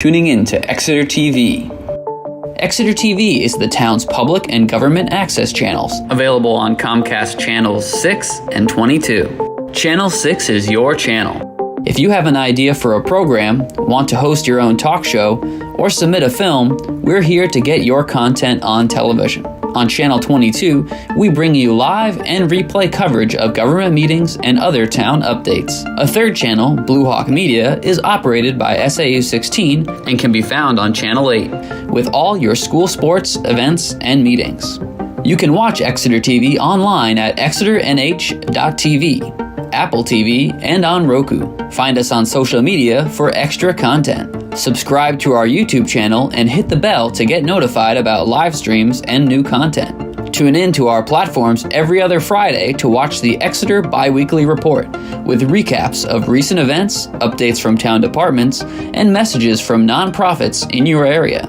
Tuning in to Exeter TV. Exeter TV is the town's public and government access channels, available on Comcast Channels 6 and 22. Channel 6 is your channel. If you have an idea for a program, want to host your own talk show, or submit a film, we're here to get your content on television. On Channel 22, we bring you live and replay coverage of government meetings and other town updates. A third channel, Blue Hawk Media, is operated by SAU 16 and can be found on Channel 8, with all your school sports, events, and meetings. You can watch Exeter TV online at exeternh.tv, Apple TV, and on Roku. Find us on social media for extra content. Subscribe to our YouTube channel and hit the bell to get notified about live streams and new content. Tune in to our platforms every other Friday to watch the Exeter Biweekly Report with recaps of recent events, updates from town departments, and messages from nonprofits in your area.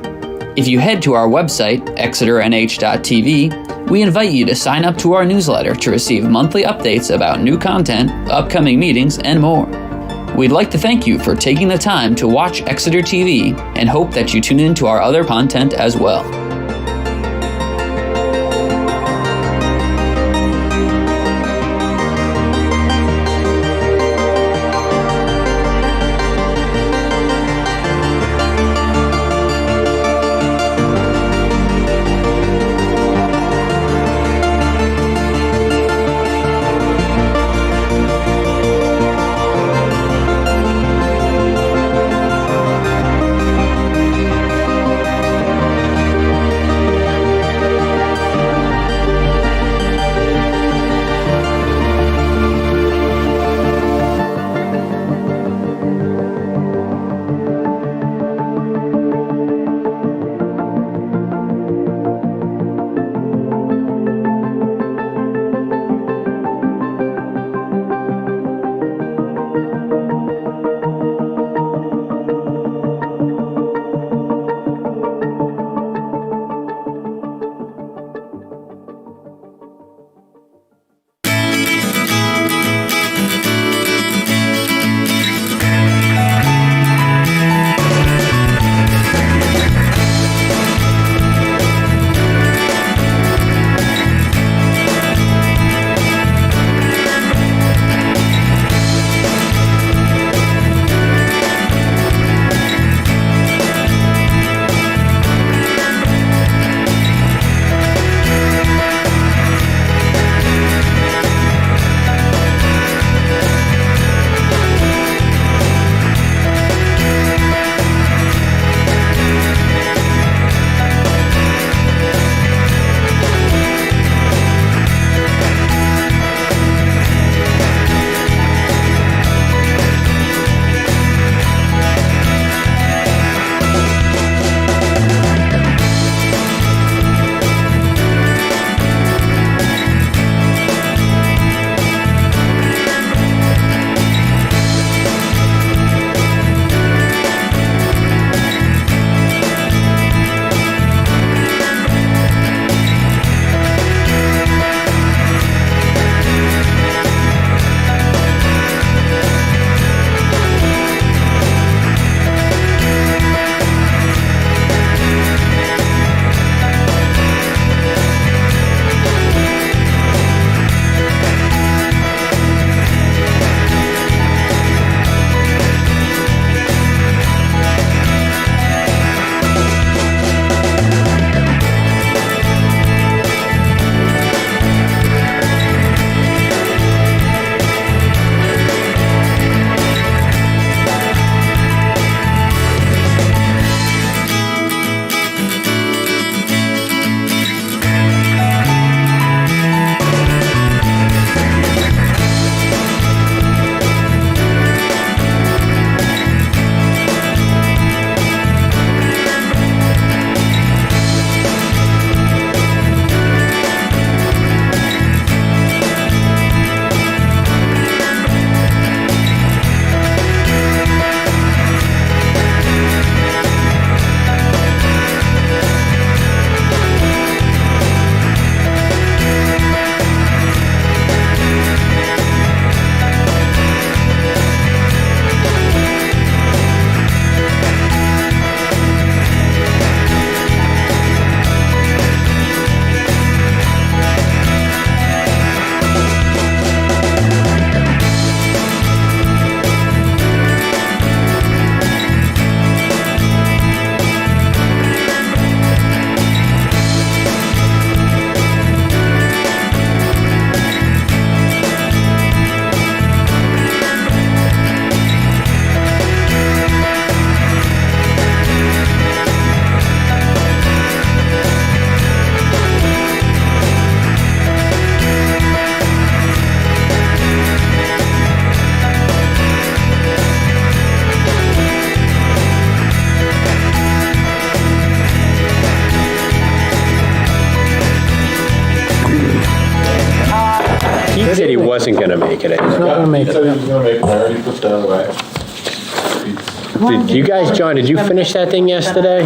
If you head to our website, exeternh.tv, we invite you to sign up to our newsletter to receive monthly updates about new content, upcoming meetings, and more. We'd like to thank you for taking the time to watch Exeter TV and hope that you tune in to our other content as well. wasn't going to make it. He's not gonna make He said he it. was gonna make it, I already put that away. Did you guys, John, did you finish that thing yesterday?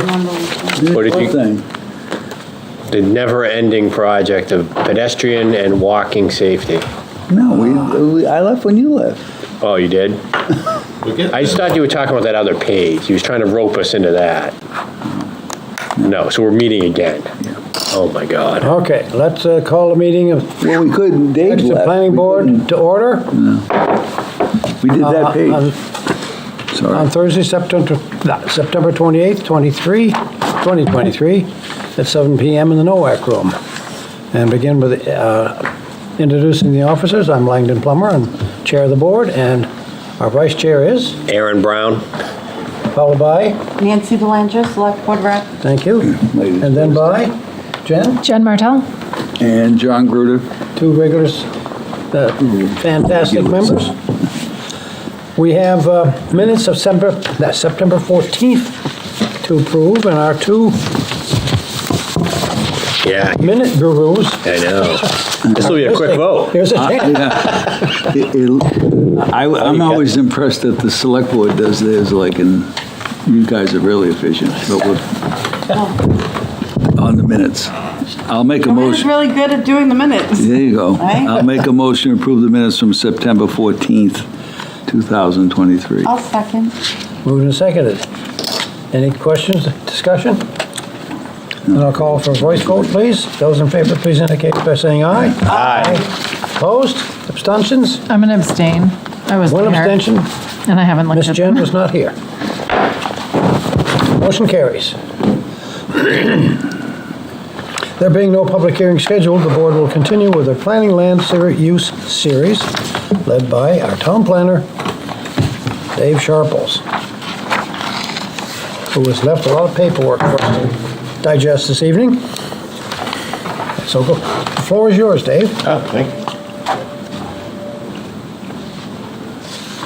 Or did you? The never-ending project of pedestrian and walking safety. No, I left when you left. Oh, you did? I just thought you were talking about that other page. He was trying to rope us into that. No, so we're meeting again. Oh, my God. Okay, let's call the meeting of Well, we couldn't, Dave Exeter left. Planning We Board couldn't. to order We did that on page. Sorry. Thursday, September 28th, 2023, at 7 PM in the NOAC room. And begin with introducing the officers. I'm Langdon Plummer, and Chair of the Board, and our Vice Chair is, Aaron Brown? followed by, Nancy Belanger, Select Board Rep. thank you, Ladies. and then by Jen, Jen Martell. And John Gruder. two regulars, fantastic members. We have minutes of September 14th to approve, and our two Yeah, minute gurus. I know. This will be a quick vote. Here's a chance. I'm always impressed that the select board does theirs like, and you guys are really efficient, but on the minutes. I'll make a Joanna's motion. really good at doing the minutes. There you go. Right? I'll make a motion to approve the minutes from September 14th, 2023. I'll second. Moved and seconded. Any questions, discussion? And I'll call for a voice vote, please. Those in favor, please indicate by saying aye. Aye. Opposed? Abstentions? I'm going to abstain. I was One there, abstention. and I haven't looked Ms. at Jen them. was not here. Motion carries. There being no public hearing scheduled, the board will continue with the Planning Land Use Series, led by our town planner, Dave Sharples, who has left a lot of paperwork for us to digest this evening. So the floor is yours, Dave. Thank you.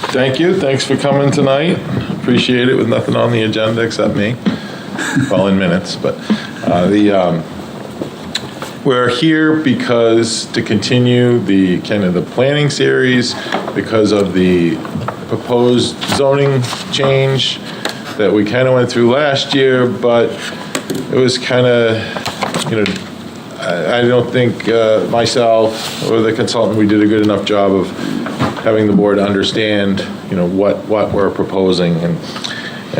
Thank you, thanks for coming tonight. Appreciate it, with nothing on the agenda except me. Well, in minutes, but we're here because to continue the kind of the planning series because of the proposed zoning change that we kind of went through last year, but it was kind of, I don't think myself or the consultant, we did a good enough job of having the board understand, what we're proposing and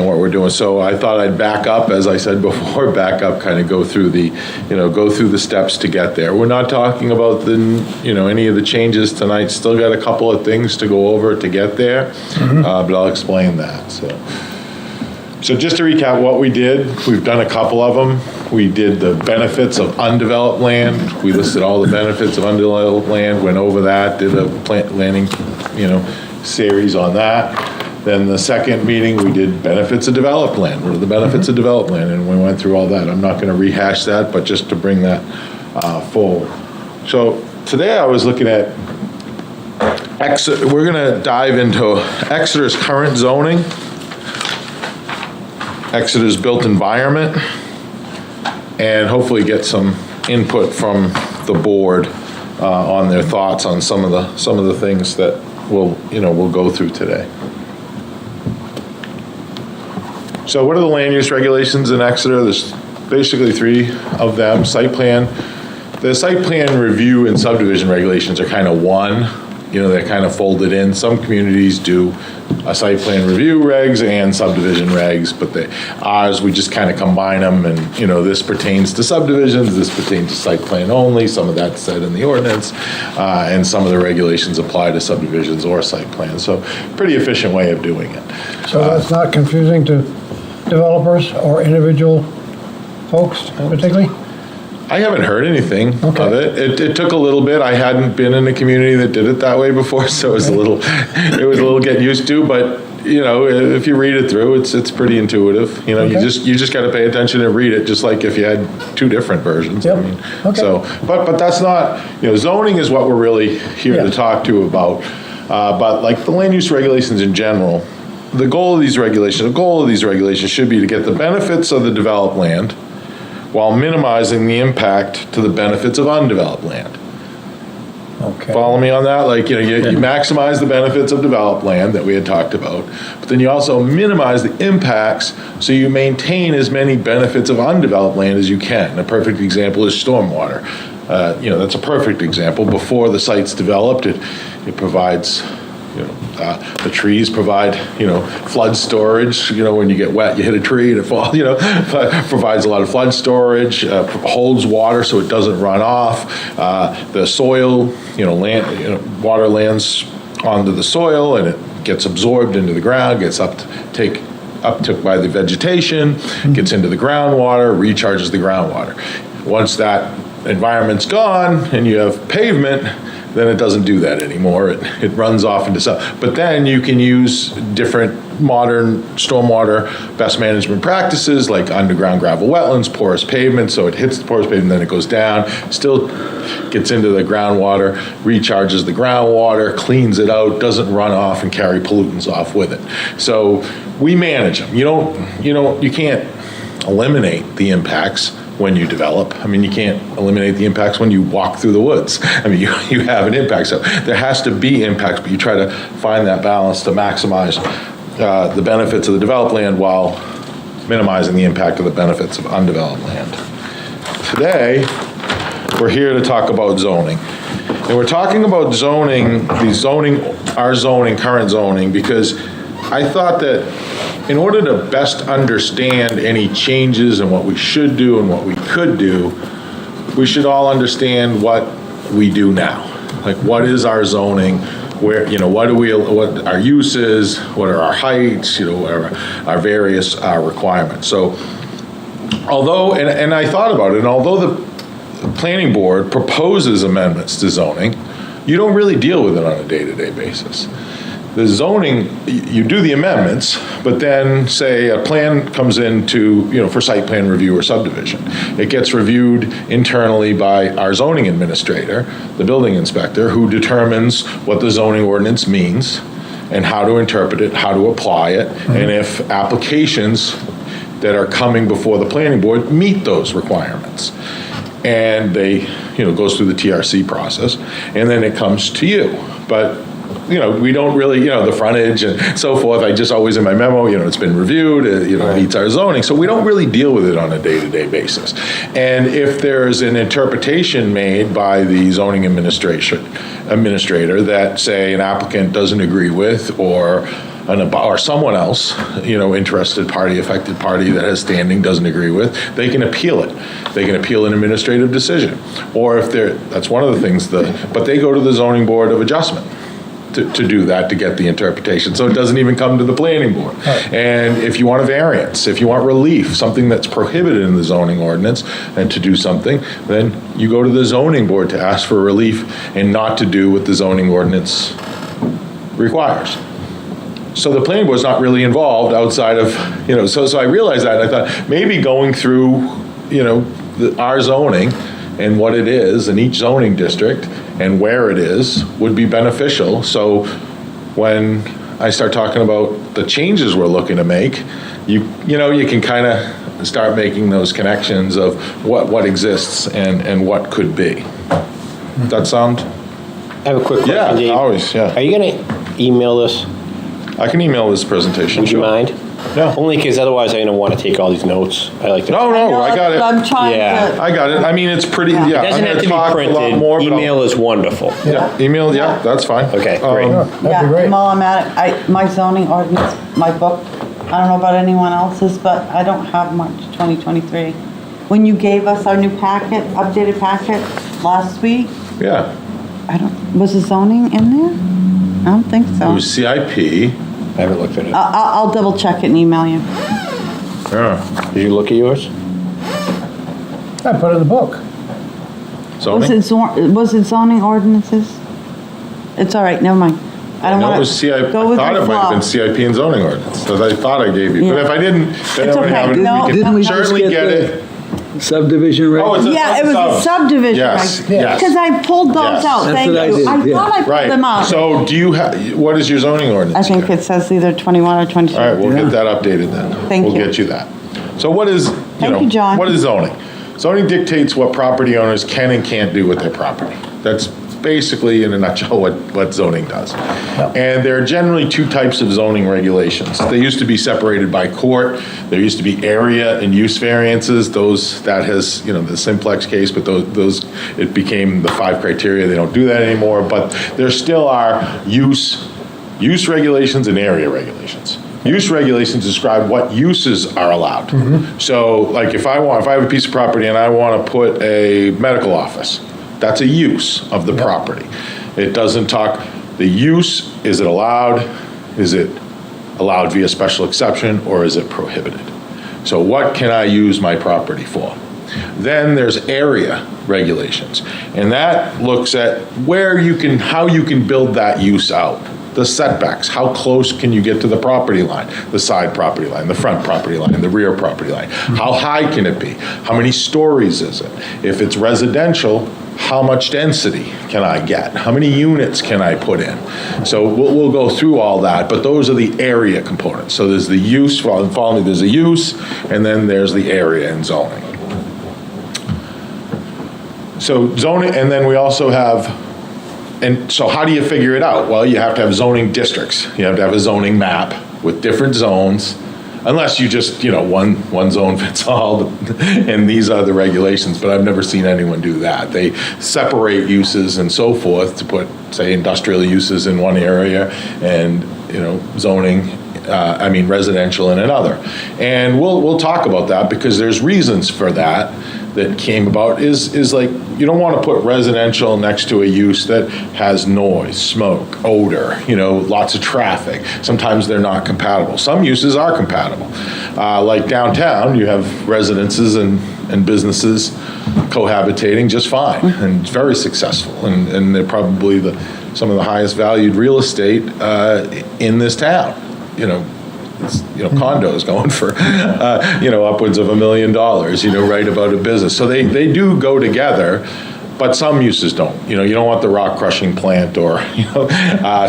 what we're doing. So I thought I'd back up, as I said before, kind of go through the, go through the steps to get there. We're not talking about any of the changes tonight. Still got a couple of things to go over to get there, but I'll explain that. So just to recap what we did, we've done a couple of them. We did the benefits of undeveloped land. We listed all the benefits of undeveloped land, went over that, did a planning, series on that. Then the second meeting, we did benefits of developed land. What are the benefits of developed land? And we went through all that. I'm not going to rehash that, but just to bring that forward. So today I was looking at Exeter. We're going to dive into Exeter's current zoning, Exeter's built environment, and hopefully get some input from the board on their thoughts on some of the things that we'll go through today. So what are the land use regulations in Exeter? There's basically three of them. Site plan. The site plan review and subdivision regulations are kind of one. They're kind of folded in. Some communities do a site plan review regs and subdivision regs, but ours, we just kind of combine them, and this pertains to subdivisions, this pertains to site plan only. Some of that's said in the ordinance, and some of the regulations apply to subdivisions or site plans. So pretty efficient way of doing it. So that's not confusing to developers or individual folks particularly? I haven't heard anything Okay. of it. It took a little bit. I hadn't been in a community that did it that way before, so it was a little getting used to. But if you read it through, it's pretty intuitive. Okay. You just got to pay attention and read it, just like if you had two different versions. Yep. Okay. So, but that's not zoning is what we're really here to talk to about. But like the land use regulations in general, the goal of these regulations should be to get the benefits of the developed land, while minimizing the impact to the benefits of undeveloped land. Okay. Follow me on that? Like, you maximize the benefits of developed land that we had talked about, but then you also minimize the impacts, so you maintain as many benefits of undeveloped land as you can. A perfect example is stormwater. That's a perfect example. Before the site's developed, it provides, the trees provide, flood storage. When you get wet, you hit a tree and it falls, provides a lot of flood storage, holds water so it doesn't run off. The soil, water lands onto the soil and it gets absorbed into the ground, gets uptook by the vegetation, gets into the groundwater, recharges the groundwater. Once that environment's gone and you have pavement, then it doesn't do that anymore. It runs off into stuff. But then you can use different modern stormwater best management practices like underground gravel wetlands, porous pavement, so it hits the porous pavement, then it goes down, still gets into the groundwater, recharges the groundwater, cleans it out, doesn't run off and carry pollutants off with it. So we manage them. You can't eliminate the impacts when you develop. I mean, you can't eliminate the impacts when you walk through the woods. I mean, you have an impact. So there has to be impacts, but you try to find that balance to maximize the benefits of the developed land while minimizing the impact of the benefits of undeveloped land. Today, we're here to talk about zoning. And we're talking about current zoning, because I thought that in order to best understand any changes and what we should do and what we could do, we should all understand what we do now. Like, what is our zoning? Where, what our uses, what are our heights, what are our various requirements. So, although, and I thought about it, and although the planning board proposes amendments to zoning, you don't really deal with it on a day-to-day basis. The zoning, you do the amendments, but then say a plan comes into, for site plan review or subdivision. It gets reviewed internally by our zoning administrator, the building inspector, who determines what the zoning ordinance means and how to interpret it, how to apply it, and if applications that are coming before the planning board meet those requirements. And they, goes through the TRC process, and then it comes to you. But we don't really, the frontage and so forth, I just always in my memo, it's been reviewed, meets our zoning. So we don't really deal with it on a day-to-day basis. And if there's an interpretation made by the zoning administrator that, say, an applicant doesn't agree with, or someone else, interested party, affected party that has standing doesn't agree with, they can appeal it. They can appeal an administrative decision. Or if that's one of the things, but they go to the zoning board of adjustment to do that, to get the interpretation. So it doesn't even come to the planning board. Right. And if you want a variance, if you want relief, something that's prohibited in the zoning ordinance, and to do something, then you go to the zoning board to ask for relief and not to do what the zoning ordinance requires. So the planning board's not really involved outside of, so I realized that, and I thought maybe going through, our zoning and what it is in each zoning district and where it is would be beneficial. So when I start talking about the changes we're looking to make, you can kind of start making those connections of what exists and what could be. Does that sound? I have a quick question, Dave. Yeah, always, yeah. Are you gonna email this? I can email this presentation. Would you mind? Yeah. Only because otherwise I'm gonna want to take all these notes. I like to. No, I got it. I'm trying Yeah. to. I got it. I mean, it's pretty, Yeah. yeah. It doesn't I'm have gonna to be talk a printed. lot more, but Email is wonderful. Yeah, email, yeah, that's fine. Okay, great. That'd be Yeah, great. while I'm at it, my zoning ordinance, my book, I don't know about anyone else's, but I don't have much 2023. When you gave us our new packet, updated packet last week, Yeah. was the zoning in there? I don't think It so. was CIP. I haven't looked at it. I'll double check it and email you. Yeah. Did you look at yours? I put it in the book. Zoning? Was it zoning ordinances? It's all right, never mind. I don't No, want it to. was CIP. I Go with thought the it might have been flow. CIP and zoning ordinance, that I thought I gave you. But Yeah. if I didn't, then It's I would okay. have it. No, We Didn't can we just certainly get get the it. subdivision reg? Oh, it's a Yeah, it was a subdivision. Yes, yes. Because I pulled those Yes. out, That's thank what I you. did, I yeah. thought I pulled them Right. out. So do you have, what is your zoning ordinance? I think Karen? it says either 21 or 22. All right, we'll Yeah. get that updated then. Thank you. We'll get you that. So what is, Thank you, John. what is zoning? Zoning dictates what property owners can and can't do with their property. That's basically, in a nutshell, what zoning does. And there are generally two types of zoning regulations. They used to be separated by court. There used to be area and use variances. That has, the simplex case, but those, it became the 5 criteria. They don't do that anymore, but there still are use regulations and area regulations. Use regulations describe what uses are allowed. So, like, if I have a piece of property and I want to put a medical office, that's a use of the property. It doesn't talk, the use, is it allowed? Is it allowed via special exception, or is it prohibited? So what can I use my property for? Then there's area regulations, and that looks at how you can build that use out. The setbacks, how close can you get to the property line, the side property line, the front property line, the rear property line? How high can it be? How many stories is it? If it's residential, how much density can I get? How many units can I put in? So we'll go through all that, but those are the area components. So there's the use, follow me, there's the use, and then there's the area and zoning. So zoning, and then we also have, and so how do you figure it out? Well, you have to have zoning districts. You have to have a zoning map with different zones, unless you just, one zone fits all, and these are the regulations, but I've never seen anyone do that. They separate uses and so forth to put, say, industrial uses in one area and, zoning, residential in another. And we'll talk about that because there's reasons for that came about is like, you don't want to put residential next to a use that has noise, smoke, odor, lots of traffic. Sometimes they're not compatible. Some uses are compatible. Like downtown, you have residences and businesses cohabitating just fine and very successful. And they're probably some of the highest valued real estate in this town. Condos going for, upwards of $1 million, right about a business. So they do go together, but some uses don't. You don't want the rock crushing plant or,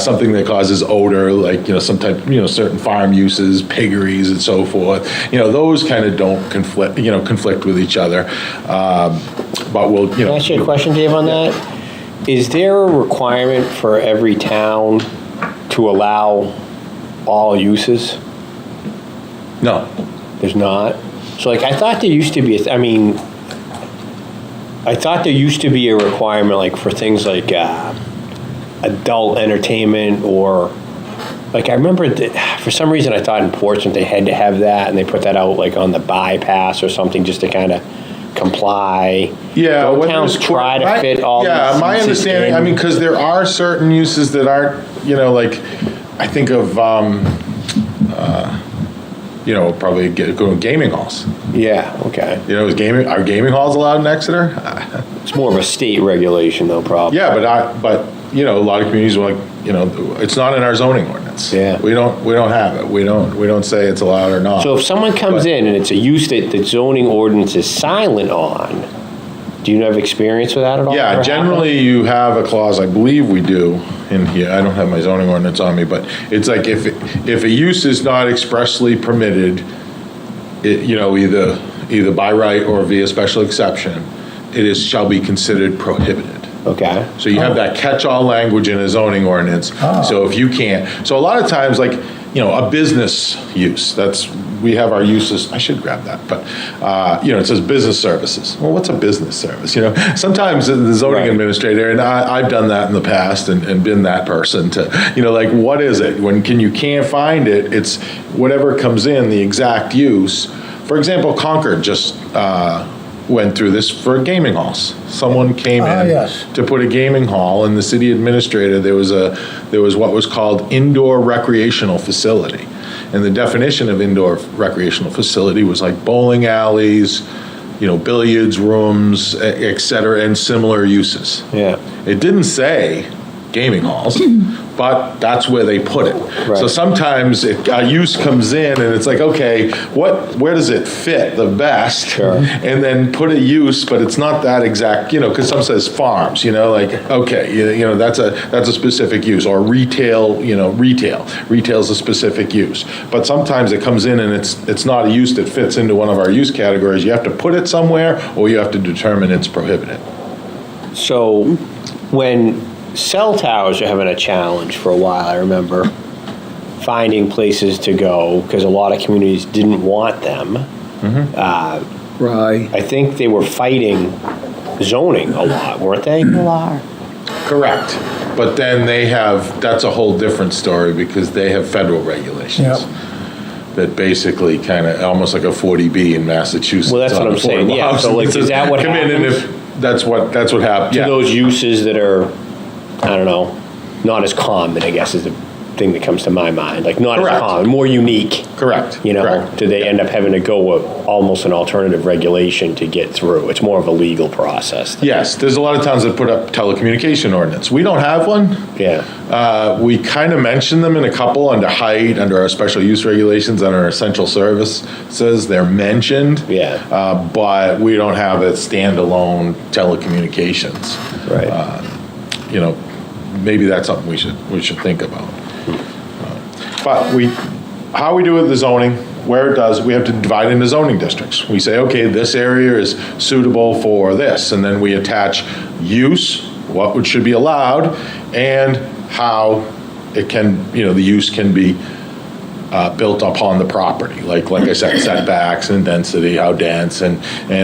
something that causes odor, like, some type, certain farm uses, piggeries and so forth. Those kind of don't conflict with each other. But we'll, Can I ask you a question, Dave, on that? Is there a requirement for every town to allow all uses? No. There's not? So, I thought there used to be, I thought there used to be a requirement, for things like adult entertainment or, I remember for some reason I thought in Portsmouth they had to have that, and they put that out, on the bypass or something just to kind of comply. Yeah. Don't towns try to fit all these Yeah, my uses understanding, in? because there are certain uses that aren't, I think of, probably go to gaming halls. Yeah, okay. Are gaming halls allowed in Exeter? It's more of a state regulation though, probably. Yeah, but a lot of communities are it's not in our zoning ordinance. Yeah. We don't have it. We don't say it's allowed or not. So if someone comes in and it's a use that the zoning ordinance is silent on, do you have experience with that at all? Yeah, Ever generally happened? you have a clause, I believe we do in here, I don't have my zoning ordinance on me, but it's like if a use is not expressly permitted, either by right or via special exception, shall be considered prohibited. Okay. So you have that catch-all language in a zoning ordinance. So if you can't, so a lot of times, a business use, we have our uses, I should grab that, but, it says business services. Well, what's a business service? Sometimes the zoning Right. administrator, and I've done that in the past and been that person to, what is it? You can't find it, it's whatever comes in, the exact use. For example, Concord just, went through this for gaming halls. Someone came in yes. to put a gaming hall, and the city administrator, there was what was called indoor recreational facility. And the definition of indoor recreational facility was like bowling alleys, billiards rooms, et cetera, and similar uses. Yeah. It didn't say gaming halls, but that's where they put it. Right. So sometimes a use comes in and it's like, okay, where does it fit the best? Sure. And then put a use, but it's not that exact, because some says farms, okay, that's a specific use, or retail, retail's a specific use. But sometimes it comes in and it's not a use that fits into one of our use categories. You have to put it somewhere, or you have to determine it's prohibited. So when cell towers were having a challenge for a while, I remember finding places to go because a lot of communities didn't want them. Right. I think they were fighting zoning a lot, weren't they? You are. Correct. But then that's a whole different story because they have federal regulations that basically kind of, almost like a 40B in Massachusetts. Well, that's what on I'm saying, affordable yeah. So, housing. like, It is says, that what come in and happens? that's what happened. To Yeah. those uses that are, I don't know, not as common, I guess is the thing that comes to my mind. Like, not Correct. as common, more unique. Correct. You know, Correct. do they end up having to go with almost an alternative regulation to get through? It's more of a legal process. Yes, there's a lot of towns that put up telecommunication ordinance. We don't have one. Yeah. We kind of mention them in a couple under height, under our special use regulations, under our essential services. They're mentioned. Yeah. But we don't have a standalone telecommunications. Right. You know, maybe that's something we should think about. But how we do it with the zoning, where it does, we have to divide into zoning districts. We say, okay, this area is suitable for this, and then we attach use, what should be allowed, and how it can, the use can be built upon the property. Like I said, setbacks and density, how dense, and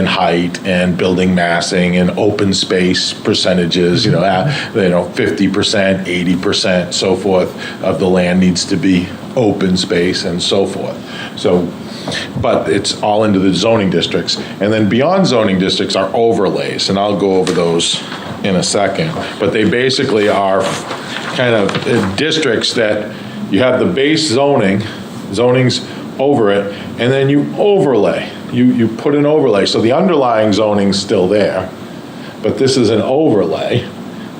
height, and building massing, and open space percentages, 50%, 80%, so forth, of the land needs to be open space and so forth. So, but it's all into the zoning districts. And then beyond zoning districts are overlays, and I'll go over those in a second. But they basically are kind of districts that you have the base zoning's over it, and then you overlay. You put an overlay. So the underlying zoning's still there, but this is an overlay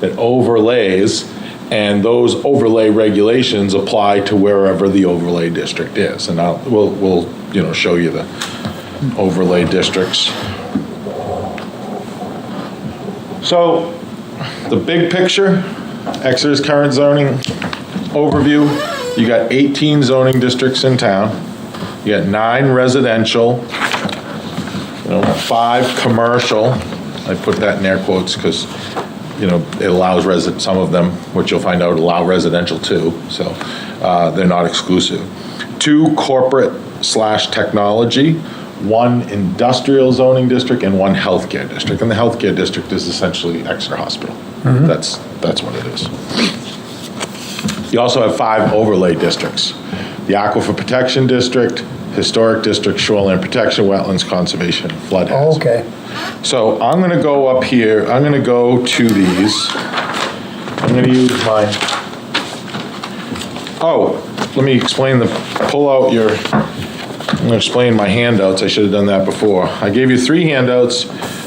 that overlays, and those overlay regulations apply to wherever the overlay district is. And we'll show you the overlay districts. So the big picture, Exeter's current zoning overview, you got 18 zoning districts in town. You got 9 residential, 5 commercial. I put that in air quotes because, it allows some of them, which you'll find out, allow residential too. So they're not exclusive. 2 corporate/technology, 1 industrial zoning district, and 1 healthcare district. And the healthcare district is essentially Exeter Hospital. That's what it is. You also have 5 overlay districts: the Aquifer Protection District, Historic District, Shoreline Protection, Wetlands Conservation, Flood Hazard. Okay. So I'm going to go up here, I'm going to go to these. I'm going to use let me explain I'm going to explain my handouts. I should have done that before. I gave you 3 handouts.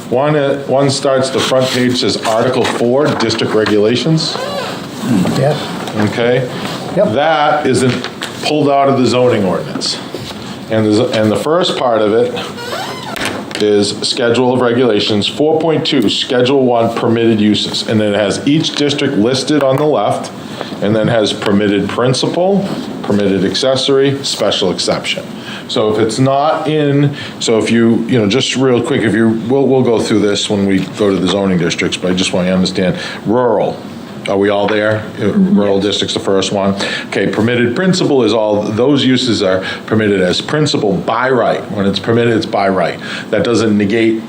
One starts, the front page says Article 4, District Regulations. Yes. Okay? Yep. That isn't pulled out of the zoning ordinance. And the first part of it is Schedule of Regulations, 4.2, Schedule 1, Permitted Uses. And then it has each district listed on the left, and then has permitted principal, permitted accessory, special exception. So if it's not in, if you just real quick, we'll go through this when we go to the zoning districts, but I just want you to understand, rural. Are we all there? Rural district's the first one. Okay, permitted principal is those uses are permitted as principal by right. When it's permitted, it's by right. That doesn't negate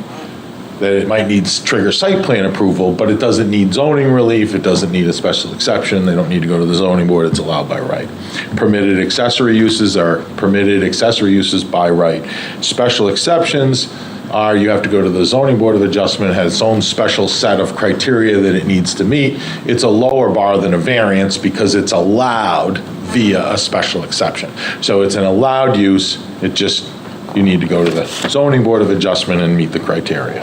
that it might trigger site plan approval, but it doesn't need zoning relief, it doesn't need a special exception, they don't need to go to the zoning board, it's allowed by right. Permitted accessory uses are permitted accessory uses by right. Special exceptions are you have to go to the zoning board of adjustment, it has its own special set of criteria that it needs to meet. It's a lower bar than a variance because it's allowed via a special exception. So it's an allowed use, you need to go to the zoning board of adjustment and meet the criteria.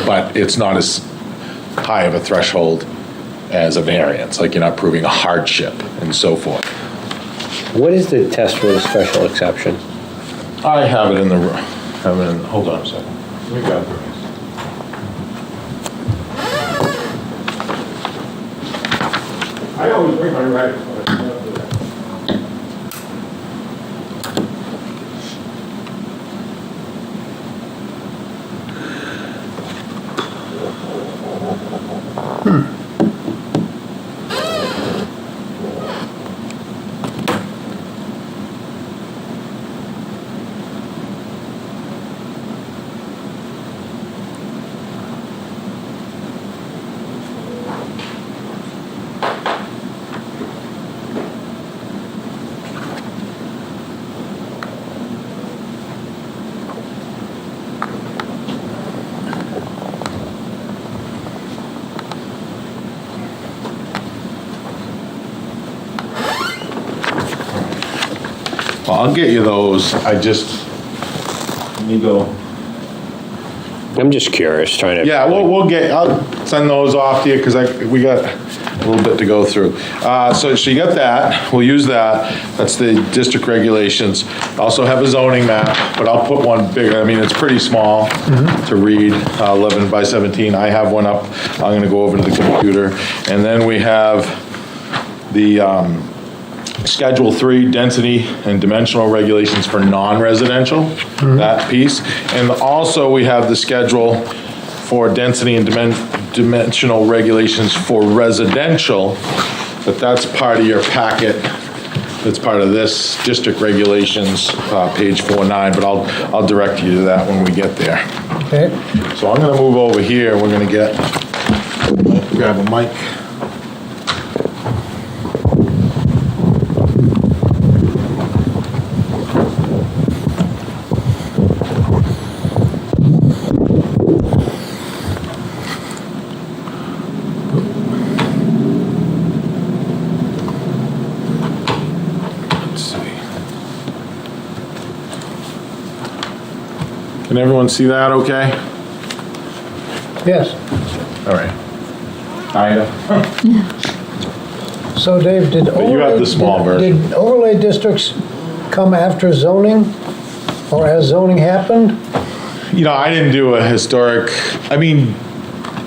But it's not as high of a threshold as a variance, like you're not proving a hardship and so forth. What is the test for the special exception? I have it in hold on a second. Let me grab it. I always bring my writers, but I cannot do that. I'll get you those, I just, let me go. I'm just curious, trying to. Yeah, I'll send those off to you, because we got a little bit to go through. So you got that, we'll use that, that's the district regulations. Also have a zoning map, but I'll put one bigger, I mean, it's pretty small to read, 11 by 17. I have one up, I'm gonna go over to the computer. And then we have the Schedule 3 density and dimensional regulations for non-residential, that piece. And also we have the schedule for density and dimensional regulations for residential, but that's part of your packet. That's part of this district regulations, page 49, but I'll direct you to that when we get there. Okay. So I'm gonna move over here, we're gonna grab a mic. Can everyone see that okay? Yes. All right. Kinda. So Dave, did But you have the small version. Did overlay districts come after zoning? Or has zoning happened? You know, I didn't do a historic, I mean,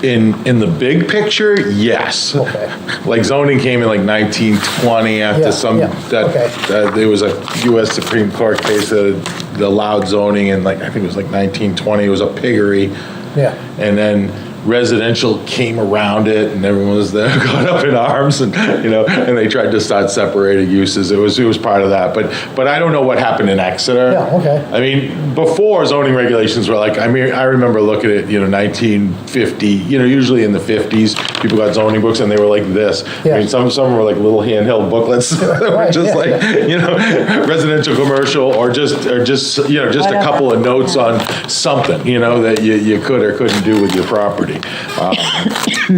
in the big picture, yes. Okay. Like zoning came in like 1920 Yeah, after some, yeah, okay. there was a US Supreme Court case that allowed zoning in like, I think it was like 1920, it was a piggery. Yeah. And then residential came around it and everyone was there, got up in arms and, you know, and they tried to start separating uses. It was part of that. But I don't know what happened in Exeter. Yeah, okay. I mean, before zoning regulations were like, I mean, I remember looking at, 1950, usually in the 50s, people got zoning books and they were like this. Yeah. I mean, some were like little handheld booklets that were Right, just yeah, like, residential, commercial, or just a couple of notes on something, that you could or couldn't do with your property.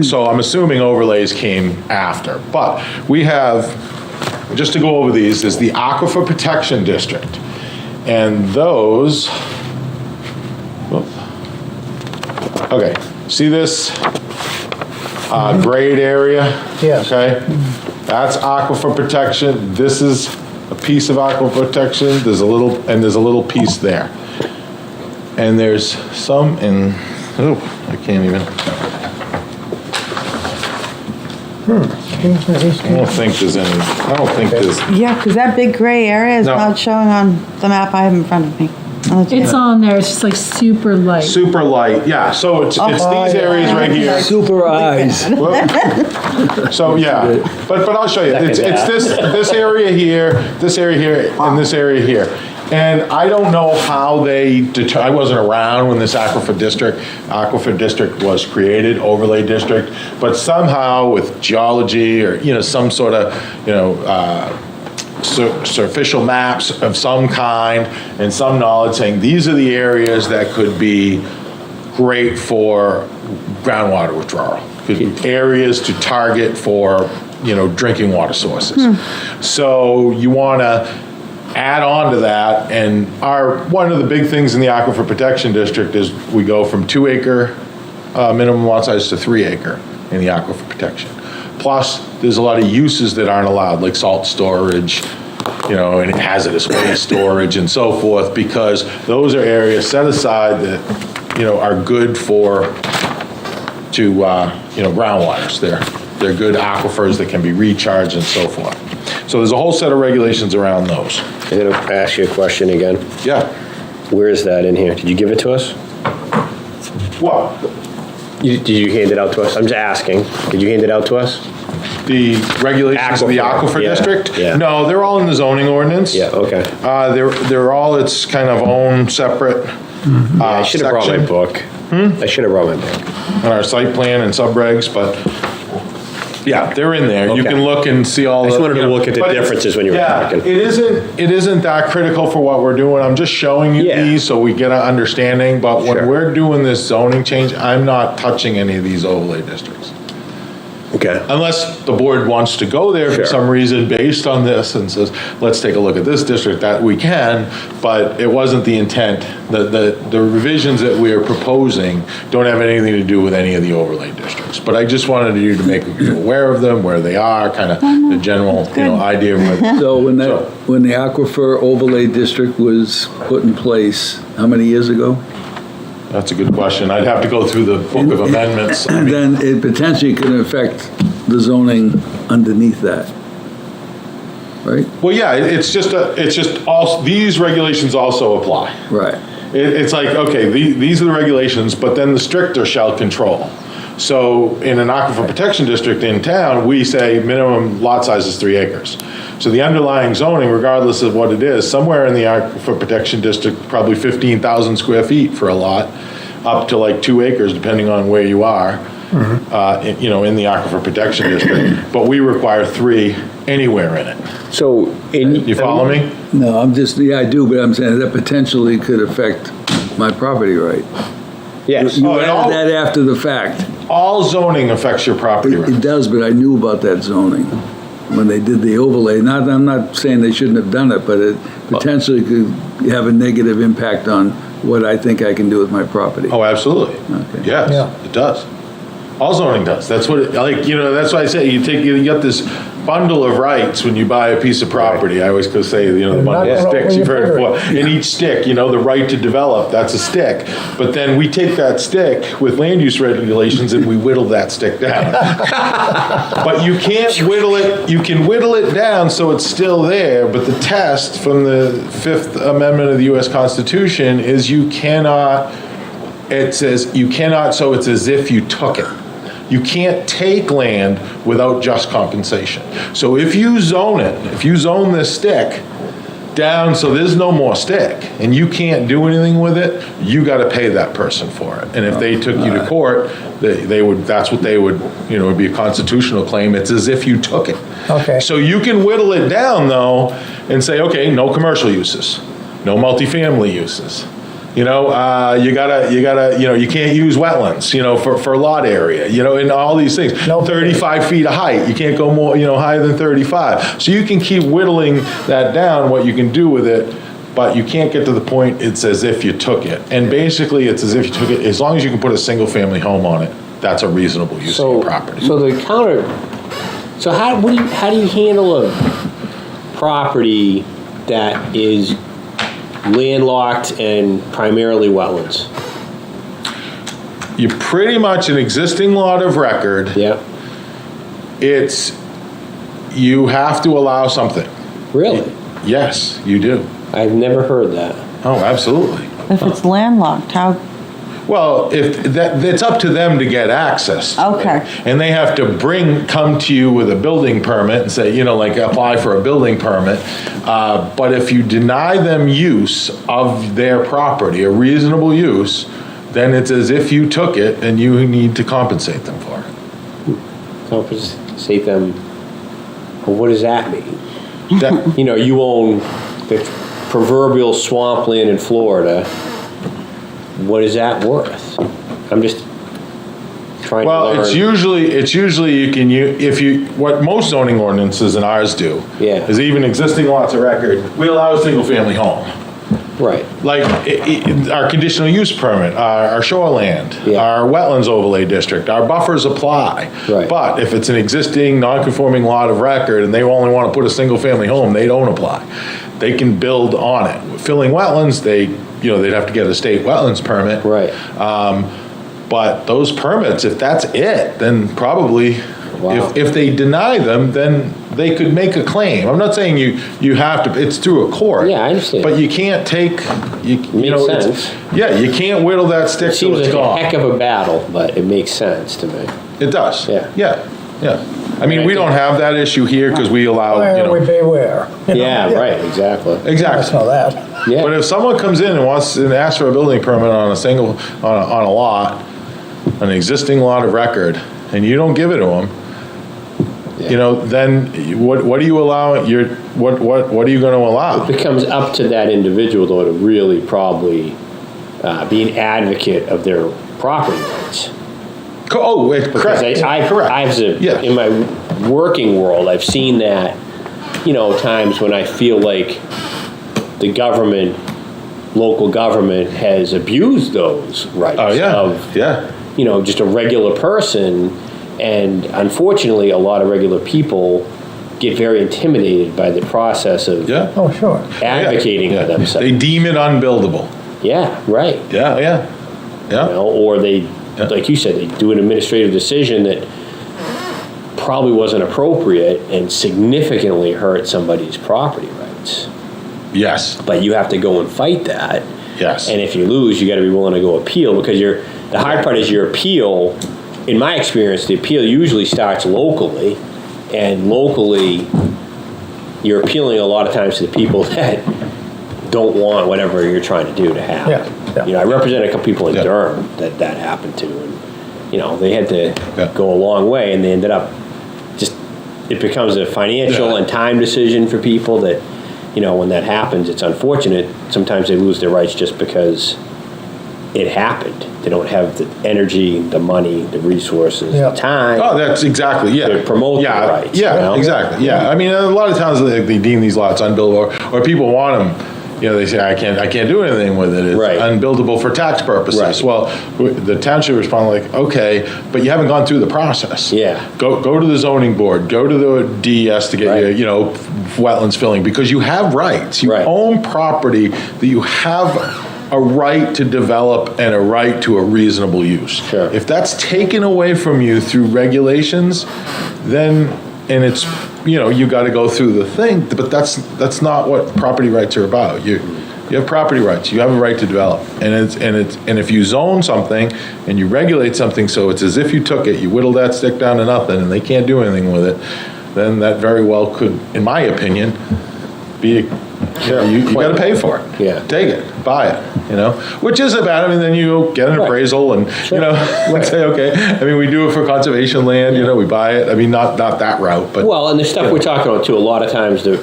So I'm assuming overlays came after. But we have, just to go over these, is the Aquifer Protection District. And those, okay, see this grayed area? Yes. Okay, that's aquifer protection. This is a piece of aquifer protection. There's a little piece there. And there's some in, I can't even. I don't think there's Yeah, because that big gray area is No. not showing on the map I have in front of me. It's on there, it's just like super light. super light, yeah, so it's these areas right here. Super eyes. So, yeah, but I'll show you, it's this area here, this area here, and this area here. And I don't know how they I wasn't around when this aquifer district was created, overlay district, but somehow with geology or, some sort of, superficial maps of some kind and some knowledge saying these are the areas that could be great for groundwater withdrawal, could be areas to target for, drinking water sources. So you want to add on to that, and one of the big things in the Aquifer Protection District is we go from 2 acre minimum lot size to 3 acre in the aquifer protection. Plus, there's a lot of uses that aren't allowed, like salt storage, and hazardous waste storage and so forth, because those are areas set aside that, are good groundwaters. They're good aquifers that can be recharged and so forth. So there's a whole set of regulations around those. I'm going to ask you a question again. Yeah. Where is that in here? Did you give it to us? What? Did you hand it out to us? I'm just asking. Did you hand it out to us? The regulations of the Aquifer Yeah, District? yeah. No, they're all in the zoning ordinance. Yeah, okay. They're all its kind of own separate I should have brought my section book. I should have brought my book. on our site plan and subregs, but yeah, they're in there. You Okay. can look and see all the. I just wanted to look at the but it's- differences when you were talking. It isn't that critical for what we're doing. I'm just showing you Yeah. these so we get an understanding, but when Sure. we're doing this zoning change, I'm not touching any of these overlay districts. Okay. Unless the board wants to go there for Sure. some reason based on this and says, let's take a look at this district, that we can, but it wasn't the intent. The revisions that we are proposing don't have anything to do with any of the overlay districts. But I just wanted you to make you aware of them, where they are, kind of the general, idea of what. So when the Aquifer Overlay District was put in place, how many years ago? That's a good question. I'd have to go through the book of amendments. I And mean, then it potentially can affect the zoning underneath that, right? well, yeah, it's just all, these regulations also apply. Right. It's like, okay, these are the regulations, but then the stricter shall control. So in an aquifer protection district in town, we say minimum lot size is 3 acres. So the underlying zoning, regardless of what it is, somewhere in the aquifer protection district, probably 15,000 square feet for a lot, up to like 2 acres, depending on where you are, in the aquifer protection district. But we require 3 anywhere in it. So, You follow me? No, I do, but I'm saying that potentially could affect my property right. yes. You Oh, and all- added that after the fact. All zoning affects your property It rights. does, but I knew about that zoning when they did the overlay. I'm not saying they shouldn't have done it, but it potentially could have a negative impact on what I think I can do with my property. Oh, absolutely. Okay. Yes, Yeah. it does. All zoning does. That's what, that's why I say you get this bundle of rights when you buy a piece of property. I always go say, the bundle of not sticks, when you've you heard it figure before. In each stick, the right to develop, that's a stick. But then we take that stick with land use regulations and we whittle that stick down. But you can't whittle it, you can whittle it down so it's still there, but the test from the Fifth Amendment of the US Constitution is it says you cannot, so it's as if you took it. You can't take land without just compensation. So if you zone this stick down so there's no more stick, and you can't do anything with it, you gotta pay that person for it. And if they took you to court, that's what they would, it'd be a constitutional claim, it's as if you took it. Okay. So you can whittle it down though, and say, okay, no commercial uses, no multifamily uses. You can't use wetlands, for lot area, and all these things. No. 35 feet of height, you can't go more, higher than 35. So you can keep whittling that down, what you can do with it, but you can't get to the point it's as if you took it. And basically, it's as if you took it, as long as you can put a single-family home on it, that's a reasonable use of your property. So how do you handle a property that is landlocked and primarily wetlands? You're pretty much an existing lot of record. Yeah. You have to allow something. Really? Yes, you do. I've never heard that. Oh, absolutely. If it's landlocked, how, Well, it's up to them to get access to it. Okay. And they have to come to you with a building permit and say, apply for a building permit. But if you deny them use of their property, a reasonable use, then it's as if you took it and you need to compensate them for it. Compensate them. Well, what does that mean? That- You own the proverbial swampland in Florida. What is that worth? I'm just trying to learn. Well, it's usually what most zoning ordinances and ours do. Yeah. Is even existing lots of record, we allow a single-family home. Right. Like our conditional use permit, our shoreland, Yeah. our wetlands overlay district, our buffers apply. Right. But if it's an existing non-conforming lot of record and they only want to put a single-family home, they don't apply. They can build on it. Filling wetlands, they'd have to get a state wetlands permit. Right. But those permits, if that's it, then probably, Wow. if they deny them, then they could make a claim. I'm not saying you have to, it's through a court. Yeah, I understand. But you can't take, Makes sense. Yeah, you can't whittle that stick It till seems it's like a gone. heck of a battle, but it makes sense to me. It does. Yeah. Yeah. I mean, we don't have that issue here because we allow, Well, we beware. Yeah, right, exactly. I Exactly. saw that. Yeah. But if someone comes in and asks for a building permit on a lot, an existing lot of record, and you don't give it to them, then what do you allow? What are you going to allow? It becomes up to that individual, though, to really probably be an advocate of their property rights. Because correct. Yeah. in my working world, I've seen that, times when I feel like the government, local government has abused those rights Oh, yeah, of, yeah. just a regular person. And unfortunately, a lot of regular people get very intimidated by the process of Yeah. Oh, sure. advocating Yeah. for themselves. They deem it unbuildable. Yeah, right. Yeah. Or they, like you said, they do an administrative decision that probably wasn't appropriate and significantly hurt somebody's property rights. Yes, But you have to go and fight that. yes. And if you lose, you got to be willing to go appeal, because the hard part is your appeal. In my experience, the appeal usually starts locally, and locally, you're appealing a lot of times to the people that don't want whatever you're trying to do to happen. Yeah. I represented a couple people in Yeah. Durham that happened to, and they had to Yeah. go a long way, and they ended up it becomes a financial Yeah. and time decision for people that, when that happens, it's unfortunate. Sometimes they lose their rights just because it happened. They don't have the energy, the money, the resources, Yeah. the time. Oh, that's exactly, yeah. To promote yeah, the rights, Yeah, exactly, yeah. I mean, a lot of towns, they deem these lots unbuildable, or people want them, they say, I can't do anything with it. It's Right. unbuildable for tax purposes. Right. Well, the township responded like, okay, but you haven't gone through the process. Yeah. Go to the zoning board, go to the DES to get Right. your, wetlands filling, because you have rights. You Right. own property that you have a right to develop and a right to a reasonable use. Sure. If that's taken away from you through regulations, then, and it's, you got to go through the thing, but that's not what property rights are about. You have property rights. You have a right to develop, and if you zone something and you regulate something, so it's as if you took it, you whittled that stick down to nothing, and they can't do anything with it, then that very well could, in my opinion, be. You got to pay for it. Yeah. Take it, buy it, which isn't bad. I mean, then you get an Right. appraisal and, say, okay, I mean, we do it for conservation land, we buy it. I mean, not that route, but. Well, and the stuff we're talking about too, a lot of times the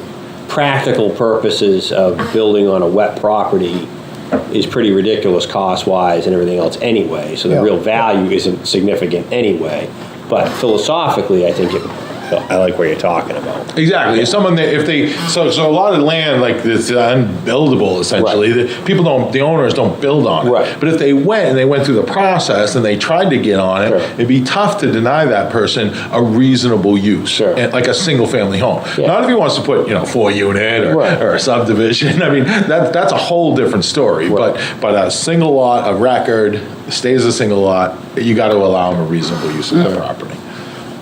practical purposes of building on a wet property is pretty ridiculous cost-wise and everything else anyway, so the Yeah. real value isn't significant anyway. But philosophically, I think I like what you're talking about. Exactly. If someone, so a lot of land like this unbuildable essentially, Right. the owners don't build on it. Right. But if they went through the process and they tried to get on it, Sure. it'd be tough to deny that person a reasonable use, Sure. like a single family home. Yeah. Not if he wants to put, 4-unit Right. or a subdivision. I mean, that's a whole different story. Right. But a single lot, a record, stays a single lot, you got to allow him a reasonable use of the property.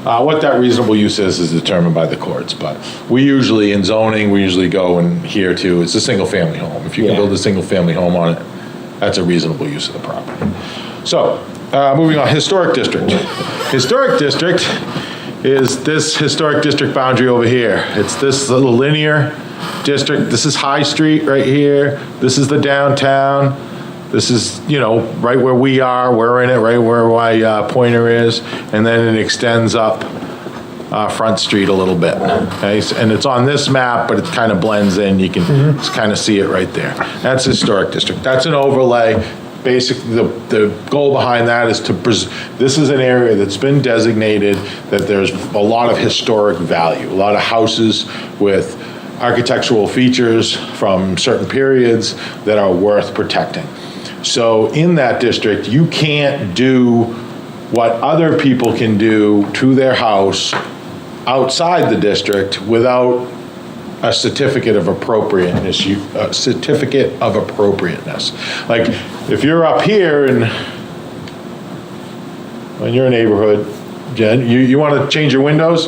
What that reasonable use is determined by the courts, but we usually, in zoning, go and here too, it's a single-family home. If you can Yeah. build a single-family home on it, that's a reasonable use of the property. So, moving on, historic district. Historic district is this historic district boundary over here. It's this little linear district. This is High Street right here. This is the downtown. This is, right where we are, we're in it, right where my pointer is, and then it extends up Front Street a little bit, okay? And it's on this map, but it kind of blends in, you can just kind of see it right there. That's historic district, that's an overlay. Basically, the goal behind that is this is an area that's been designated that there's a lot of historic value, a lot of houses with architectural features from certain periods that are worth protecting. So in that district, you can't do what other people can do to their house outside the district without a certificate of appropriateness. Like, if you're up here and in your neighborhood, Jen, you want to change your windows,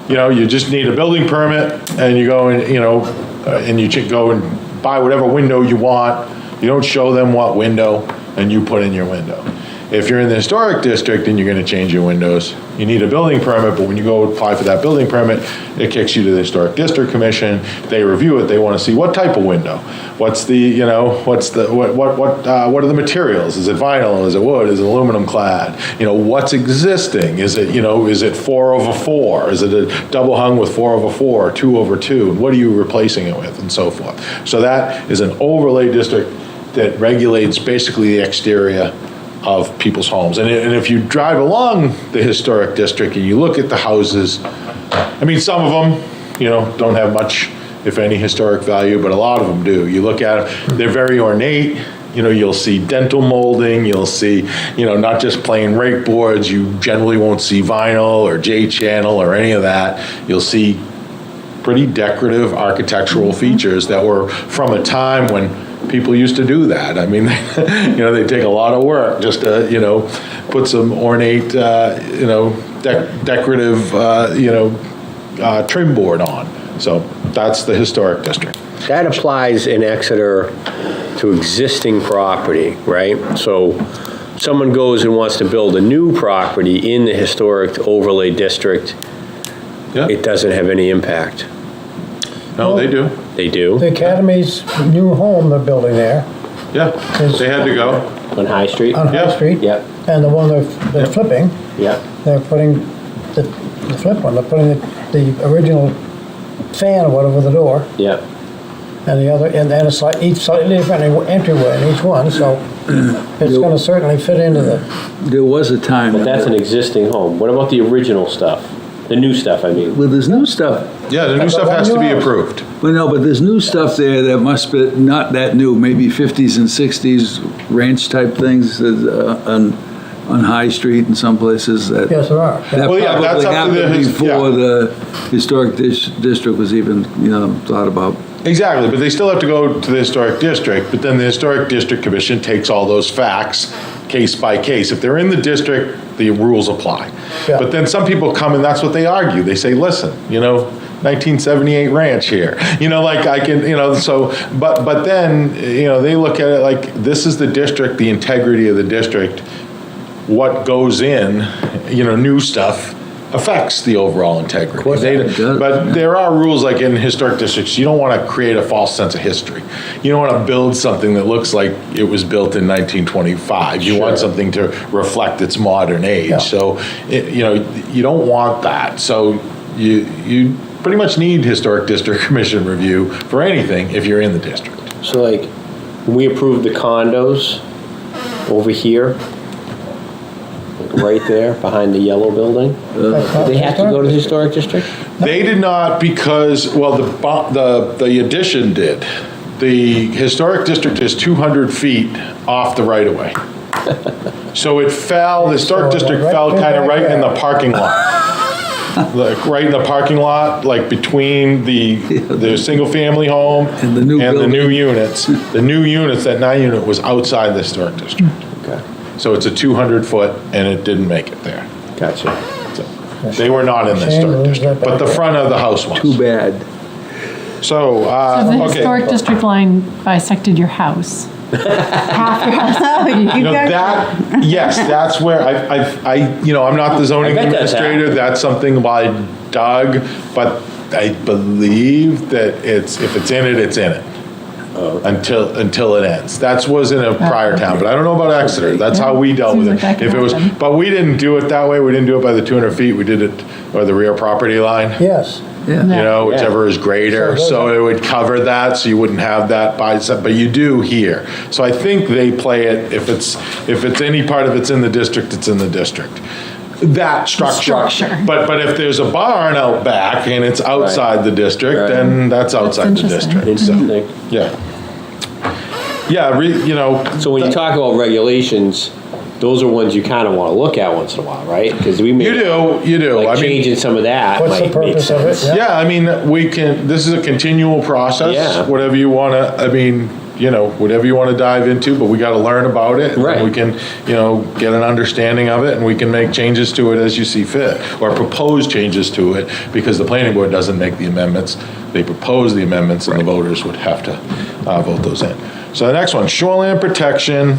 you just need a building permit, and you go and, and you go and buy whatever window you want. You don't show them what window, and you put in your window. If you're in the historic district and you're going to change your windows, you need a building permit, but when you go apply for that building permit, it kicks you to the Historic District Commission. They review it. They want to see what type of window. What's the, what are the materials? Is it vinyl? Is it wood? Is it aluminum clad? What's existing? Is it, is it 4/4? Is it a double hung with 4/4, 2/2? What are you replacing it with, and so forth? So that is an overlay district that regulates basically the exterior of people's homes. And if you drive along the historic district and you look at the houses, I mean, some of them, don't have much, if any, historic value, but a lot of them do. You look at them, they're very ornate. You'll see dental molding, you'll see, not just plain rake boards, you generally won't see vinyl or J-channel or any of that. You'll see pretty decorative architectural features that were from a time when people used to do that. I mean, they take a lot of work just to, put some ornate, decorative, trim board on. So that's the historic district. That applies in Exeter to existing property, right? So someone goes and wants to build a new property in the historic overlay district, Yeah. it doesn't have any impact. No, they do. They do? The Academy's new home they're building there Yeah, they had to go. On High Street? on High Yeah. Street. Yep. And the one they're flipping, Yep. they're putting the flip one, they're putting the original fan or whatever the door, Yep. and the other, and it's like each slightly different entryway in each one, so it's gonna certainly fit into the, There was a time. But that's an existing home. What about the original stuff? The new stuff, I mean. Well, there's new stuff. Yeah, the new stuff has to be approved. Well, no, but there's new stuff there that must be not that new, maybe 50s and 60s ranch type things on High Street and some places that. yes, there are. That Well, yeah, that's probably up to the happened before yeah. the historic district was even, thought about. Exactly, but they still have to go to the historic district, but then the historic district commission takes all those facts, case by case. If they're in the district, the rules apply. Yeah. But then some people come and that's what they argue. They say, listen, 1978 ranch here. I can, so, but then, they look at it like, this is the district, the integrity of the district. What goes in, new stuff affects the overall integrity. course it does, But there are rules like in historic districts, you don't want to create a false sense of history. You don't want to build something that looks like it was built in 1925. You want something to reflect its modern age. Yeah. So, you don't want that. So you pretty much need historic district commission review for anything if you're in the district. So like, we approved the condos over here, like right there, behind the yellow building. Do they have to go to the historic district? They did not because, well, the addition did. The historic district is 200 feet off the right-of-way. So it fell, the historic district fell kind of right in the parking lot. Like right in the parking lot, like between the single-family home And the new and the building. new units. The new units, that 9 unit was outside the historic district. Okay, So it's a 200-foot, and it didn't make it there. gotcha. So they were not in the Shame to historic lose district, that but the back. front of the house was. Too bad. So, So the okay. historic district line bisected your house. Half your house. Oh, you guys. That, yes, that's where I'm not the zoning I bet that's administrator, that's something by Doug, but I believe that if it's in it, it's in it. Until it ends. That was in a prior town, but I don't know about Exeter. That's how we dealt with Seems it. like that If could it was, happen. but we didn't do it that way. We didn't do it by the 200 feet. We did it, or the rear property line. yes. Yeah. Whichever is greater, so it would cover that, so you wouldn't have that bicep, but you do here. So I think they play it, if it's any part of it's in the district, it's in the district. That structure. Structure. But if there's a barn out back and it's outside the district, Right. then that's outside the interesting. district, so, Interesting. yeah. Yeah, So when you talk about regulations, those are ones you kind of want to look at once in a while, right? Because we may. you do. Like I mean, changing some of that What's the might make purpose of it? sense. yeah, I mean, this is a continual process. Yeah. Whatever you want to, whatever you want to dive into, but we got to learn about it. And Right. we can, get an understanding of it, and we can make changes to it as you see fit, or propose changes to it, because the planning board doesn't make the amendments. They propose the amendments, and the voters would have to vote those in. So the next one, shoreline protection.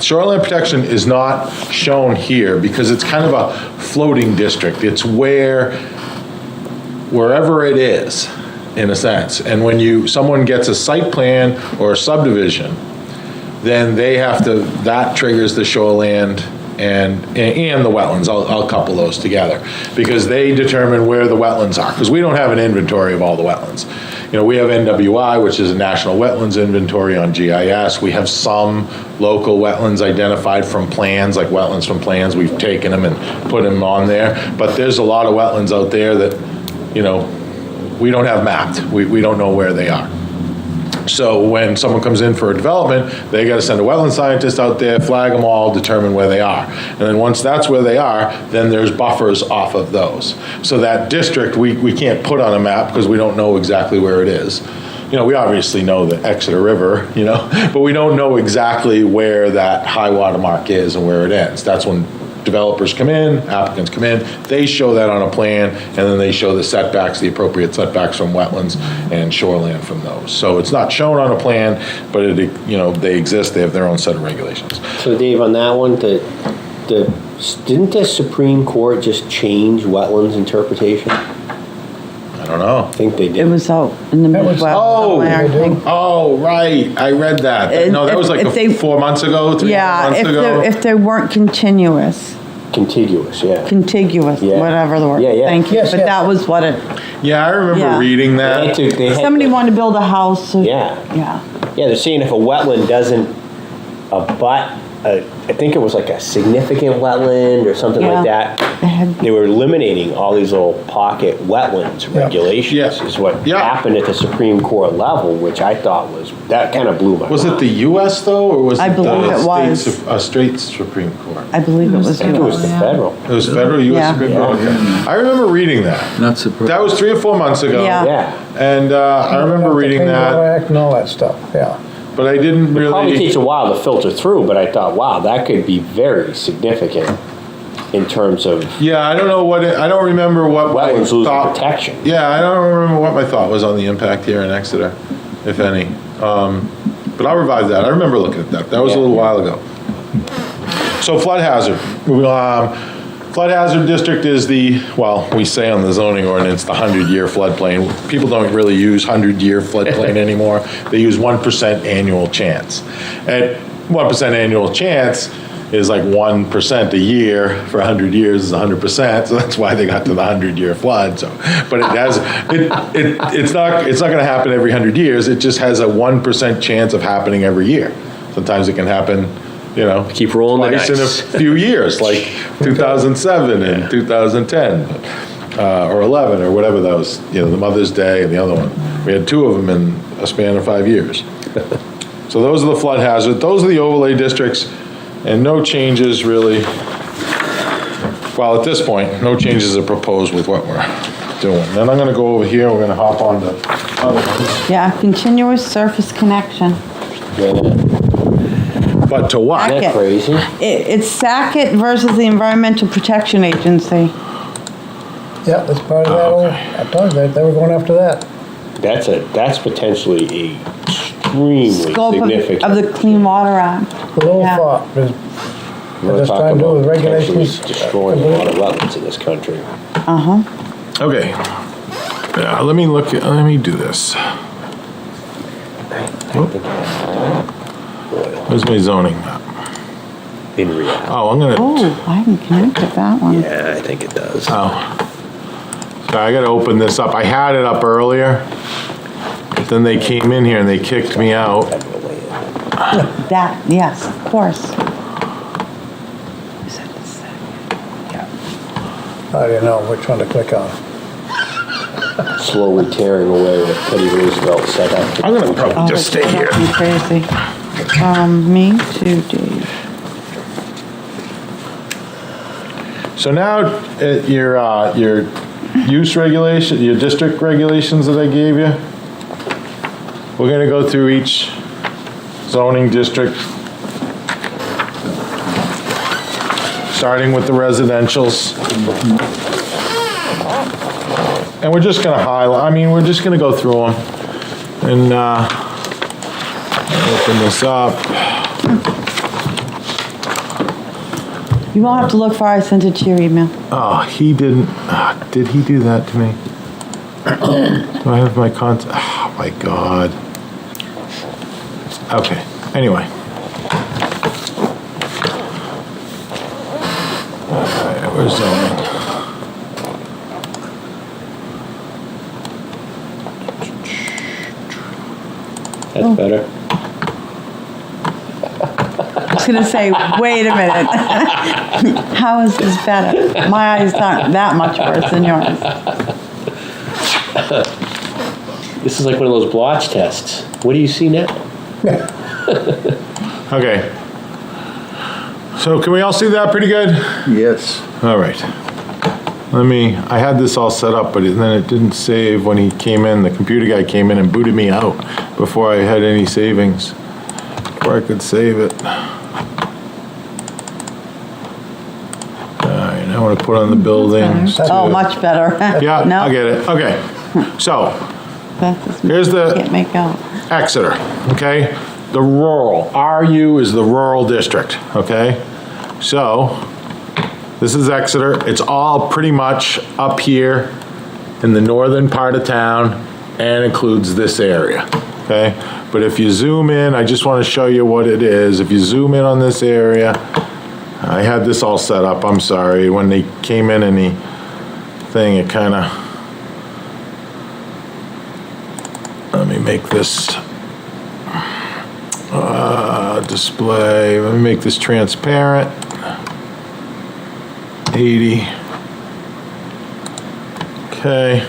Shoreline protection is not shown here because it's kind of a floating district. It's wherever it is, in a sense. And when someone gets a site plan or a subdivision, then that triggers the shoreland and the wetlands. I'll couple those together because they determine where the wetlands are, because we don't have an inventory of all the wetlands. we have NWI, which is a National Wetlands Inventory on GIS. We have some local wetlands identified from plans, like wetlands from plans. We've taken them and put them on there. But there's a lot of wetlands out there that, we don't have mapped. We don't know where they are. So when someone comes in for a development, they got to send a wetland scientist out there, flag them all, determine where they are. And then once that's where they are, then there's buffers off of those. So that district, we can't put on a map because we don't know exactly where it is. We obviously know the Exeter River, but we don't know exactly where that high water mark is and where it ends. That's when developers come in, applicants come in, they show that on a plan, and then they show the setbacks, the appropriate setbacks from wetlands and shoreline from those. So it's not shown on a plan, but they exist, they have their own set of regulations. So Dave, on that one, didn't the Supreme Court just change wetlands interpretation? I don't know. I think they did. It was out in the Midwest somewhere, I think. Oh, right, I read that. No, that was like 4 months ago, 3 months ago? If they weren't continuous, Contiguous, yeah. Yeah. Whatever the word. Yeah, yeah. Thank you. Yes, But yeah. that was what it, Yeah, I remember Yeah. reading that. somebody wanted to build a house. Yeah. Yeah. Yeah, they're saying if a wetland doesn't abut, I think it was like a significant wetland or something like Yeah. that. It had- They were eliminating all these little pocket wetlands regulations. Yeah. Is what Yeah. happened at the Supreme Court level, which I thought that kind of blew my mind. Was it the US though, or was I it believe the it was. state Supreme Court? I believe it was I think it was the yours. federal. It was federal, US Yeah. Supreme Court? Okay. I remember reading that. Not surprised. That was 3 or 4 months ago. Yeah. Yeah. And I remember reading Clean Water that, Act and all that stuff, yeah. but I didn't It probably really. takes a while to filter through, but I thought, wow, that could be very significant in terms of Yeah, I don't know I don't remember what my wetlands losing thought. protection. Yeah, I don't remember what my thought was on the impact here in Exeter, if any. But I'll revive that. I remember looking at that. That was a little while ago. So flood hazard. Flood hazard district is we say on the zoning ordinance, the 100-year floodplain. People don't really use 100-year floodplain anymore. They use 1% annual chance. At 1% annual chance is like 1% a year for 100 years is 100%. So that's why they got to the 100-year flood. So, but it's not going to happen every 100 years. It just has a 1% chance of happening every year. Sometimes it can happen, Keep rolling the twice in dice. a few years, like 2007 and 2010, or 11, or whatever that was, the Mother's Day and the other one. We had 2 of them in a span of 5 years. So those are the flood hazard. Those are the overlay districts, and no changes really. Well, at this point, no changes are proposed with what we're doing. Then I'm going to go over here. We're going to hop on to other ones. Yeah, continuous surface connection. But to what? Isn't that crazy? It's Sackett versus the Environmental Protection Agency. Yeah, that's part of that old, I told you, they were going after that. That's potentially a extremely Scope significant. of the Clean Water Act. A little Yeah. thought, We're just trying talking to do about with potentially regulations. destroying a lot of wetlands in this country. Okay. Yeah, let me do this. Where's my zoning map? In reality. Oh, I'm gonna, Oh, I haven't connected that one. Yeah, I think it does. so I gotta open this up. I had it up earlier, but then they came in here and they kicked me out. That, yes, of course. Is that the second? I didn't know which one to click on. Slowly tearing away what Teddy Roosevelt set up. I'm gonna probably just stay here. Me crazy. Me too, Dave. So now, your use regulation, your district regulations that I gave you, we're gonna go through each zoning district, starting with the residentials. And we're just gonna we're just gonna go through them. And, open this up. You won't have to look far, I sent it to your email. Oh, he didn't, did he do that to me? Do I have my oh my God. Okay, anyway. All right, we're zoning. gonna say, wait a minute. How is this better? My eyes aren't that much worse than yours. This is like one of those blotch tests. What do you see now? Okay. So can we all see that pretty good? Yes. All right. I had this all set up, but then it didn't save when he came in. The computer guy came in and booted me out before I had any savings, before I could save it. All right, I want to put on the buildings. Oh, much better. Yeah, No, I get it. Okay. So that's here's the- Can't make out. Exeter, okay? The rural, RU is the rural district, okay? So, this is Exeter. It's all pretty much up here in the northern part of town and includes this area, okay? But if you zoom in, I just want to show you what it is. If you zoom in on this area, I had this all set up, I'm sorry. When they came in and the thing, it kind of, let me make this display, let me make this transparent. 80. Okay.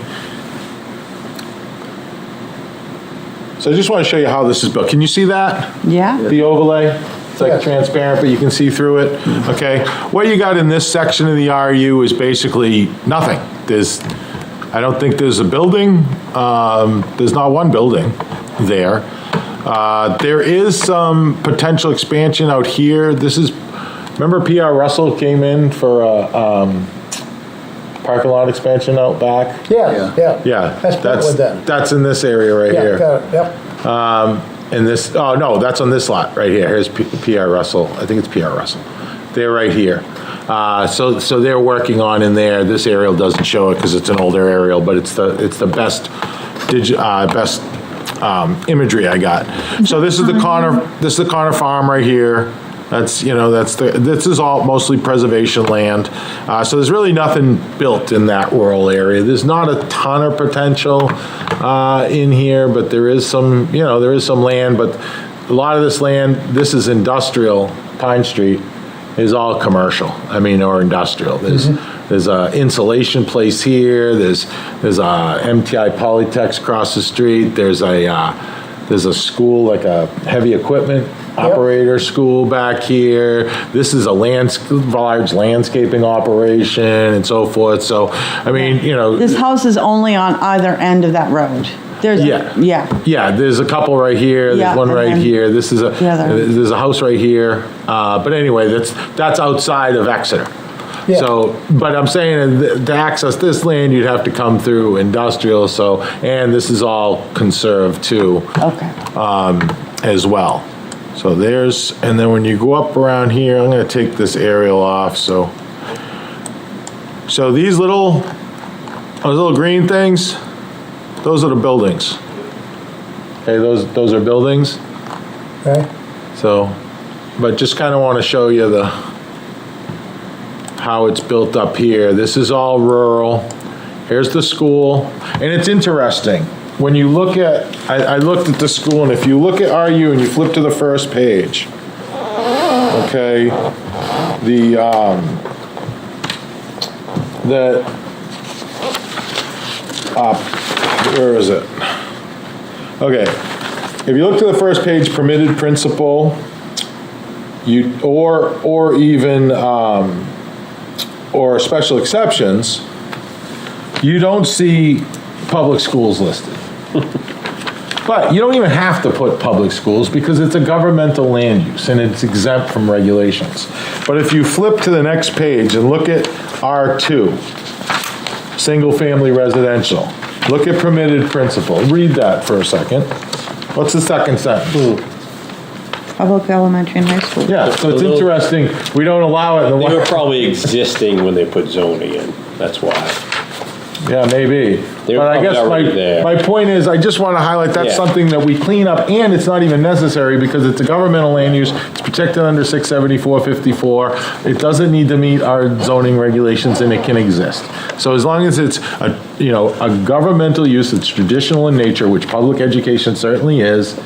So I just want to show you how this is built. Can you see that? Yeah? The overlay? It's like Yes. transparent, but you can see through it. Okay. What you got in this section of the RU is basically nothing. I don't think there's a building. There's not one building there. There is some potential expansion out here. Remember P.R. Russell came in for a parking lot expansion out back? Yeah. Yeah. That's Brentwood then. That's in this area right Yeah, here. got it, yep. And this, oh no, that's on this lot right here. Here's P.R. Russell. I think it's P.R. Russell. They're right here. So they're working on in there. This aerial doesn't show it because it's an older aerial, but it's the best imagery I got. So this is the Connor farm right here. This is all mostly preservation land. So there's really nothing built in that rural area. There's not a ton of potential in here, but there is some land, but a lot of this land, this is industrial, Pine Street, is all commercial, or industrial. There's a insulation place here, there's a MTI Polytech's across the street, there's a school, like a heavy equipment operator school back here. This is a large landscaping operation and so forth. So, This house is only on either end of that road. There's, yeah, there's a couple right here, Yeah, there's one and right then here, there's the other. a house right here. But anyway, that's outside of Exeter. Yeah. So, but I'm saying to access this land, you'd have to come through industrial, and this is all conserved too. Okay. As well. So and then when you go up around here, I'm going to take this aerial off, so these those little green things, those are the buildings. Okay, those are buildings. Okay. So, but just kind of want to show you how it's built up here. This is all rural. Here's the school, and it's interesting. When you look at, I looked at the school, and if you look at RU and you flip to the first page, okay, where is it? Okay, if you look to the first page, permitted principal, or even or special exceptions, you don't see public schools listed. But you don't even have to put public schools because it's a governmental land use and it's exempt from regulations. But if you flip to the next page and look at R2, single-family residential, look at permitted principal. Read that for a second. What's the second sentence? Public elementary and high school. Yeah, so it's interesting. We don't allow it in the They were probably existing when they put zoning in, that's why. Yeah, maybe. They were But I guess probably already there. my point is, I just want to highlight that's Yeah. something that we clean up, and it's not even necessary because it's a governmental land use. It's protected under 674-54. It doesn't need to meet our zoning regulations, and it can exist. So as long as it's a governmental use that's traditional in nature, which public education certainly is,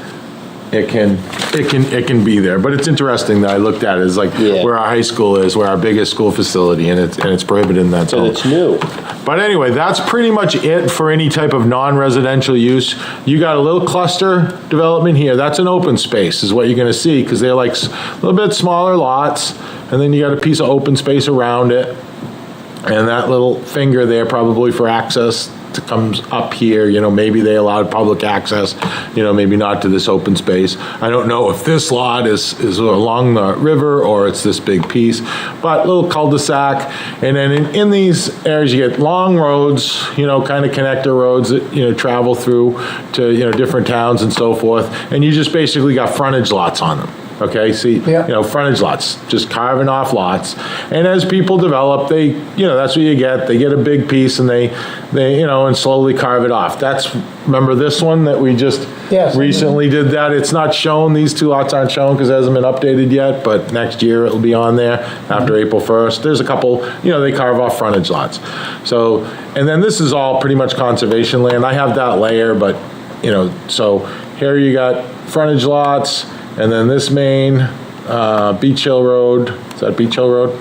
it can be there. But it's interesting that I looked at it, is like Yeah. where our high school is, where our biggest school facility, and it's prohibited in that So zone. it's new. But anyway, that's pretty much it for any type of non-residential use. You got a little cluster development here. That's an open space is what you're gonna see, because they're like a little bit smaller lots, and then you got a piece of open space around it. And that little finger there probably for access comes up here, maybe they allowed public access, maybe not to this open space. I don't know if this lot is along the river or it's this big piece, but little cul-de-sac. And then in these areas, you get long roads, kind of connector roads that, travel through to, different towns and so forth. And you just basically got frontage lots on them. Okay, see, Yeah. frontage lots, just carving off lots. And as people develop, they, that's what you get. They get a big piece and they, and slowly carve it off. Remember this one that we just Yes. recently did that? It's not shown, these two lots aren't shown because it hasn't been updated yet, but next year it'll be on there after April 1st. There's a couple, they carve off frontage lots. So, and then this is all pretty much conservation land. I have that layer, but, so here you got frontage lots. And then this main, Beach Hill Road, is that Beach Hill Road?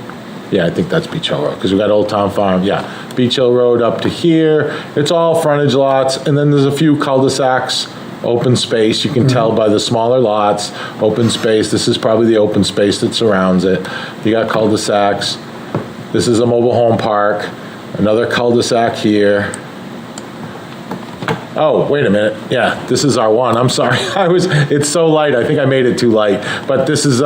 Yeah, I think that's Beach Hill Road, because we got Old Town Farm, yeah. Beach Hill Road up to here, it's all frontage lots, and then there's a few cul-de-sacs, open space, you can tell by the smaller lots, open space, this is probably the open space that surrounds it. You got cul-de-sacs, this is a mobile home park, another cul-de-sac here. Oh, wait a minute. Yeah, this is R1. I'm sorry. It's so light. I think I made it too light. But this is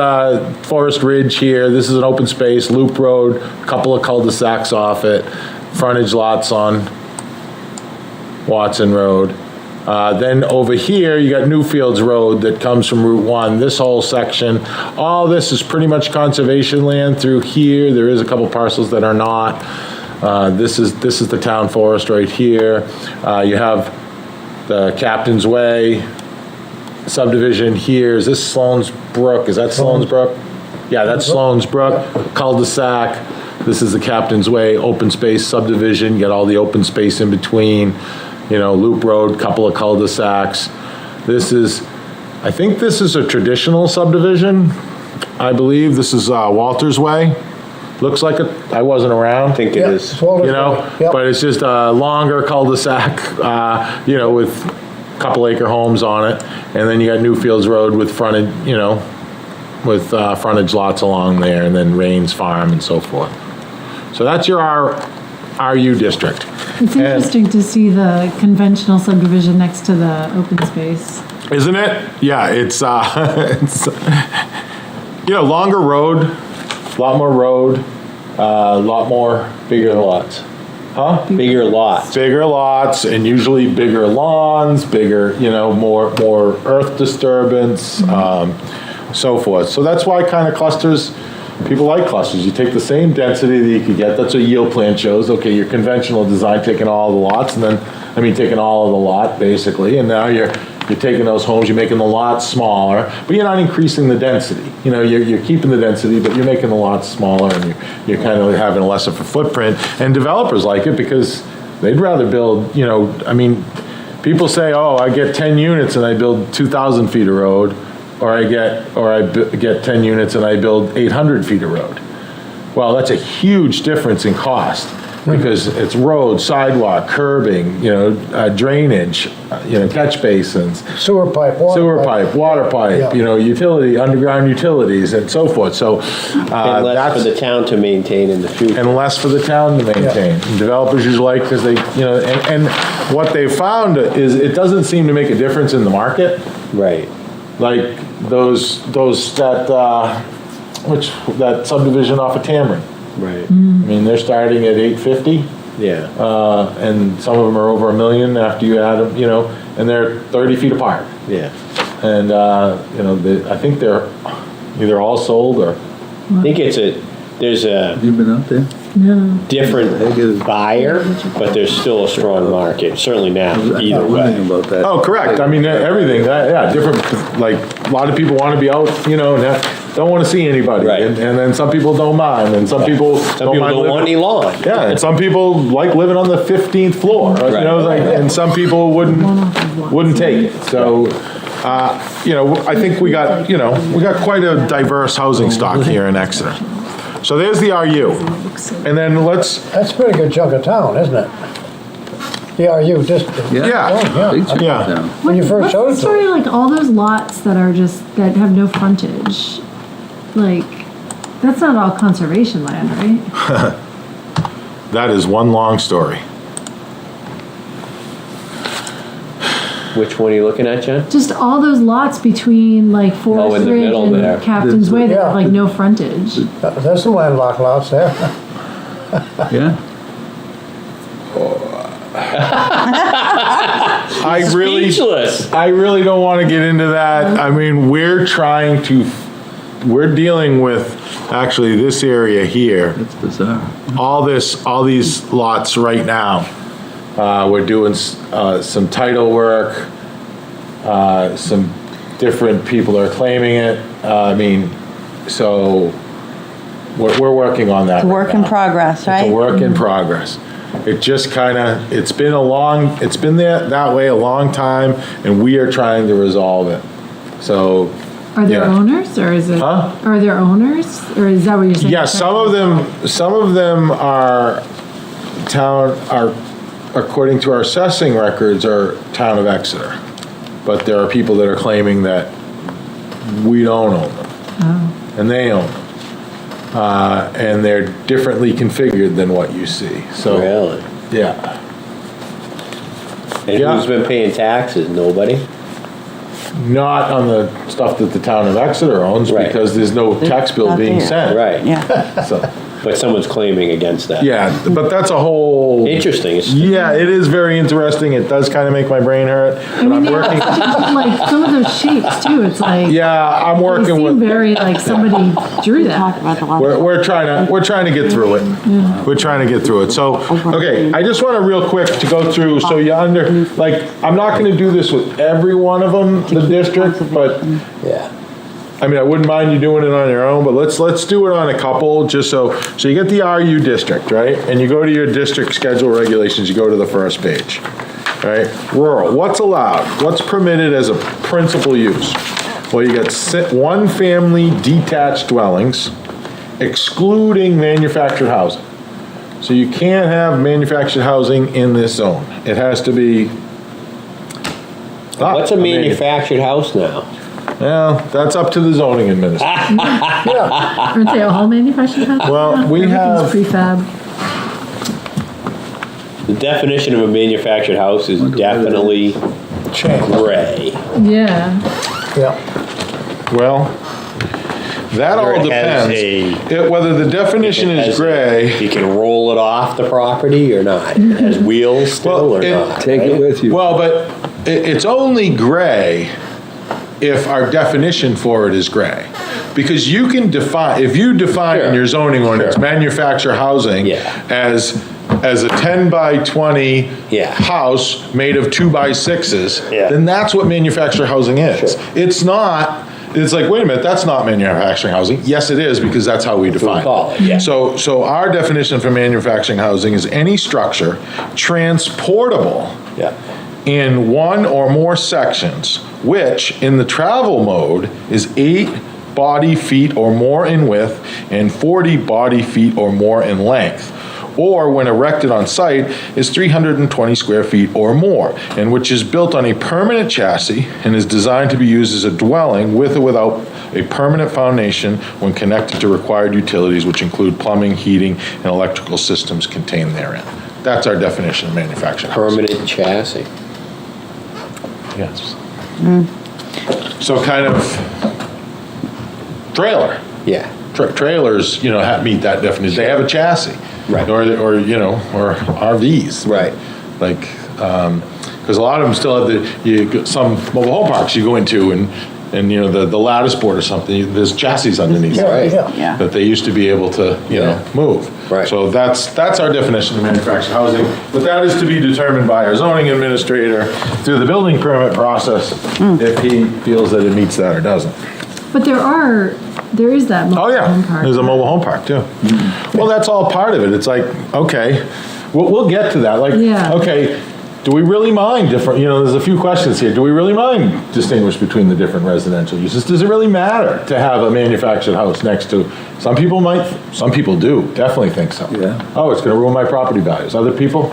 Forest Ridge here. This is an open space, loop road, couple of cul-de-sacs off it, frontage lots on Watson Road. Then over here, you got Newfields Road that comes from Route 1. This whole section, all this is pretty much conservation land through here. There is a couple parcels that are not. This is the town forest right here. You have the Captain's Way subdivision here. Is this Sloan's Brook? Is that Sloan's Brook? Yeah, that's Sloan's Brook, cul-de-sac. This is the Captain's Way open space subdivision. You got all the open space in between, loop road, couple of cul-de-sacs. I think this is a traditional subdivision. I believe this is Walter's Way. Looks like it. I wasn't around. I think it Yeah, is. it's Walter's Way. Yep. But it's just a longer cul-de-sac, with a couple acre homes on it. And then you got Newfields Road with frontage, with frontage lots along there, and then Rains Farm and so forth. So that's your RU district. It's interesting to see the conventional subdivision next to the open space. Isn't it? Yeah, it's longer road, a lot more road, a lot more bigger lots. Huh? Bigger lots. Bigger lots and usually bigger lawns, bigger, more earth disturbance, so forth. So that's why kind of clusters, people like clusters. You take the same density that you could get. That's what yield plan shows. Okay, your conventional design taking all the lots and then, taking all of the lot basically, and now you're taking those homes, you're making the lots smaller, but you're not increasing the density. You're keeping the density, but you're making the lots smaller, and you're kind of having less of a footprint. And developers like it because they'd rather build, people say, oh, I get 10 units and I build 2,000 feet of road, or I get 10 units and I build 800 feet of road. Well, that's a huge difference in cost. Because it's road, sidewalk, curbing, drainage, catch basins. Sewer pipe, water pipe, Yeah. Utility, underground utilities and so forth. So, And less for the town to maintain in the future. and less for the town to maintain. And developers usually like, because they, and what they found is it doesn't seem to make a difference in the market. Right. Like that subdivision off of Tamron. Right. They're starting at 850. Yeah. And some of them are over $1 million after you add them, and they're 30 feet apart. Yeah. And, I think they're either all sold or, I think there's a You been out there? different buyer, but there's still a strong market, certainly now, either Wondering way. about that. oh, correct. Everything, different, like, a lot of people want to be out, and don't want to see anybody. Right. And then some people don't mind, and some people Some people don't want any lawn. Yeah, and some people like living on the 15th floor, Right. and some people wouldn't take it. So, I think we got quite a diverse housing stock here in Exeter. So there's the RU. And then That's a pretty good chunk of town, isn't it? The RU district. Yeah. Big chunk of Yeah. town. When you first What's showed the it to story me. like all those lots that are that have no frontage? Like, that's not all conservation land, right? that is one long story. Which one are you looking at, Jen? Just all those lots between like Forest in the Ridge middle there. and Captain's Way that Yeah. have like no frontage. There's some landlocked lots there. Yeah? I Speechless. really don't want to get into that. I mean, we're dealing with actually this area here. That's bizarre. All these lots right now. We're doing some title work. Some different people are claiming it. So we're working on that. It's a work in progress, right? It's a work in progress. It just it's been there that way a long time, and we are trying to resolve it. So. Are there Yeah. owners or is it? Huh? Are there owners or is that what you're saying? Yeah, some of them are according to our assessing records, are town of Exeter. But there are people that are claiming that we don't own them. And they own them. And they're differently configured than what you see, so. Really? Yeah. And Yeah. who's been paying taxes? Nobody? Not on the stuff that the town of Exeter owns, Right. because there's no tax bill Not being there. sent. Right. Yeah. So, But someone's claiming against that. yeah, but that's a whole. Interesting. Yeah, it is very interesting. It does kind of make my brain hurt, but I'm working. Like some of those shapes too. It's like Yeah, I'm they working seem with. very like somebody drew Talk that. about the last. We're trying to get through it. We're trying to get through it. So, okay, I just want to real quick to go through, so you I'm not going to do this with every one of them, the district, but Yeah. I wouldn't mind you doing it on your own, but let's do it on a couple, just so you get the RU district, right? And you go to your district schedule regulations, you go to the first page, right? Rural, what's allowed? What's permitted as a principal use? Well, you got one-family detached dwellings, excluding manufactured housing. So you can't have manufactured housing in this zone. It has to be. What's a manufactured house now? Well, that's up to the zoning administrator. Yeah, Aren't they all manufactured houses? Well, we have- Everything's prefab. The definition of a manufactured house is definitely gray. Yeah. yeah. Well, that all Or it depends. has Whether the definition It is has- gray. You can roll it off the property or not. It has wheels still or not. Take it right? with you. Well, but it's only gray if our definition for it is gray. Because you can define, if you define in Sure. your zoning ordinance, Sure. manufactured housing Yeah. as a 10 by 20 Yeah. house made of 2 by 6s, Yeah. then that's what manufactured housing is. Sure. It's not, it's like, wait a minute, that's not manufacturing housing. Yes, it is, because that's how we That's what we define call it, yeah. So our definition for manufacturing housing is any structure transportable Yeah. in one or more sections, which in the travel mode is 8 body feet or more in width and 40 body feet or more in length, or when erected on site is 320 square feet or more, and which is built on a permanent chassis and is designed to be used as a dwelling with or without a permanent foundation when connected to required utilities, which include plumbing, heating, and electrical systems contained therein. That's our definition of manufactured housing. Permanent chassis. Yes. So kind of trailer. Yeah. Trailers, meet that definition. They have a chassis. Right. Or RVs. Right. Like, because a lot of them still have some mobile home parks you go into and the lattice board or something, there's chassis underneath. Right. Yeah. That they used to be able to, move. Right. So that's our definition of manufactured housing, but that is to be determined by our zoning administrator through the building permit process, if he feels that it meets that or doesn't. But there is that mobile Oh, yeah, home park. there's a mobile home park, too. Well, that's all part of it. It's like, okay, we'll get to that. Like, Yeah. okay, do we really mind different, there's a few questions here. Do we really mind distinguish between the different residential uses? Does it really matter to have a manufactured house next to, some people do, definitely think so. Yeah. Oh, it's gonna ruin my property values. Other people,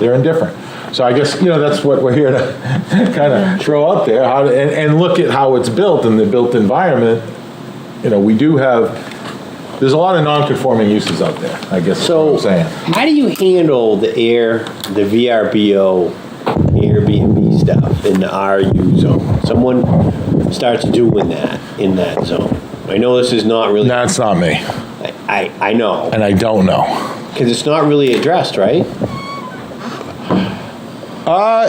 they're indifferent. So I guess, that's what we're here to kind of throw up there, and look at how it's built in the built environment. We do have, there's a lot of non-conforming uses out there, I guess is what I'm saying. How do you handle the VRBO, Airbnb stuff in the RU zone? Someone starts doing that in that zone. I know this is not really. That's not me, I know. and I don't know. Because it's not really addressed, right?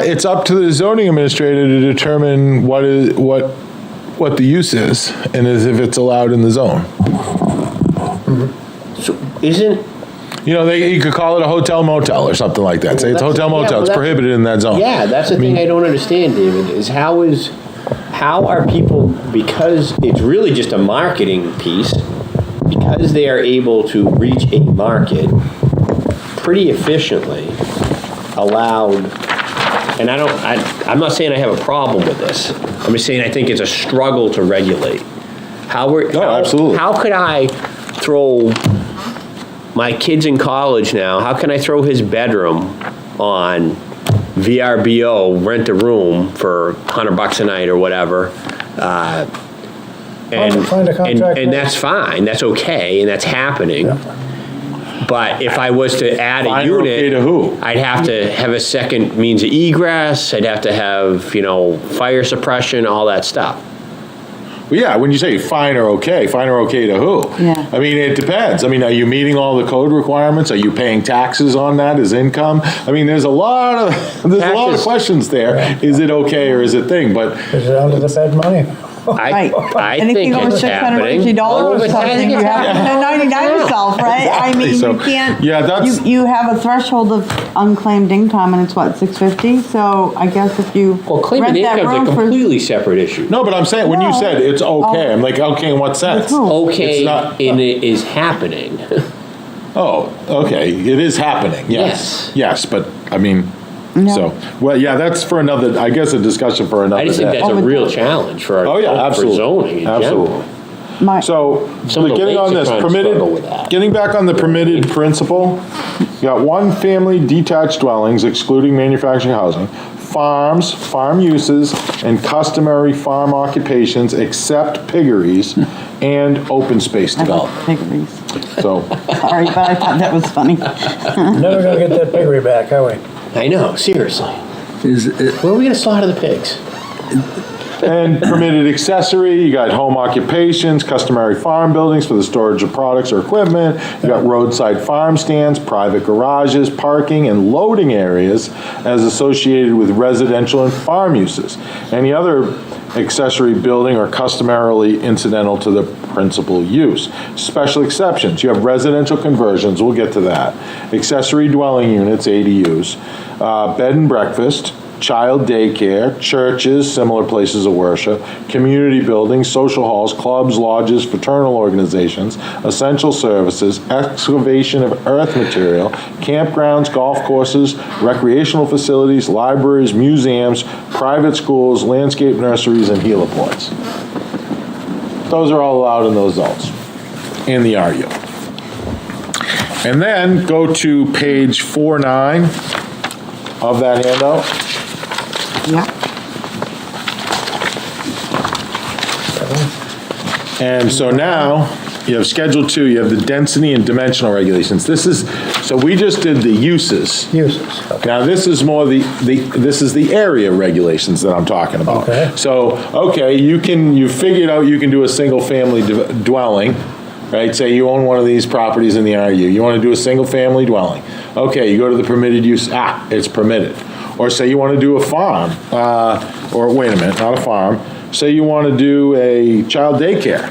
It's up to the zoning administrator to determine what the use is, and if it's allowed in the zone. So isn't. You could call it a hotel motel or something like that. Say it's hotel motel, it's prohibited in that zone. Yeah, that's the thing I don't understand, David, is how are people, because it's really just a marketing piece, because they are able to reach a market pretty efficiently, allowed, and I'm not saying I have a problem with this. I'm just saying I think it's a struggle to regulate. Absolutely. How could I throw my kid's in college now? How can I throw his bedroom on VRBO, rent a room for $100 a night or whatever? Find a contract. And that's fine. That's okay, and that's happening. But if I was to add a Fine or unit, okay to who? I'd have to have a second means of egress. I'd have to have, fire suppression, all that stuff. Well, yeah, when you say fine or okay to who? Yeah. I mean, it depends. I mean, are you meeting all the code requirements? Are you paying taxes on that as income? I mean, there's a lot of questions there. Is it okay or is it thing? But Is it under the Fed money? I Anything think over it's happening. $650 or Well, I something, think you it's have to happening. 99 yourself, right? I mean, So, you can't, yeah, that's- you have a threshold of unclaimed income, and it's what, $650? So I guess if you Well, claiming rent that income is room a for. completely separate issue. no, but I'm saying, when you No. said it's okay, I'm like, okay, in what sense? who? Okay, It's not- and it is happening. Oh, okay, it is happening, yes. Yes, but, I mean, No. so, well, yeah, that's for another, I guess, a discussion for another I day. just think that's a real challenge for Oh, yeah, for absolutely. zoning in general. Absolutely. My- So, Some of the getting on lakes are this, trying to permitted, struggle with that. getting back on the permitted principle, you got one family detached dwellings excluding manufacturing housing, farms, farm uses, and customary farm occupations except piggeries and open space I like development. piggeries. So, Sorry, but I thought that was funny. Never gonna get that piggery back, are we? I know, seriously. Is it, Where are we gonna slaughter the pigs? and permitted accessory, you got home occupations, customary farm buildings for the storage of products or equipment, you got roadside farm stands, private garages, parking, and loading areas as associated with residential and farm uses. Any other accessory building or customarily incidental to the principal use. Special exceptions, you have residential conversions, we'll get to that. Accessory dwelling units, ADUs, bed and breakfast, child daycare, churches, similar places of worship, community buildings, social halls, clubs, lodges, fraternal organizations, essential services, excavation of earth material, campgrounds, golf courses, recreational facilities, libraries, museums, private schools, landscape nurseries, and heliports. Those are all allowed in those zones, in the RU. And then go to page 4.9 of that handout. Yeah. And so now, you have Schedule 2, you have the density and dimensional regulations. This is, so we just did the uses. Uses. Now, this is more this is the area regulations that I'm talking about. Okay. So, okay, you figured out you can do a single-family dwelling, right? Say you own one of these properties in the RU. You want to do a single-family dwelling. Okay, you go to the permitted use, it's permitted. Or say you want to do a farm, or wait a minute, not a farm. Say you want to do a child daycare,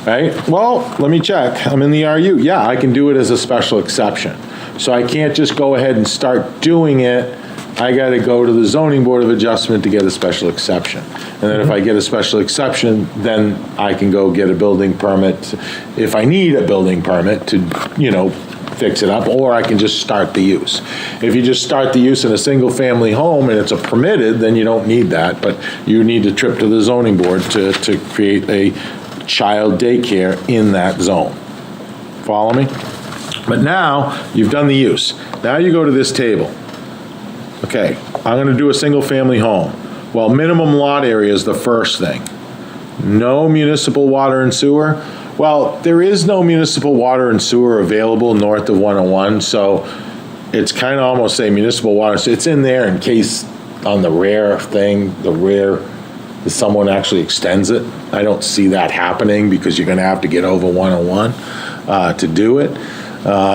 right? Well, let me check. I'm in the RU. Yeah, I can do it as a special exception. So I can't just go ahead and start doing it. I got to go to the zoning board of adjustment to get a special exception. And then if I get a special exception, then I can go get a building permit if I need a building permit to, fix it up, or I can just start the use. If you just start the use in a single-family home and it's a permitted, then you don't need that, but you need to trip to the zoning board to create a child daycare in that zone. Follow me? But now, you've done the use. Now you go to this table. Okay, I'm gonna do a single-family home. Well, minimum lot area is the first thing. No municipal water and sewer. Well, there is no municipal water and sewer available north of 101, so it's kind of almost say municipal water, so it's in there in case on the rare thing, someone actually extends it. I don't see that happening because you're gonna have to get over 101 to do it.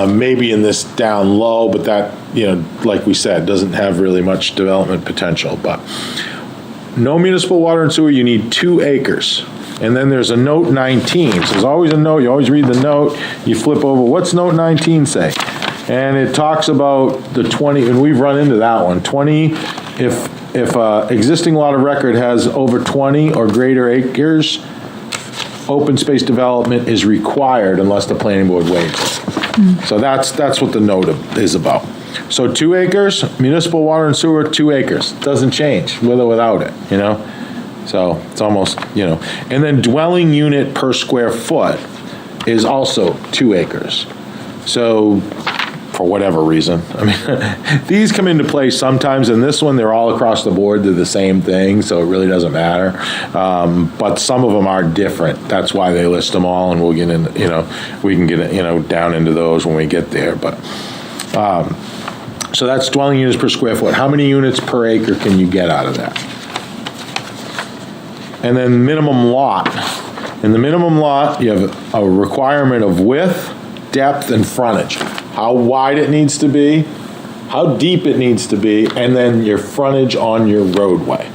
Maybe in this down low, but that, like we said, doesn't have really much development potential, but no municipal water and sewer, you need 2 acres. And then there's a note 19. So there's always a note, you always read the note, you flip over, what's note 19 say? And it talks about the 20, and we've run into that one, 20, if existing lot of record has over 20 or greater acres, open space development is required unless the planning board waives it. So that's what the note is about. So 2 acres, municipal water and sewer, 2 acres. Doesn't change with or without it, So it's almost, And then dwelling unit per square foot is also 2 acres. So for whatever reason, these come into play sometimes. In this one, they're all across the board. They're the same thing, so it really doesn't matter. But some of them are different. That's why they list them all, and we'll get into, we can get, down into those when we get there. But, so that's dwelling units per square foot. How many units per acre can you get out of that? And then minimum lot. In the minimum lot, you have a requirement of width, depth, and frontage. How wide it needs to be, how deep it needs to be, and then your frontage on your roadway.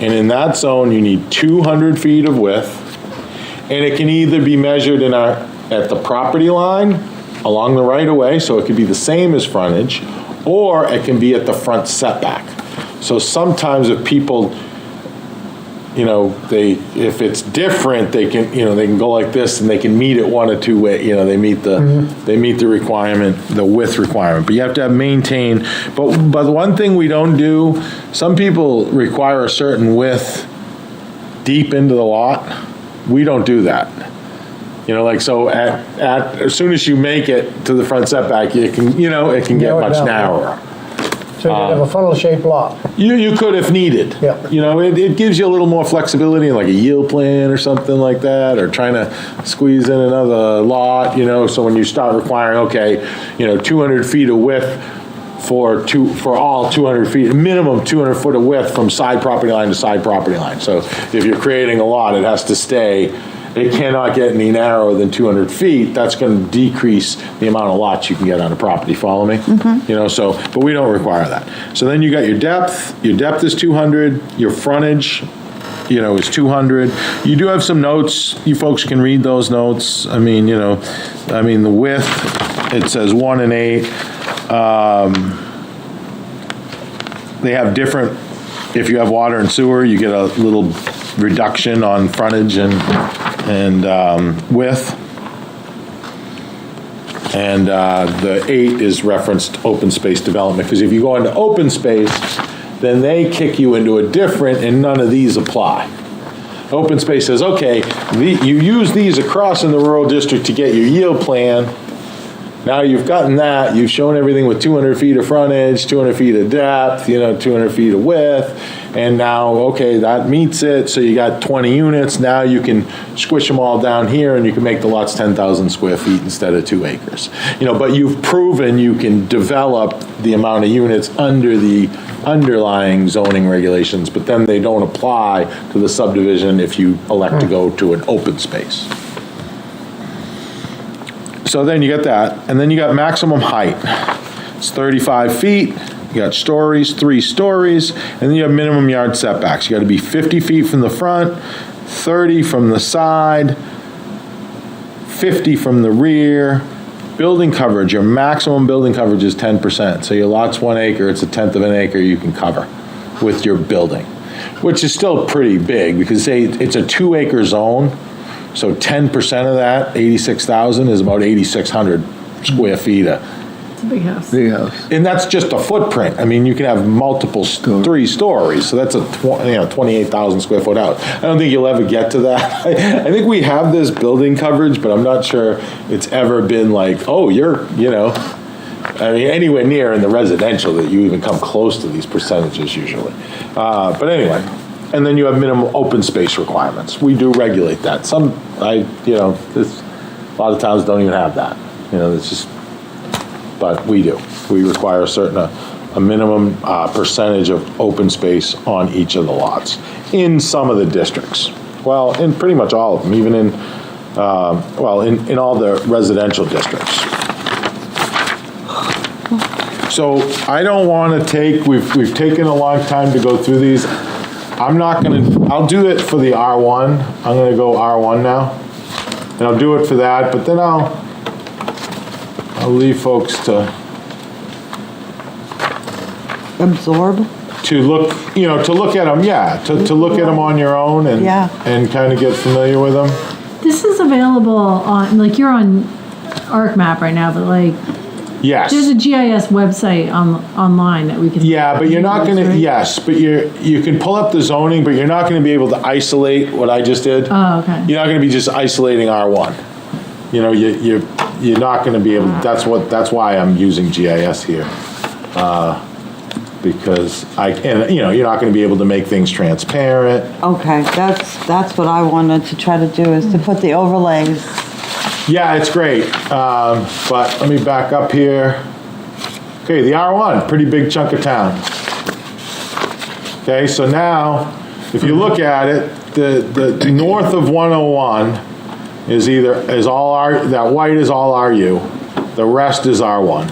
And in that zone, you need 200 feet of width, and it can either be measured at the property line along the right-of-way, so it could be the same as frontage, or it can be at the front setback. So sometimes if people, if it's different, they can go like this and they can meet it one or two ways, they meet the requirement, the width requirement, but you have to have maintained, but the one thing we don't do, some people require a certain width deep into the lot. We don't do that. So as soon as you make it to the front setback, it can get much narrower. So you have a funnel-shaped lot. You could if needed. Yeah. It gives you a little more flexibility in like a yield plan or something like that, or trying to squeeze in another lot, so when you start requiring, 200 feet of width for all 200 feet, minimum 200 foot of width from side property line to side property line. So if you're creating a lot, it has to stay, it cannot get any narrower than 200 feet. That's going to decrease the amount of lots you can get on a property, follow me? But we don't require that. So then you got your depth is 200, your frontage, is 200. You do have some notes, you folks can read those notes. The width, it says 1 and 8. They have different, if you have water and sewer, you get a little reduction on frontage and width. And the 8 is referenced open space development, because if you go into open space, then they kick you into a different, and none of these apply. Open space says, okay, you use these across in the rural district to get your yield plan. Now you've gotten that, you've shown everything with 200 feet of frontage, 200 feet of depth, 200 feet of width, and now, okay, that meets it, so you got 20 units, now you can squish them all down here and you can make the lots 10,000 square feet instead of 2 acres. But you've proven you can develop the amount of units under the underlying zoning regulations, but then they don't apply to the subdivision if you elect to go to an open space. So then you got that, and then you got maximum height. It's 35 feet, you got stories, 3 stories, and then you have minimum yard setbacks. You gotta be 50 feet from the front, 30 from the side, 50 from the rear. Building coverage, your maximum building coverage is 10%. So your lot's 1 acre, it's 1/10 of an acre you can cover with your building, which is still pretty big, because say it's a 2 acre zone. So 10% of that, 86,000, is about 8,600 square feet. It's a big house. Big house. And that's just a footprint. I mean, you can have multiple, 3 stories, so that's a 28,000 square foot house. I don't think you'll ever get to that. I think we have this building coverage, but I'm not sure it's ever been like, oh, I mean, anywhere near in the residential that you even come close to these percentages usually. But anyway, and then you have minimum open space requirements. We do regulate that. A lot of towns don't even have that. It's just, but we do. We require a minimum percentage of open space on each of the lots in some of the districts. Well, in pretty much all of them, even in all the residential districts. So I don't want to we've taken a long time to go through these. I'll do it for the R1. I'm going to go R1 now. And I'll do it for that, but then I'll leave folks to Absorb? to look at them, to look at them on your own and kind of get familiar with them. This is available on, like, you're on ArcMap right now, but like, Yes. there's a GIS website online that we can. Yeah, but you're not gonna, right? yes, but you can pull up the zoning, but you're not gonna be able to isolate what I just did. Oh, okay. You're not gonna be just isolating R1. You're not gonna be able, that's why I'm using GIS here. Because you're not gonna be able to make things transparent. Okay, that's what I wanted to try to do, is to put the overlays. Yeah, it's great, but let me back up here. Okay, the R1, pretty big chunk of town. Okay, so now, if you look at it, the north of 101 is all that white is all RU, the rest is R1.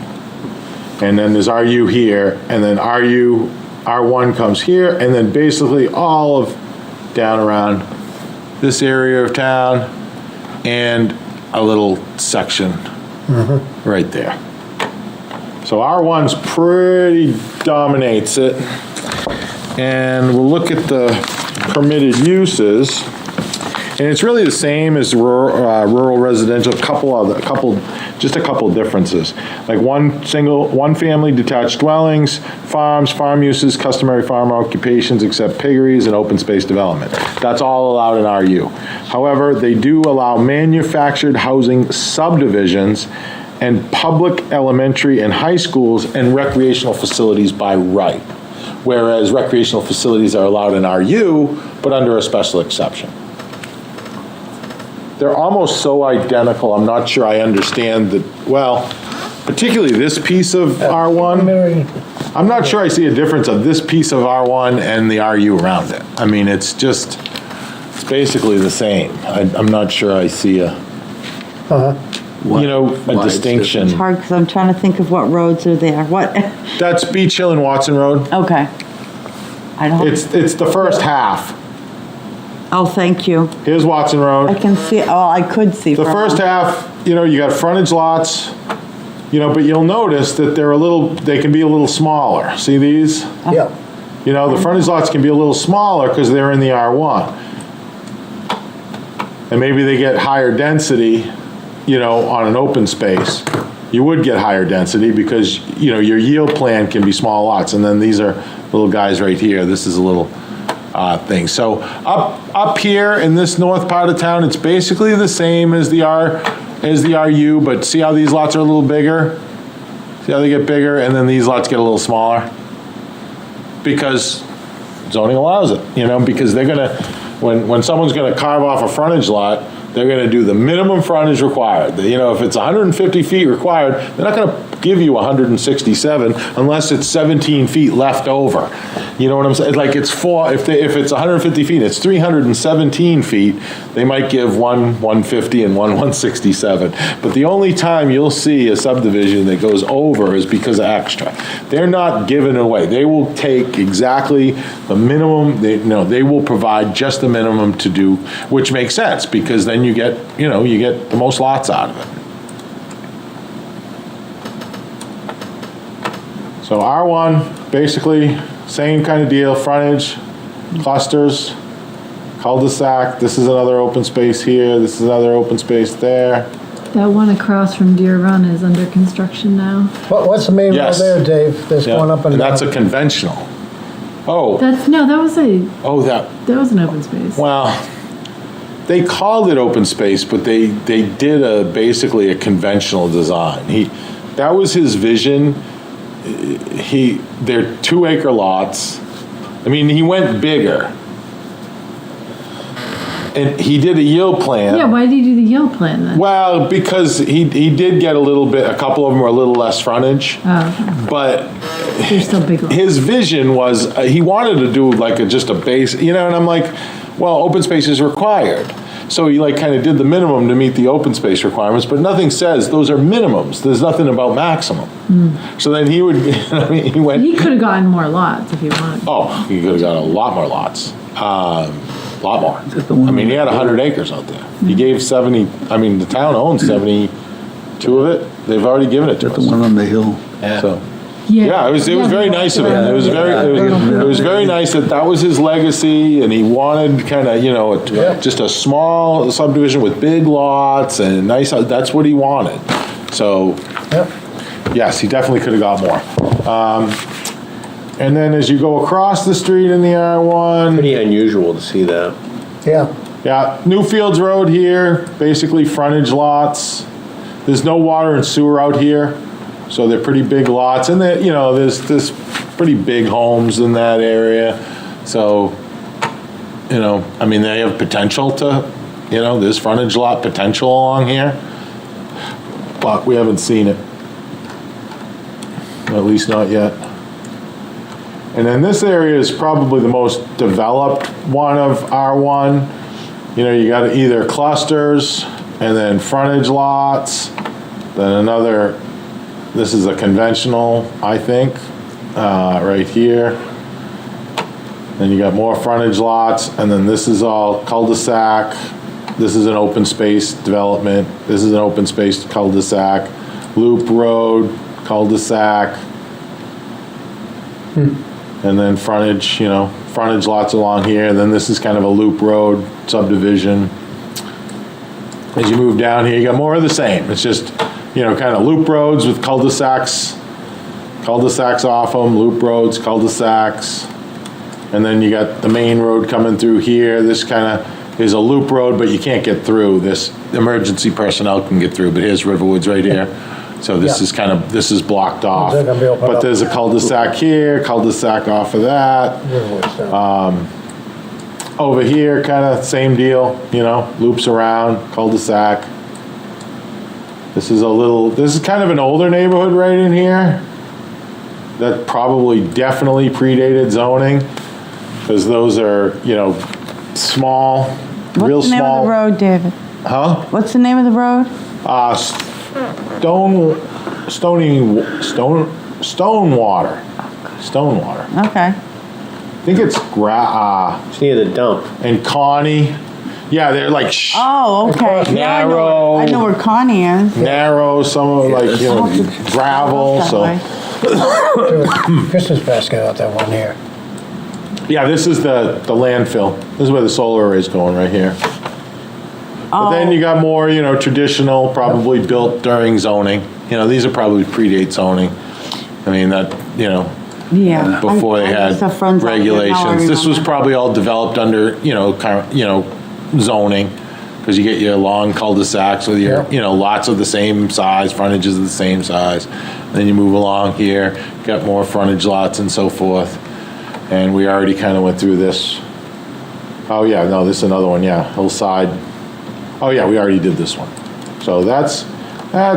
And then there's RU here, and then R1 comes here, and then basically all of down around this area of town, and a little section right there. So R1's pretty dominates it. And we'll look at the permitted uses. And it's really the same as rural residential, just a couple differences. Like one family detached dwellings, farms, farm uses, customary farm occupations except piggeries and open space development. That's all allowed in RU. However, they do allow manufactured housing subdivisions and public elementary and high schools and recreational facilities by right. Whereas recreational facilities are allowed in RU, but under a special exception. They're almost so identical, I'm not sure I understand particularly this piece of R1. I'm not sure I see a difference of this piece of R1 and the RU around it. I mean, it's basically the same. I'm not sure I see a distinction. It's hard, because I'm trying to think of what roads are there. What? That's Beach Hill and Watson Road. Okay. It's the first half. Oh, thank you. Here's Watson Road. I can see, I could see. The first half, you got frontage lots, but you'll notice that they can be a little smaller. See these? Yeah. The frontage lots can be a little smaller because they're in the R1. And maybe they get higher density, on an open space. You would get higher density because, your yield plan can be small lots. And then these are little guys right here. This is a little thing. So up here in this north part of town, it's basically the same as the RU, but see how these lots are a little bigger? See how they get bigger, and then these lots get a little smaller? Because zoning allows it, because they're gonna, when someone's gonna carve off a frontage lot, they're gonna do the minimum frontage required. If it's 150 feet required, they're not gonna give you 167 unless it's 17 feet left over. You know what I'm saying? Like if it's 150 feet, it's 317 feet, they might give one 150 and one 167. But the only time you'll see a subdivision that goes over is because of extra. They're not giving it away. They will take exactly the minimum, they will provide just the minimum to do, which makes sense because then you get the most lots out of it. So R1, basically, same kind of deal, frontage, clusters, cul-de-sac, this is another open space here, this is another open space there. That one across from Deer Run is under construction now. What's the main road Yes. there, Dave, that's Yeah, going up and and down? that's a conventional. Oh, That was an open space. well, they called it open space, but they did basically a conventional design. That was his vision. They're 2-acre lots. I mean, he went bigger. And he did a yield plan. Yeah, why did he do the yield plan then? Well, because he did get a couple of them were a little less frontage. Oh, okay. But They're still big lots. his vision was, he wanted to do like just a base, and I'm like, well, open space is required. So he like kind of did the minimum to meet the open space requirements, but nothing says those are minimums. There's nothing about maximum. So then he would, he went. He could have gotten more lots if he wanted. Oh, he could have got a lot more lots. Lot more. that the one I mean, he had on the 100 acres out there. He gave 70, the town owns 72 of it. They've already given it to The one us. on the hill. So, yeah, it was very nice of him. It was very nice that was his legacy, and he wanted kind of, just a small subdivision with big lots and nice, that's what he wanted. So, Yep. yes, he definitely could have got more. And then as you go across the street in the R1, Pretty unusual to see that. Yeah, yeah, Newfields Road here, basically frontage lots. There's no water and sewer out here, so they're pretty big lots. And there's pretty big homes in that area. So, I mean, they have potential to, there's frontage lot potential along here. But we haven't seen it. At least not yet. And then this area is probably the most developed one of R1. You got either clusters and then frontage lots, then another, this is a conventional, I think, right here. Then you got more frontage lots, and then this is all cul-de-sac. This is an open space development. This is an open space cul-de-sac. Loop road, cul-de-sac. And then frontage, frontage lots along here. And then this is kind of a loop road subdivision. As you move down here, you got more of the same. It's just, kind of loop roads with cul-de-sacs off them, loop roads, cul-de-sacs. And then you got the main road coming through here. This kind of is a loop road, but you can't get through. This emergency personnel can get through, but here's Riverwoods right here. So this Yeah. this is blocked off. They're gonna be opened But up. there's a cul-de-sac here, cul-de-sac off of that. Over here, kind of same deal, loops around, cul-de-sac. This is kind of an older neighborhood right in here. That probably definitely predated zoning, because those are, small, real What's the name of small. the road, David? Huh? What's the name of the road? Stonewater. Okay. I think it's It's near the dump. and Connie. Yeah, they're like Oh, okay. Now I know where Connie is. narrow, some of like, gravel, That so. way. Christmas basket out that one here. Yeah, this is the landfill. This is where the solar array is going, right here. But then you got more, traditional, probably built during zoning. These are probably predate zoning. I mean, that, Yeah. before they I had used to have friends out there, now I regulations. This was remember. probably all developed under, zoning, because you get your long cul-de-sacs with your, lots of the same size, frontages of the same size. Then you move along here, got more frontage lots and so forth. And we already kind of went through this. Oh, yeah, no, this is another one, yeah, hillside. Oh, yeah, we already did this one. So that's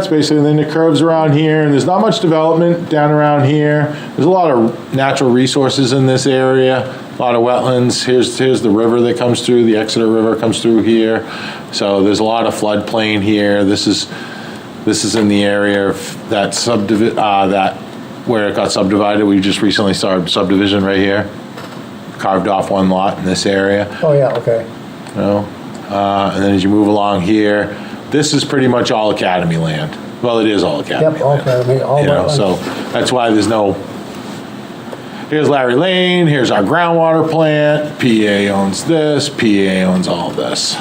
basically, then the curves around here, and there's not much development down around here. There's a lot of natural resources in this area, a lot of wetlands. Here's the river that comes through, the Exeter River comes through here. So there's a lot of floodplain here. This is in the area of that where it got subdivided. We just recently started subdivision right here. Carved off one lot in this area. Oh, yeah, okay. And then as you move along here, this is pretty much all Academy land. Well, it is all Academy Yep, land. okay, all wetlands. So that's why there's no, here's Larry Lane, here's our groundwater plant, PA owns this, PA owns all this.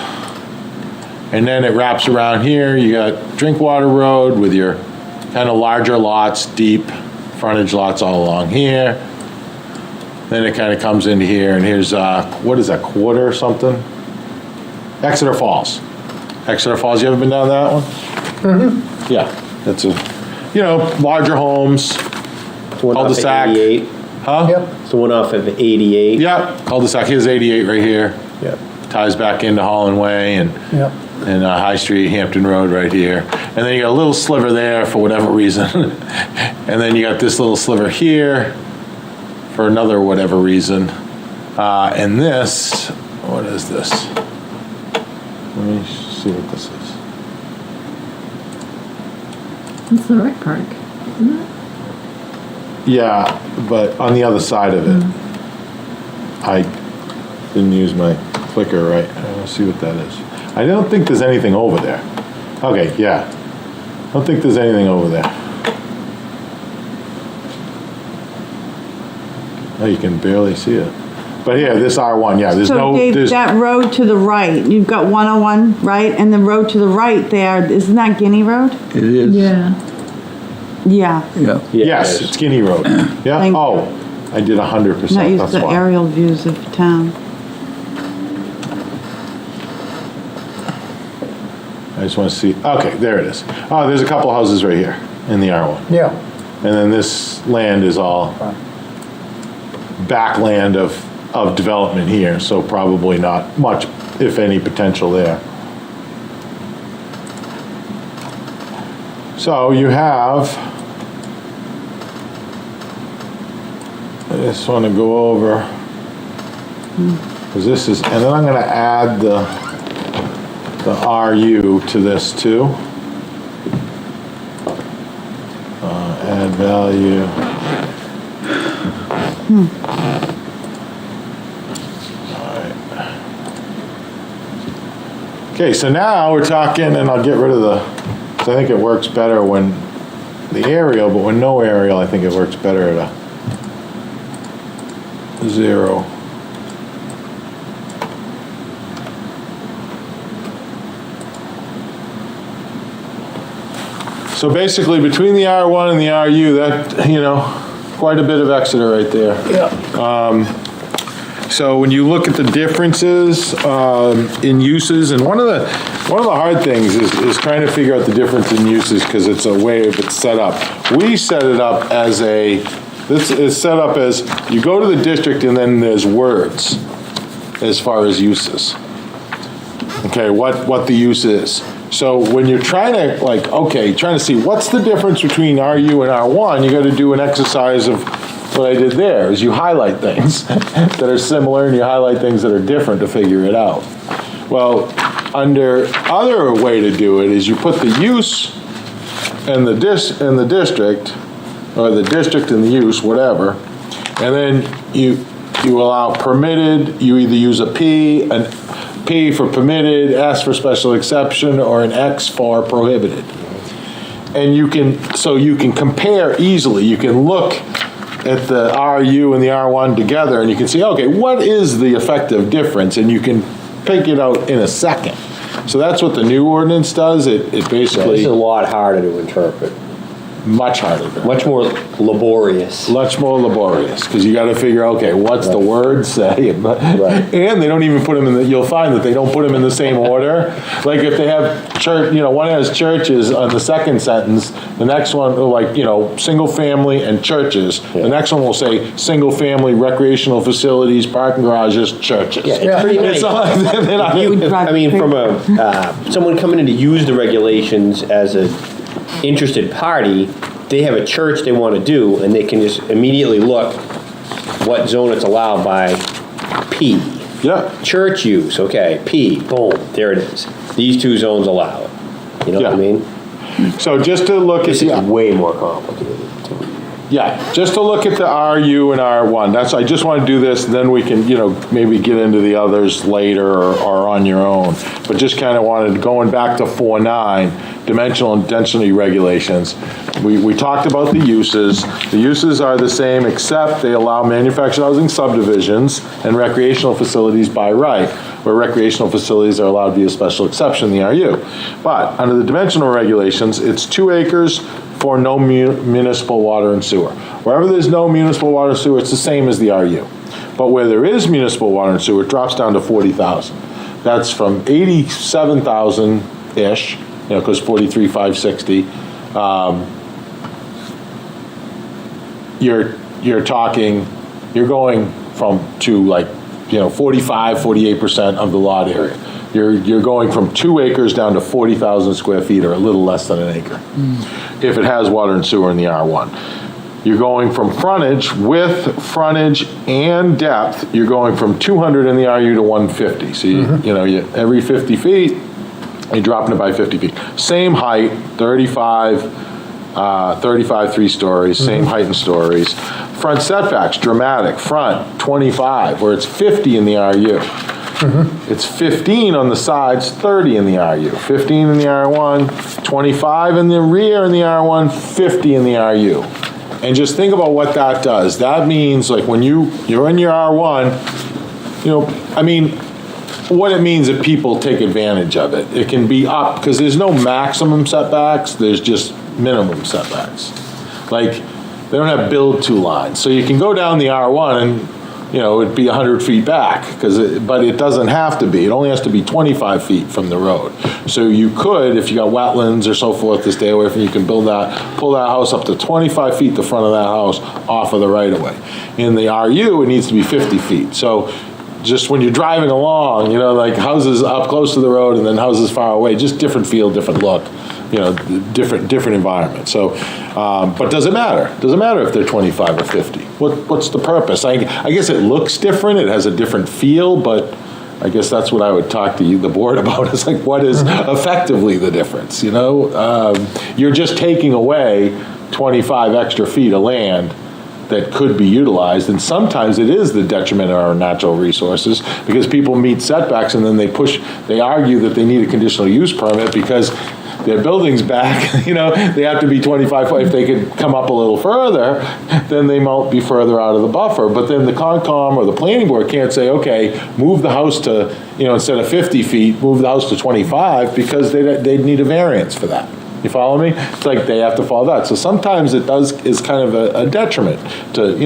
and then it wraps around here. You got Drinkwater Road with your kind of larger lots, deep frontage lots all along here. Then it kind of comes into here, and here's, what is that, quarter or something? Exeter Falls. Exeter Falls, you ever been down that one? Mm-hmm. Yeah, that's larger homes, The one off of cul-de-sac. 88. Huh? Yep. It's the one off of 88. Yeah, cul-de-sac, here's 88 right here. Yeah. Ties back into Holland Way and Yep. High Street, Hampton Road right here. And then you got a little sliver there for whatever reason. And then you got this little sliver here for another whatever reason. And this, what is this? Let me see what this is. It's the rec park, isn't it? Yeah, but on the other side of it. I didn't use my clicker right. Let's see what that is. I don't think there's anything over there. Okay, yeah. I don't think there's anything over there. Oh, you can barely see it. But here, this R1, yeah, there's So no, Dave, there's, that road to the right, you've got 101, right? And the road to the right there, isn't that Guinea Road? It is. Yeah. Yeah. Yeah. yes, it's Guinea Road. Yeah, Thank you. oh, I did 100%, Not use that's the why. aerial views of town. I just want to see, okay, there it is. Oh, there's a couple houses right here in the R1. Yeah. And then this land is all backland of development here, so probably not much, if any, potential there. So you have, I just want to go over, because this is, and then I'm going to add the RU to this too. Add value. Okay, so now we're talking, and I'll get rid of the, so I think it works better when the aerial, but when no aerial, I think it works better at a 0. So basically, between the R1 and the RU, that, quite a bit of Exeter right there. Yeah. So when you look at the differences in uses, and one of the hard things is trying to figure out the difference in uses because it's a way of it's set up. We set it up as this is set up as you go to the district and then there's words as far as uses. Okay, what the use is. So when you're trying to trying to see what's the difference between RU and R1, you got to do an exercise of what I did there, is you highlight things that are similar and you highlight things that are different to figure it out. Well, other way to do it is you put the use and the district, or the district and the use, whatever, and then you allow permitted, you either use a P, an P for permitted, S for special exception, or an X for prohibited. And you can compare easily. You can look at the RU and the R1 together and you can see, okay, what is the effective difference? And you can pick it out in a second. So that's what the new ordinance does. It This basically, is a lot harder to interpret. much harder. Much more laborious. Much more laborious, because you got to figure, okay, what's the word say? And they don't even put them you'll find that they don't put them in the same order. Like if they have church, one has churches on the second sentence, the next one, single family and churches. The next one will say single family, recreational facilities, parking garages, churches. Yeah, it's pretty It's nice. not- they're not- From someone coming in to use the regulations as a interested party, they have a church they want to do, and they can just immediately look what zone it's allowed by P. Yeah. Church use, okay, P, boom, there it is. These two zones allow it. You know what I Yeah. mean? So just to look at This the is way more complicated. Yeah, just to look at the RU and R1. I just want to do this, then we can, maybe get into the others later or on your own. But just kind of wanted, going back to 4.9, dimensional and density regulations. We talked about the uses. The uses are the same, except they allow manufactured housing subdivisions and recreational facilities by right. where recreational facilities are allowed to be a special exception in the RU. But under the dimensional regulations, it's 2 acres for no municipal water and sewer. Wherever there's no municipal water and sewer, it's the same as the RU. But where there is municipal water and sewer, it drops down to 40,000. That's from 87,000-ish, because 43,560. You're going to 45, 48% of the lot area. You're going from 2 acres down to 40,000 square feet, or a little less than an acre, if it has water and sewer in the R1. You're going from frontage and depth, you're going from 200 in the RU to 150. So you every 50 feet, you're dropping it by 50 feet. Same height, 35, 3 stories, same height in stories. Front setbacks, dramatic. Front, 25, where it's 50 in the RU. It's 15 on the sides, 30 in the RU. 15 in the R1, 25 in the rear in the R1, 50 in the RU. And just think about what that does. That means, like, when you're in your R1, what it means if people take advantage of it. It can be up, because there's no maximum setbacks, there's just minimum setbacks. Like, they don't have build-to lines. So you can go down the R1 and, it'd be 100 feet back, but it doesn't have to be. It only has to be 25 feet from the road. So you could, if you got wetlands or so forth to stay away from, you can pull that house up to 25 feet the front of that house off of the right-of-way. In the RU, it needs to be 50 feet. So just when you're driving along, like houses up close to the road and then houses far away, just different feel, different look, different environment. So, but does it matter? Does it matter if they're 25 or 50? What's the purpose? I guess it looks different, it has a different feel, but I guess that's what I would talk to the board about, is like, what is effectively the difference, You're just taking away 25 extra feet of land that could be utilized, and sometimes it is the detriment of our natural resources, because people meet setbacks and then they argue that they need a conditional use permit because their building's back, they have to be 25, if they could come up a little further, then they might be further out of the buffer. But then the Concom or the planning board can't say, okay, move the house to, instead of 50 feet, move the house to 25, because they'd need a variance for that. You follow me? It's like they have to follow that. So sometimes is kind of a detriment to,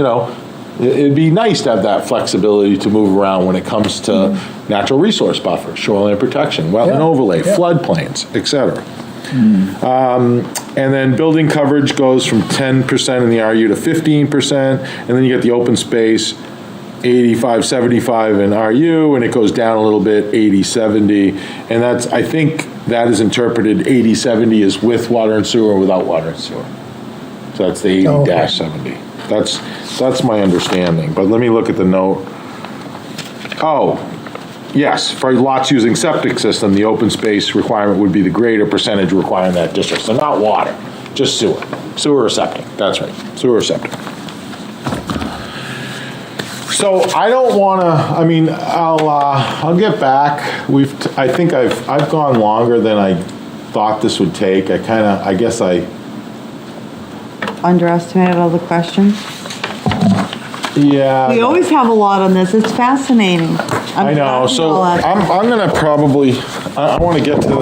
it'd be nice to have that flexibility to move around when it comes to natural resource buffers, shoreline protection, wetland overlay, floodplains, et cetera. And then building coverage goes from 10% in the RU to 15%, and then you get the open space, 85, 75 in RU, and it goes down a little bit, 80, 70, and I think that is interpreted 80, 70 is with water and sewer or without water and sewer. So that's the 80-70. That's my understanding, but let me look at the note. Oh, yes, for lots using septic system, the open space requirement would be the greater percentage required in that district. So not water, just sewer. Sewer or septic, that's right, sewer or septic. So I don't want to, I'll get back. I think I've gone longer than I thought this would take. I guess I Underestimated all the questions. Yeah. We always have a lot on this. It's fascinating. I know. So I'm going to probably, I want to get to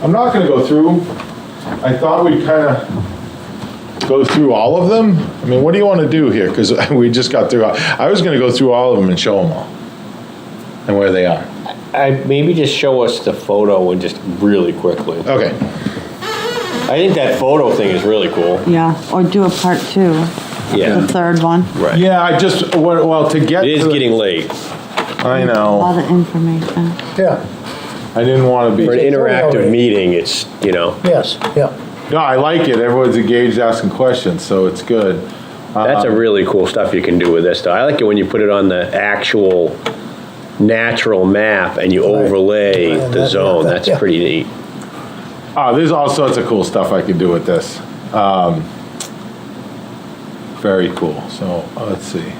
I'm not going to go through. I thought we'd kind of go through all of them. What do you want to do here? Because we just got through. I was going to go through all of them and show them all and where they are. Maybe just show us the photo and just really quickly. Okay. I think that photo thing is really cool. Yeah, or do a part 2. Yeah. The third one. Right. Yeah, to get It is getting late. I A know. lot of information. Yeah, I didn't want to be. For an interactive already. meeting, it's, yes, yeah. No, I like it. Everyone's engaged asking questions, so it's good. that's a really cool stuff you can do with this, though. I like it when you put it on the actual natural map and you overlay Right. the zone. That's Yeah. pretty neat. There's all sorts of cool stuff I can do with this. Very cool. So let's see.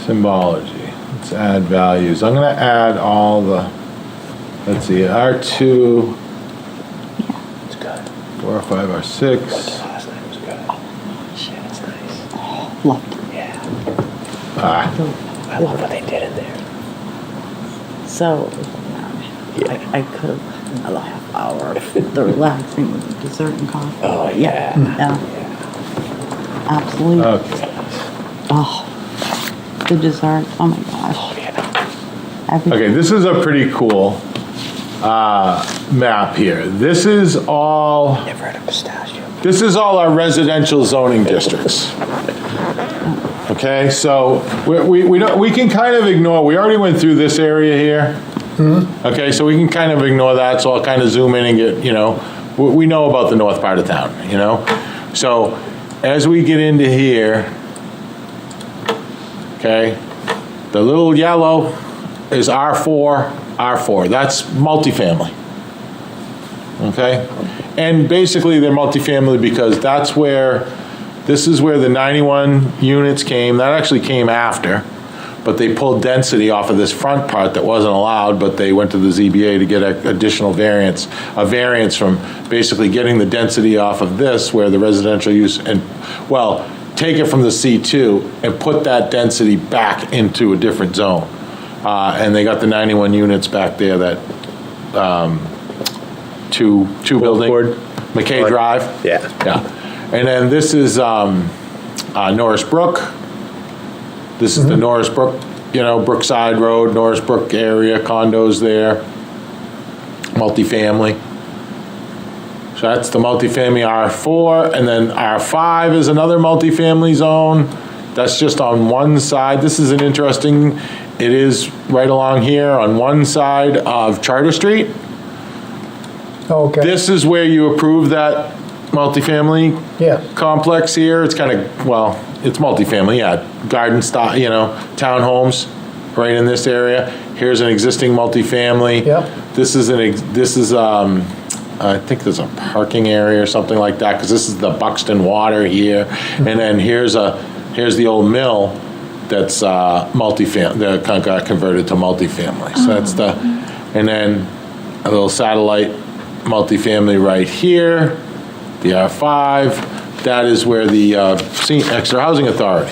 Symbology. Let's add values. I'm going to add all the, let's see, R2, It's good. 4, 5, R6. Last night was good. Shit, it's nice. Loved it. Yeah. Ah, I love what they did in there. So, I could have another half hour of the relaxing with the dessert and coffee. Oh, yeah. Yeah. Absolutely. Okay. Oh, the dessert, oh my gosh. Everything. Okay, this is a pretty cool map here. This is all Never had a pistachio. our residential zoning districts. Okay, so we can kind of ignore, we already went through this area here. Okay, so we can kind of ignore that, so I'll kind of zoom in and get, we know about the north part of town, So as we get into here, okay, the little yellow is R4, that's multifamily. Okay? And basically they're multifamily because this is where the 91 units came. That actually came after, but they pulled density off of this front part that wasn't allowed, but they went to the ZBA to get a variance from basically getting the density off of this where the residential use take it from the C2 and put that density back into a different zone. And they got the 91 units back there that, two building, Board. McKay Drive. Yeah. Yeah. And then this is Norris Brook. This is the Norris Brook, Brookside Road, Norris Brook area, condos there, multifamily. So that's the multifamily R4, and then R5 is another multifamily zone. That's just on one side. This is it is right along here on one side of Charter Street. Okay. This is where you approve that multifamily Yes. complex here. It's kind of, it's multifamily, yeah. Garden style, townhomes right in this area. Here's an existing multifamily. Yep. This is I think there's a parking area or something like that, because this is the Buxton Water here. And then here's the old mill that's multifamily, that got converted to multifamily. So that's and then a little satellite multifamily right here, the R5. That is where the Exeter Housing Authority,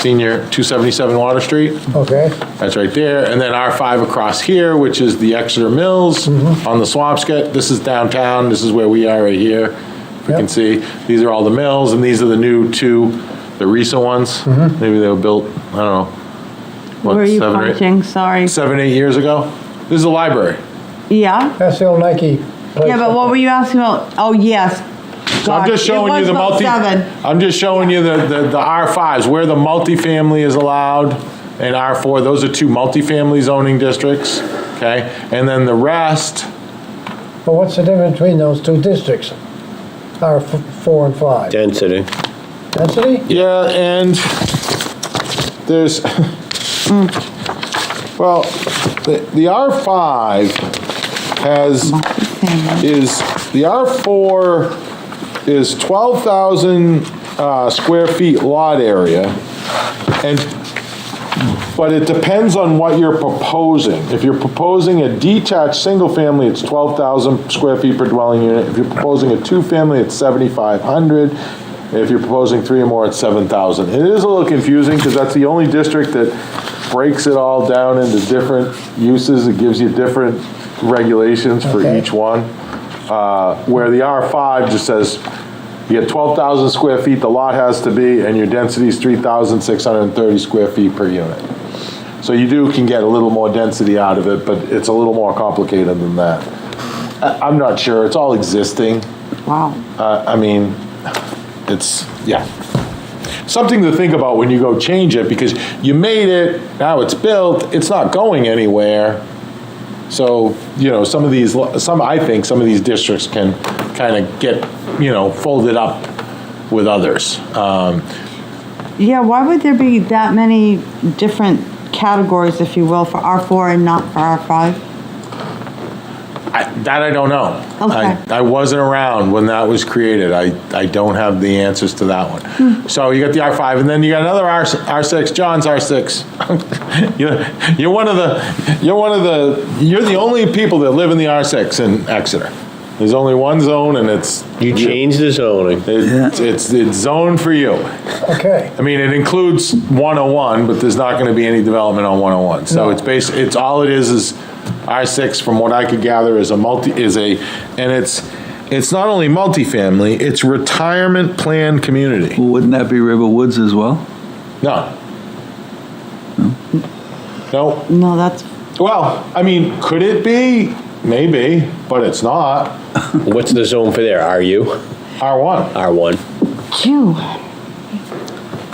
Senior 277 Water Street. Okay. That's right there. And then R5 across here, which is the Exeter Mills on the Swampscott. This is downtown. This is where we are right here. If you can see, these are all the mills, and these are the new the recent ones. Maybe they were built, I don't know. Where are you punching? Sorry. 7, 8 years ago. This is a library. Yeah? That's the old Nike place. Yeah, but what were you asking about? Oh, yes. So I'm just showing you the I'm just showing you the R5s, where the multifamily is allowed, and R4, those are two multifamily zoning districts, okay? And then the rest, But what's the difference between those two districts? R4 and 5? Density. Density? yeah, and there's, well, the R5 the R4 is 12,000 square feet lot area, but it depends on what you're proposing. If you're proposing a detached single family, it's 12,000 square feet per dwelling unit. If you're proposing a two-family, it's 7,500. If you're proposing 3 or more, it's 7,000. It is a little confusing because that's the only district that breaks it all down into different uses. It gives you different regulations for Okay. each one. Where the R5 just says, you get 12,000 square feet, the lot has to be, and your density is 3,630 square feet per unit. So you can get a little more density out of it, but it's a little more complicated than that. I'm not sure, it's all existing. Wow. I mean, it's, yeah. Something to think about when you go change it, because you made it, now it's built, it's not going anywhere. So, I think some of these districts can kind of get, folded up with others. Yeah, why would there be that many different categories, if you will, for R4 and not for R5? That I don't know. Okay. I wasn't around when that was created. I don't have the answers to that one. So you got the R5, and then you got another R6. John's R6. you're the only people that live in the R6 in Exeter. There's only one zone, and it's You change the zoning. it's zoned for you. Okay. I mean, it includes 101, but there's not going to be any development on 101. So it's all it is R6, from what I could gather, is and it's not only multifamily, it's retirement plan community. Well, wouldn't that be River Woods as well? No. No. No, that's, Well, I mean, could it be? Maybe, but it's not. What's the zone for there? RU? R1. R1. phew.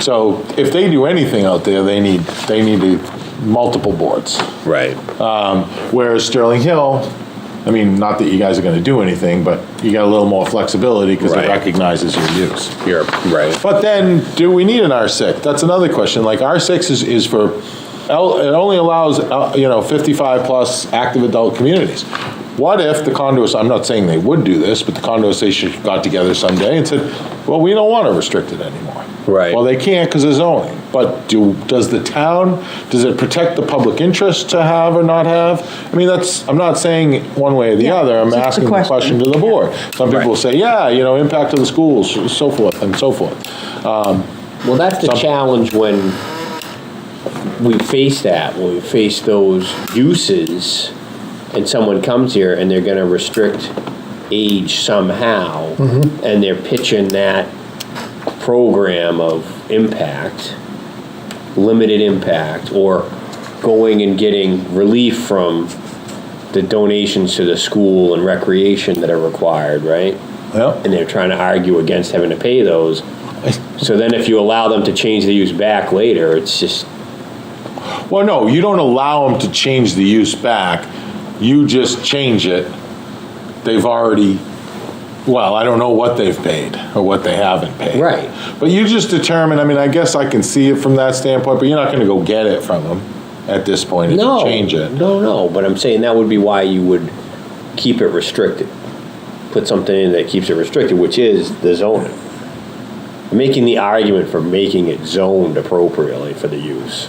So if they do anything out there, they need multiple boards. Right. Whereas Sterling Hill, I mean, not that you guys are gonna do anything, but you got a little more flexibility because it Right. recognizes your use. You're right. But then, do we need an R6? That's another question. Like, R6 is for, it only allows, 55 plus active adult communities. What if the condo, I'm not saying they would do this, but the condo association got together someday and said, well, we don't want to restrict it anymore. Right. Well, they can't because of zoning. But does the town, does it protect the public interest to have or not have? I mean, I'm not saying one way or the Yeah, other. I'm just a asking the question. question to the board. Some people Right. say, yeah, impact to the schools, so forth and so forth. Well, that's the Some- challenge when we face those uses, and someone comes here and they're gonna restrict age somehow, and they're pitching that program of impact, limited impact, or going and getting relief from the donations to the school and recreation that are required, right? Yeah. And they're trying to argue against having to pay those. So then if you allow them to change the use back later, it's just, Well, no, you don't allow them to change the use back. You just change it. They've already, well, I don't know what they've paid or what they haven't paid. Right. But you just determine, I mean, I guess I can see it from that standpoint, but you're not going to go get it from them at this point if no. you change it. No, but I'm saying that would be why you would keep it restricted. Put something in that keeps it restricted, which is the zoning. I'm making the argument for making it zoned appropriately for the use.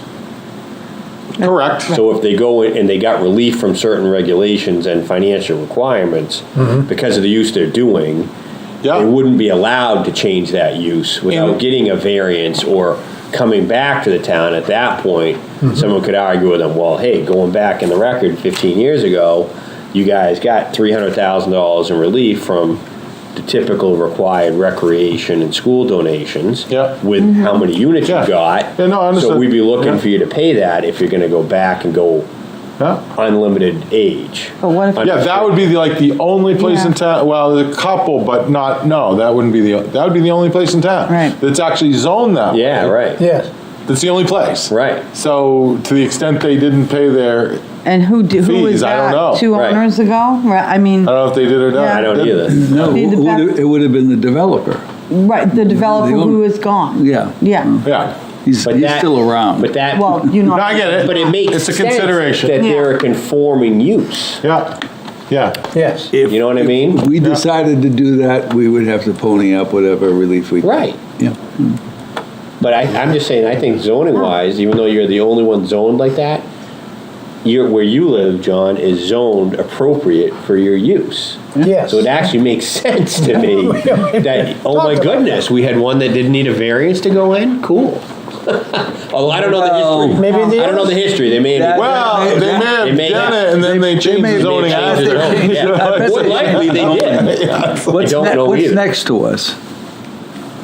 Correct. So if they go in and they got relief from certain regulations and financial requirements because of the use they're doing, Yeah. they wouldn't be allowed to change that use without And- getting a variance or coming back to the town. At that point, someone could argue with them, well, hey, going back in the record 15 years ago, you guys got $300,000 in relief from the typical required recreation and school donations Yeah. with how many units Yeah. you got. Yeah, no, I So understand. we'd be looking Yeah. for you to pay that if you're gonna go back and go Yeah. unlimited age. But what if? Yeah, that would be the only place in Yeah. town, well, there's a couple, but not, no, that would be the only place in town. Right. That's actually zoned that way. Yeah, right, Yes. That's the only place. right. So to the extent they didn't pay their, And who was Fees, I don't know. that? Two Right. owners ago? Right, I mean, I don't know if they did or not. Yeah. I don't either. No, Be the best. it would have been the developer. right, the developer The owner. who is gone. Yeah. Yeah. Yeah. He's But that- still around. But that, Well, you know. No, I get it. but it makes It's a sense consideration. that they're Yeah. a conforming use. Yeah, yeah. Yes. If You know what I mean? we decided to do that, we would have to pony up whatever relief we. Right. Yeah. But I'm just saying, I think zoning wise, even though you're the only one zoned like that, where you live, John, is zoned appropriate for your use. Yes. So it actually makes sense to me that, oh my goodness, we had one that didn't need a variance to go in? Cool. Although I don't know the history. Maybe I don't know the history. They may have. Well, they may have They may done have- it and then they changed may the have zoning changed after. it. Yeah. More likely they did. I don't know What's either. next to us?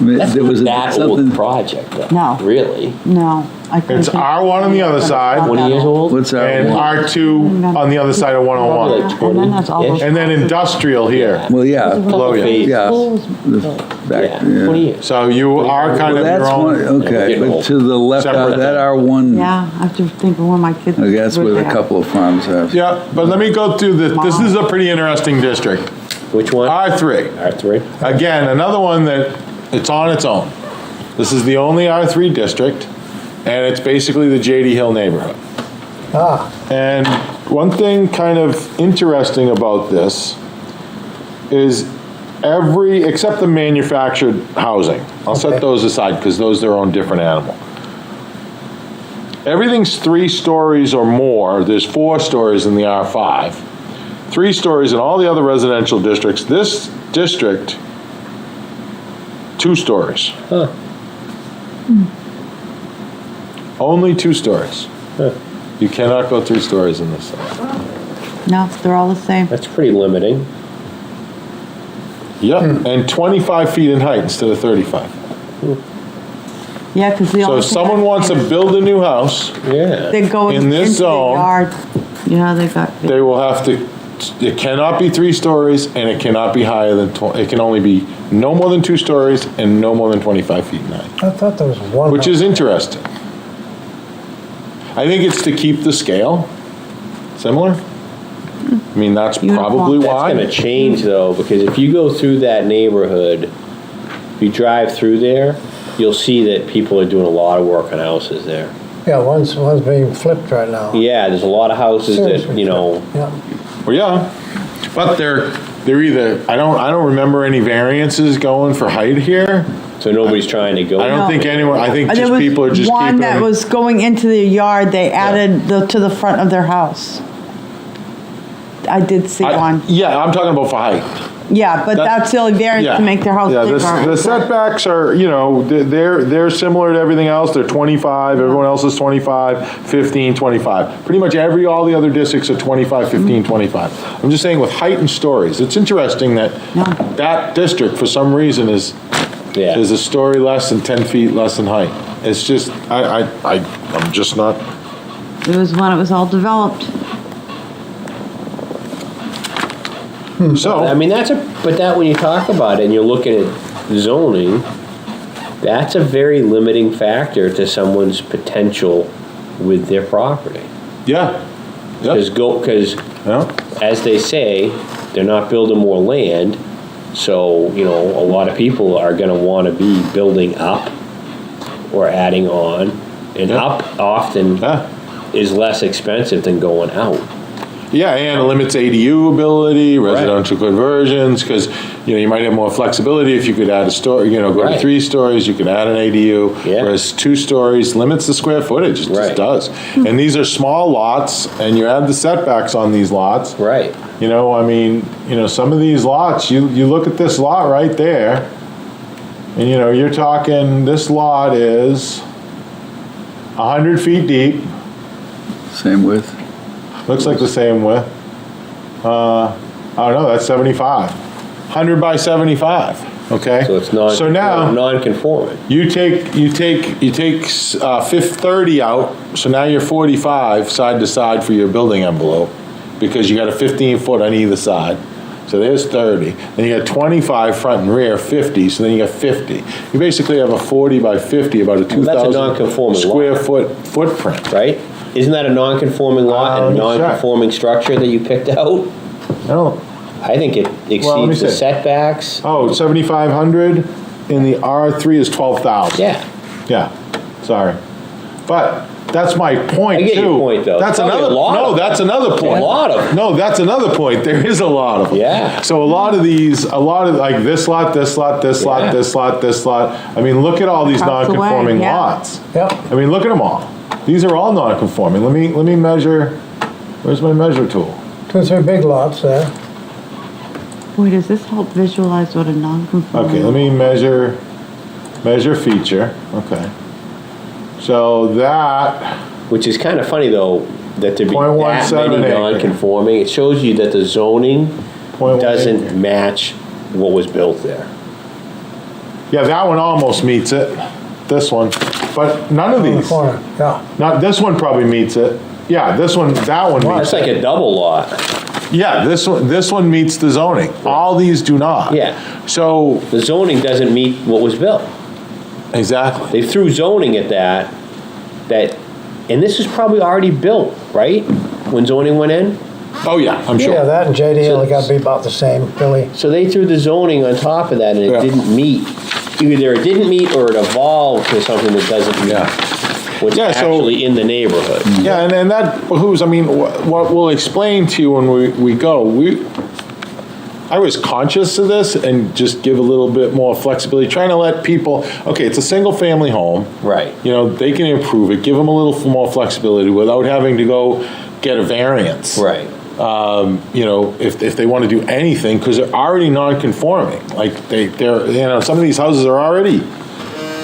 I mean, That's there was not that old something. project, though. No. Really? No. I couldn't It's think- R1 on the other side. 20 years old? What's our And one? R2 on the other side of Probably 101. like And then that's all those. And then industrial here. Well, yeah. Below you. Yeah. Schools Back, Yeah, 20 years. So you are kind Well, of your that's one, own. okay, Getting but old. to the left, Separate that thing. are one, Yeah, I have to think of where my kids. I guess would with a have. couple of farms have. Yeah, but let me go through this. This is a pretty interesting district. Which one? R3. R3? Again, another one that it's on its own. This is the only R3 district, and it's basically the J.D. Hill neighborhood. Ah, And one thing kind of interesting about this is except the manufactured housing, I'll set Okay. those aside because those are their own different animal. Everything's 3 stories or more. There's 4 stories in the R5. 3 stories in all the other residential districts. This district, 2 stories. Huh. Only 2 stories. Huh. You cannot go 3 stories in this zone. No, they're all the same. That's pretty limiting. Yep, and 25 feet in height instead of 35. Yeah, because the So only if thing someone wants to build a new house, Yeah. they're going in into this the zone, yard. Yeah, they got, they will have to, it cannot be 3 stories, and it cannot be higher than, it can only be no more than 2 stories and no more than 25 feet in height, I thought there was one. which is interesting. I think it's to keep the scale similar. I mean, that's Uniform. probably That's why. gonna change though, because if you go through that neighborhood, if you drive through there, you'll see that people are doing a lot of work on houses there. Yeah, one's being flipped right now. Yeah, there's a lot of houses that, Seriously you know, flipped. Yeah. Well, yeah, but they're either, I don't remember any variances going for height here. so nobody's trying to go. I don't think anyone, I think there just was people are just one keeping that them. was going into the yard, they added to the front of their house. I did see one. Yeah, I'm talking about for height. Yeah, but that- that's the only variance Yeah. to make their house Yeah, the bigger. setbacks are, you know, they're similar to everything else. They're 25, everyone else is 25, 15, 25. Pretty much all the other districts are 25, 15, 25. I'm just saying with height and stories, it's interesting that Yeah. that district, for some reason, is Yeah. a story less than 10 feet less than height. It's just, I'm just not, It was when it was all developed. I so, mean, when you talk about it and you're looking at zoning, that's a very limiting factor to someone's potential with their property. yeah. Yep. Because Yeah. as they say, they're not building more land, so, you know, a lot of people are gonna wanna be building up or adding on, and Yeah. up often Yeah. is less expensive than going out. Yeah, and it limits ADU ability, residential conversions, because, you know, you might have more flexibility if you could add a story, you know, go to Right. 3 stories, you could add an ADU. Yeah. Whereas 2 stories limits the square footage, it just Right. does. And these are small lots, and you add the setbacks on these lots. Right. You know, I mean, you know, some of these lots, you look at this lot right there, and, you know, you're talking, this lot is 100 feet deep. Same width. Looks like the same width. I don't know, that's 75. 100 by 75, okay? So it's So now, non-conforming. you take 30 out, so now you're 45 side to side for your building envelope, because you got a 15 foot on either side. So there's 30. Then you got 25 front and rear, 50, so then you got 50. You basically have a 40 by 50, about a Well, that's a 2,000 non-conforming square lot. foot footprint. Right? Isn't that a non-conforming lot and a Let me check. non-conforming structure that you picked out? I don't, I think it Well, let me exceeds the see. setbacks. oh, 7,500 in the R3 is 12,000. Yeah. Yeah, sorry. But that's my point, I get too. your point, though. That's Probably another, a lot no, of them. that's another point. A lot of them. No, that's another point. There is a lot of them. Yeah. So a lot of like this lot, this lot, this Yeah. lot, this lot, this lot. I mean, look at all these Across the way, non-conforming yeah. lots. Yep. I mean, look at them all. These are all non-conforming. Let me measure, where's my measure tool? 2 or 3 big lots there. Boy, does this help visualize what a non-conforming. Okay, let me measure feature, okay. So that, Which is kind of funny, though, that there be that 0.17 many acre. non-conforming. It shows you that the zoning 0.18 doesn't acre. match what was built there. Yeah, that one almost meets it, this one, but none of On the these. corner, yeah. Not, this one probably meets it. Yeah, that one meets That's like it. a double lot. Yeah, this one meets the zoning. All these do not. Yeah. So, The zoning doesn't meet what was built. exactly. They threw zoning at that, and this is probably already built, right? When zoning went in? Oh, yeah, I'm Yeah, sure. that and JDL got to be about the same, really. So they threw the zoning on top of that and it Yeah. didn't meet. Either it didn't meet or it evolved to something that doesn't meet. Yeah. What's Yeah, so- actually in the neighborhood. Yeah, and that behooves, I mean, what we'll explain to you when we go, I was conscious of this and just give a little bit more flexibility, trying to let people, okay, it's a single-family home. Right. You know, they can improve it, give them a little more flexibility without having to go get a variance. Right. you know, if they want to do anything, because they're already non-conforming. Like, they're, you know, some of these houses are already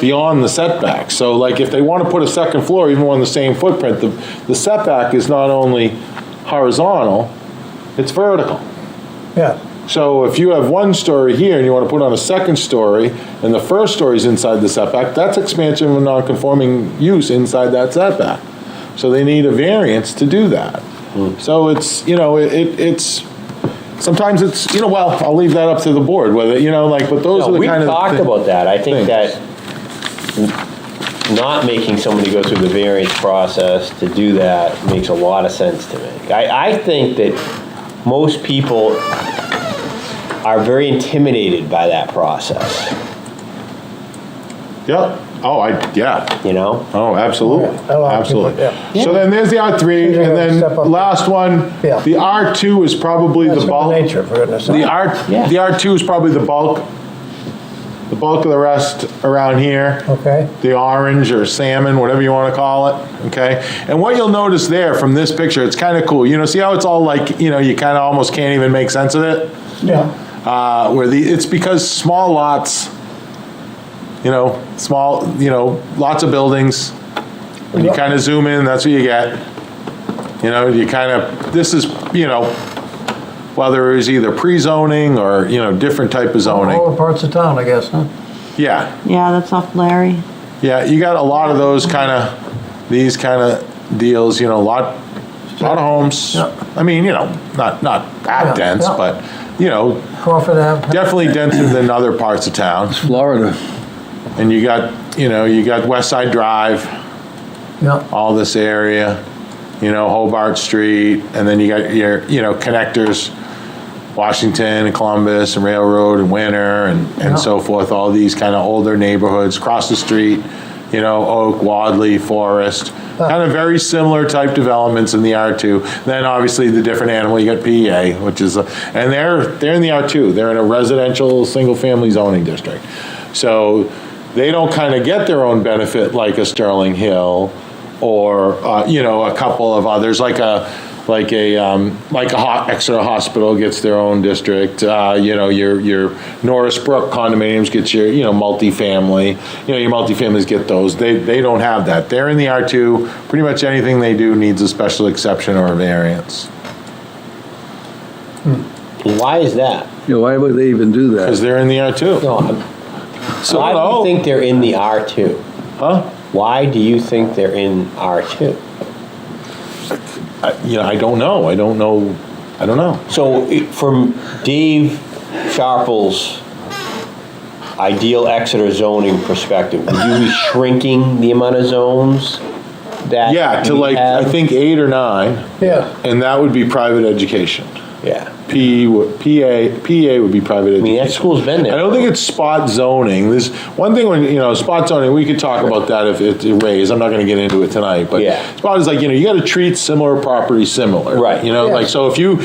beyond the setback. So like, if they want to put a second floor, even on the same footprint, the setback is not only horizontal, it's vertical. Yeah. So if you have one story here and you want to put on a second story, and the first story is inside the setback, that's expansion of a non-conforming use inside that setback. So they need a variance to do that. So it's, you know, it's, sometimes it's, you know, well, I'll leave that up to the board, whether, you know, like, but those No, are the we've kind of. talked about that. I think things. that not making somebody go through the variance process to do that makes a lot of sense to me. I think that most people are very intimidated by that process, Yep. Oh, yeah. you know? Oh, absolutely. Yeah, a lot of people, Absolutely. yeah. So then there's the R3, They're and gonna then step up. last one, Yeah. the R2 is probably That's the human bulk. nature, for goodness sake. The Yeah. R2 is probably the bulk of the rest around here. Okay. The orange or salmon, whatever you want to call it, okay? And what you'll notice there from this picture, it's kind of cool. You know, see how it's all like, you know, you kind of almost can't even make sense of it? Yeah. It's because small lots, you know, lots of buildings. When you Yep. kind of zoom in, that's what you get. You know, you kind of, this is, you know, whether it was either pre-zoning or, you know, different type of zoning. All the parts of town, I guess, huh? Yeah, Yeah, that's off Larry. yeah, you got a lot of those kind of, these kind of deals, you know, a lot of homes. Yeah. I mean, you know, not Yeah, that dense, yeah. but, you know, Crawford Ave. definitely denser than other parts of town. Florida. And you got, you know, you got West Side Drive, Yeah. all this area, you know, Hobart Street, and then you got your, you know, connectors, Washington and Columbus and Railroad and Winter Yeah. and so forth, all these kind of older neighborhoods, across the street, you know, Oak, Wadley, Forest, kind of very similar type developments in the R2. Then obviously the different animal, you got PEA, which is, and they're in the R2, they're in a residential, single-family zoning district. So they don't kind of get their own benefit like a Sterling Hill or, you know, a couple of others, like a Exeter Hospital gets their own district. You know, your Norris Brook condominiums gets your, you know, multifamily. You know, your multifamilies get those. They don't have that. They're in the R2. Pretty much anything they do needs a special exception or a variance. Why is that? You know, why would they even do Because that? they're in the R2. No, So, why do no. you think they're in the R2? Huh? Why do you think they're in R2? You know, I don't know. I don't know. So from Dave Sharple's ideal Exeter zoning perspective, would you be shrinking the amount of zones that Yeah, to we like, have? I think 8 or 9, Yeah. and that would be private education. Yeah. PA would be private education. I mean, that school's been there. I don't think it's spot zoning. There's one thing when, you know, spot zoning, we could talk about that if it's raised. I'm not gonna get into it tonight, but Yeah. spot is like, you know, you gotta treat similar property similar. Right. You know, Yeah. like, so if you're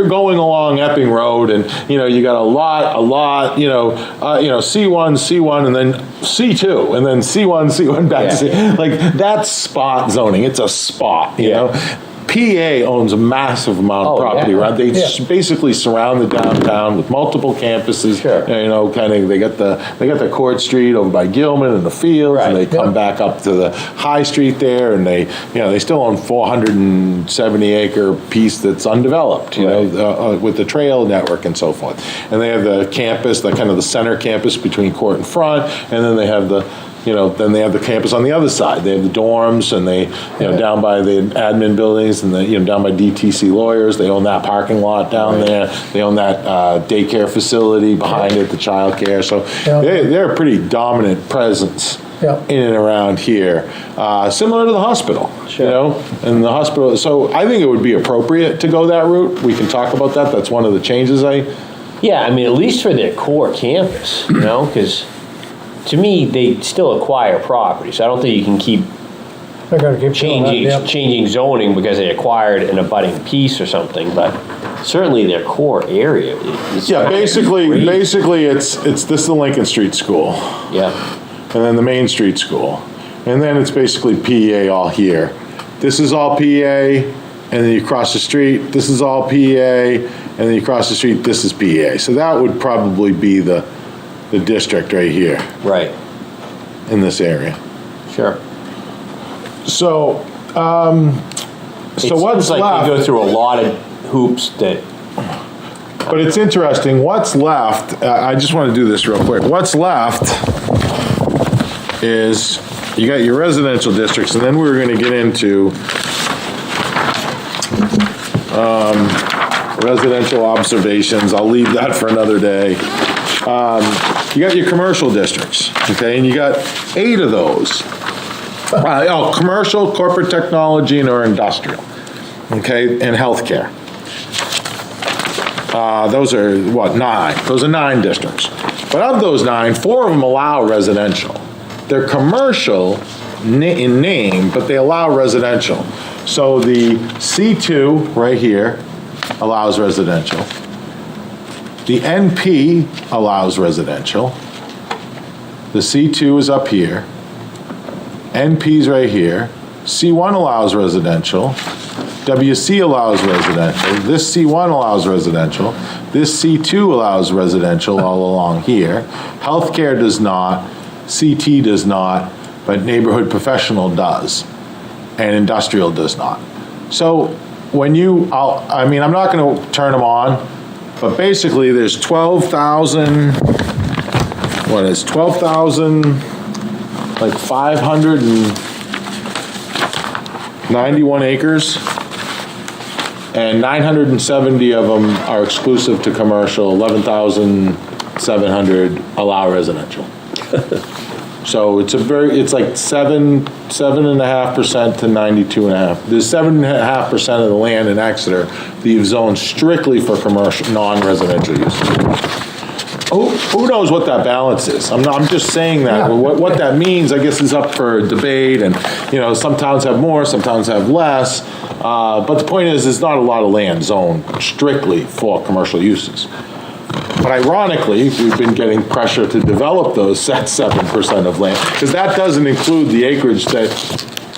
going along Epping Road and, you know, you got a lot, you know, C1, and then C2, and then C1 back to C, like, that's spot zoning. It's a spot, you Yeah. know? PA owns a massive amount of Oh, property, yeah. right? They Yeah. basically surround the downtown with multiple campuses. Sure. You know, kind of, they got the Court Street over by Gilman and the Fields, and they Right. come Yeah. back up to the High Street there, and they still own 470 acre piece that's undeveloped, you know, with the trail network and so forth. And they have the campus, the kind of the center campus between Court and Front, and then they have the campus on the other side. They have the dorms, and they, you know, down by the admin buildings, and down by DTC Lawyers, they own that parking lot down there. They own that daycare facility behind it, the childcare. So Yeah. they're a pretty dominant presence Yeah. in and around here, similar to the hospital. Sure. You know, and the hospital. So I think it would be appropriate to go that route. We can talk about that. That's one of the changes Yeah, I mean, at least for their core campus, you know, because to me, they still acquire property, so I don't think you can keep They're gonna keep doing that, yeah. changing zoning because they acquired an abutting piece or something, but certainly their core area is. Yeah, basically, it's this is the Lincoln Street School, Yeah, and then the Main Street School, and then it's basically PEA all here. This is all PEA. and then you cross the street, this is all PEA, and then you cross the street, this is PEA. So that would probably be the district right here Right, in this area. sure. So, It what's seems like left? they go through a lot of hoops that, But it's interesting, what's left, I just want to do this real quick. What's left is, you got your residential districts, and then we're going to get into residential observations. I'll leave that for another day. You got your commercial districts, okay, and you got 8 of those. Commercial, corporate technology, and or industrial, okay, and healthcare. Those are, what, 9? Those are 9 districts. But of those 9, 4 of them allow residential. They're commercial in name, but they allow residential. So the C2 right here allows residential. The NP allows residential. The C2 is up here. NP's right here. C1 allows residential. WC allows residential. This C1 allows residential. This C2 allows residential all along here. Healthcare does not. CT does not. But neighborhood professional does. And industrial does not. So when you, I'm not going to turn them on, but basically there's 12,000, what is 12,000, like 591 acres, and 970 of them are exclusive to commercial, 11,700 allow residential. So it's like 7.5% to 92.5%. There's 7.5% of the land in Exeter that you've zoned strictly for commercial, non-residential use. Who knows what that balance is? I'm just saying that. What that means, I guess, is up for debate, and, some towns have more, some towns have less. But the point is, there's not a lot of land zoned strictly for commercial uses. But ironically, we've been getting pressure to develop those 7% of land, because that doesn't include the acreage that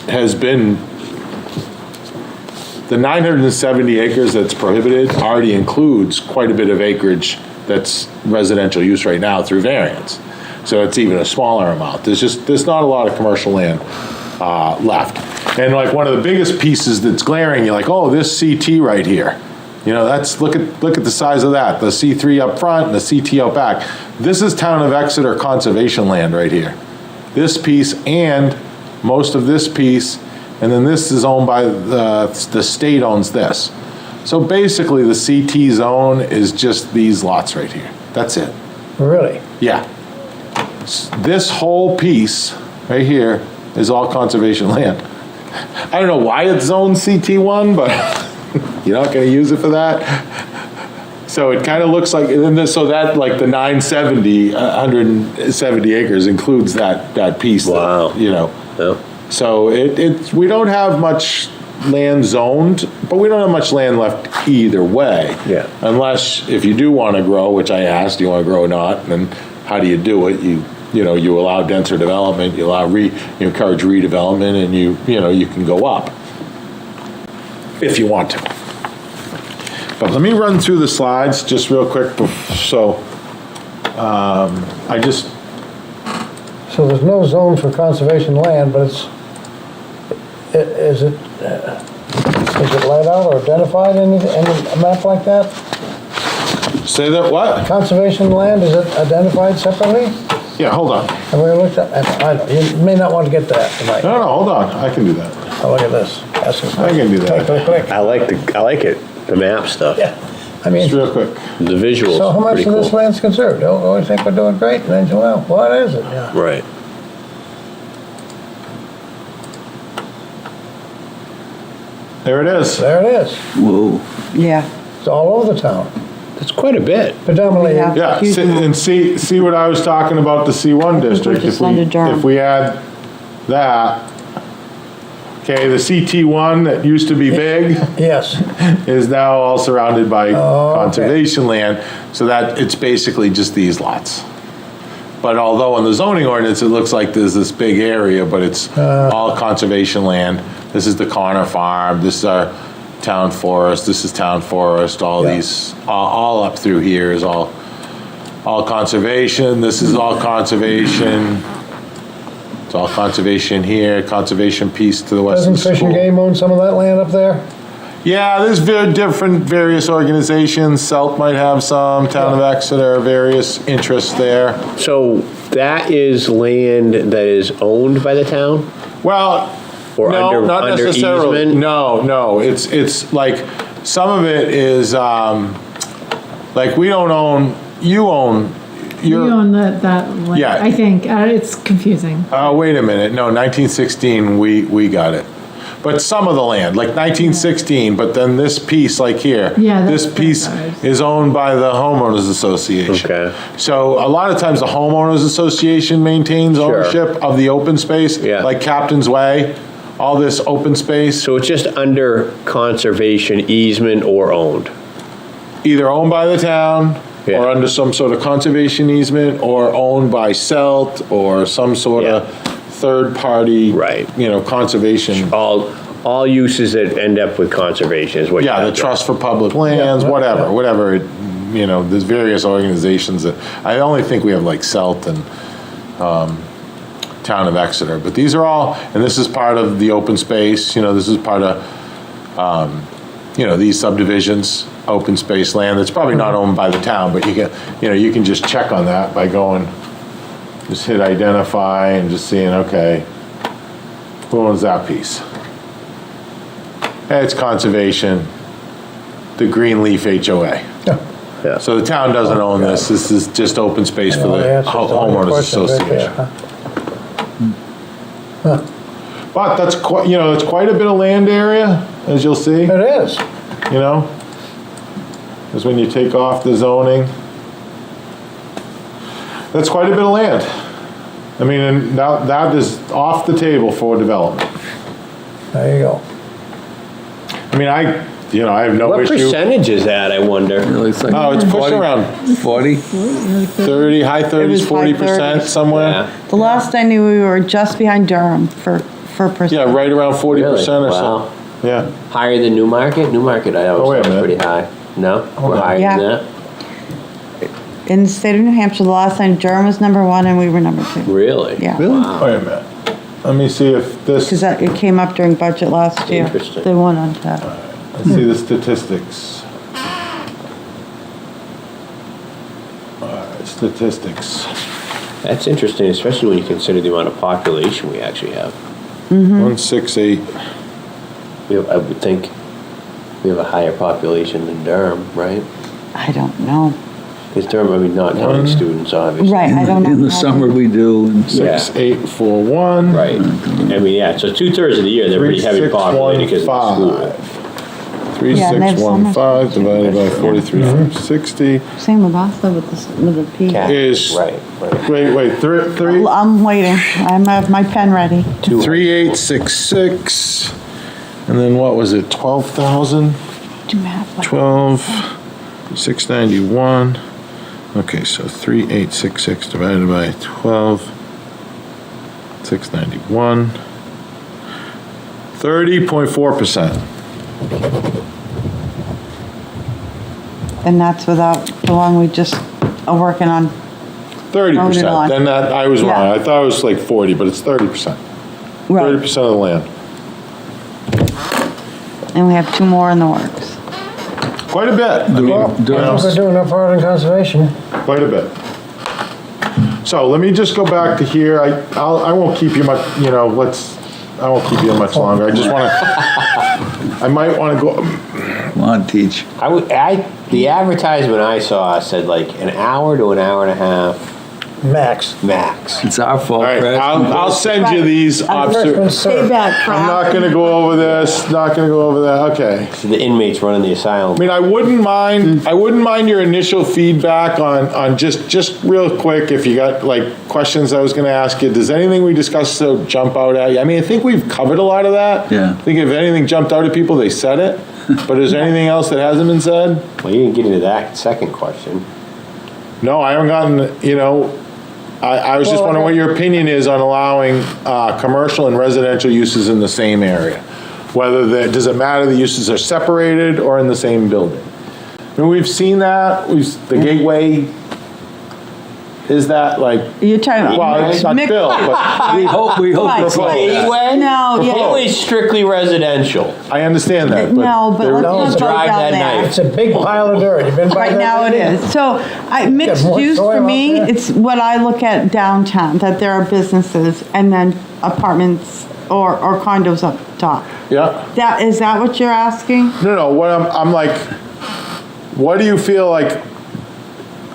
has been, the 970 acres that's prohibited already includes quite a bit of acreage that's residential use right now through variance. So it's even a smaller amount. There's not a lot of commercial land left. And like one of the biggest pieces that's glaring, you're like, oh, this CT right here. That's, look at the size of that, the C3 up front and the CT out back. This is town of Exeter conservation land right here. This piece and most of this piece, and then this is owned by, the state owns this. So basically the CT zone is just these lots right here. That's it. Really? Yeah. This whole piece right here is all conservation land. I don't know why it's zoned CT1, but you're not going to use it for that. So it kind of looks like, so that like the 170 acres includes that piece. Wow. Yeah. So we don't have much land zoned, but we don't have much land left either way. Yeah. Unless if you do want to grow, which I asked, do you want to grow or not? And how do you do it? You allow denser development, you encourage redevelopment, and you can go up if you want to. But let me run through the slides just real quick. So So there's no zone for conservation land, but is it laid out or identified in a map like that? Say that what? Conservation land, is it identified separately? Yeah, hold on. Have we looked at, I know, you may not want to get to that tonight. No, hold on. I can do that. Oh, look at this. I can do that. Click. I like it, the map stuff. Yeah, I mean, Just real quick. The visuals, so how much pretty of this cool. land's conserved? Oh, we think we're doing great, and then, well, what is it? Yeah. Right. There it is. There it is. Whoa. Yeah. It's all over the town. That's quite a bit. Predominantly, Yeah. Yeah, Huge amount. and see what I was talking about, the C1 district. just under Durham. If we add that, okay, the CT1 that used to be big yes. is now all surrounded by Oh, okay. conservation land, so that it's basically just these lots. But although in the zoning ordinance, it looks like there's this big area, but it's all conservation land. This is the Connor Farm, this is our town forest, this is town forest, all Yeah. these, all up through here is all conservation, this is all conservation. It's all conservation here, conservation piece to the west of Doesn't the Fish and school. Game own some of that land up there? Yeah, there's various organizations, SELT might have some, Town of Exeter, various interests there. So that is land that is owned by the town? Well, Or no, under- not under necessarily. easement? No, it's like, some of it is, like, we don't own, you own, We own that land. Yeah. I think, it's confusing. wait a minute, no, 1916, we got it. But some of the land, like 1916, but then this piece, like here. Yeah, This that's piece ours. is owned by the homeowners association. Okay. So a lot of times the homeowners association maintains Sure. ownership of the open space. Yeah. Like Captain's Way, all this open space, So it's just under conservation easement or owned? either owned by the town Yeah. or under some sort of conservation easement or owned by SELT or some sort of third-party. Right. Conservation. All uses that end up with conservation is what you Yeah, the have there. Trust for Public Lands, Yeah. whatever, there's various organizations that, I only think we have like SELT and, Town of Exeter, but these are all, and this is part of the open space, this is part of, these subdivisions, open space land, that's probably not owned by the town, but you can just check on that by going, just hit identify and just seeing, okay, who owns that piece? It's conservation, the Greenleaf HOA. Yeah. So the town doesn't own this is just open space for Well, the answers to all your homeowners questions right there, association. huh? But that's quite, it's quite a bit of land area, as you'll see, It is. Because when you take off the zoning, that's quite a bit of land. I mean, and that is off the table for development. There you go. I mean, I have no What issue. percentage is that, I wonder? It's like Oh, it's pushing around 40? 30, high 30s, was high 40% 30s. somewhere. Yeah. The last I knew, we were just behind Durham for percent. Yeah, right around 40% or Really? so. Wow. Yeah. Higher than Newmarket? Newmarket, I Oh, wait always a thought was minute. pretty high. No? We're on. higher Yeah. than that? In the state of New Hampshire, the last time Durham was number 1 and we were number 2. Really? Yeah. Wow. Wait a minute. Let me see if Because this, it came up during budget last year. Interesting. They went on that. let's see the statistics. Statistics. That's interesting, especially when you consider the amount of population we actually have. 168. I would think we have a higher population than Durham, right? I don't know. Because Durham, not counting students, obviously. Right, I don't know. In the summer, we do, and Yeah. 6841. Right. So 2/3 of the year, they're pretty heavy populated because of the school. 3615 divided by 4360 Same with us, though, with the P. Cat. is, Right. wait, three, I'm waiting. I have my pen ready. 3866, and then what was it, 12,000? Do math. like- 12,691. Okay, so 3866 divided by 12,691. 30.4%. And that's without the one we just are working on. 30%. on. Then that, I was wrong. Yeah. I thought it was like 40, but it's 30%. Right. 30% of the land. And we have 2 more in the works. Quite a bit. I mean, Well, I think we're doing enough art and conservation. quite a bit. So let me just go back to here. I won't keep you much, I won't keep you much longer. I just want to, I might want to go, come on, teach. The advertisement I saw said like an hour to an hour and a half Max. max. It's our fault, all right, Chris. I'll send you these. Freshman serve. Payback I'm not going to go over this, not going to go over that. Okay. So the inmates running the I asylum. mean, I wouldn't mind your initial feedback on just real quick, if you got like questions I was gonna ask you. Does anything we discussed so jump out at you? I mean, I think we've covered a lot of that. Yeah. I think if anything jumped out at people, they said it. But is there anything else that hasn't been said? Well, you didn't get into that second question. No, I haven't gotten, I was just wondering what your opinion is on allowing, commercial and residential uses in the same area. Does it matter the uses are separated or in the same building? I mean, we've seen that, the gateway, is that like, You're talking. well, it's not mixed- built, but We hope Right. proposed. Gateway? No, yeah. Gateway's strictly residential. I understand that, but. No, but there- let's not go Drive down that there. night. It's a big pile of dirt. You been by Right that now it lately? is. So mixed more use soil for out me, there? it's what I look at downtown, that there are businesses and then apartments or condos up top. Yeah. Is that what you're asking? No, what I'm like, what do you feel like,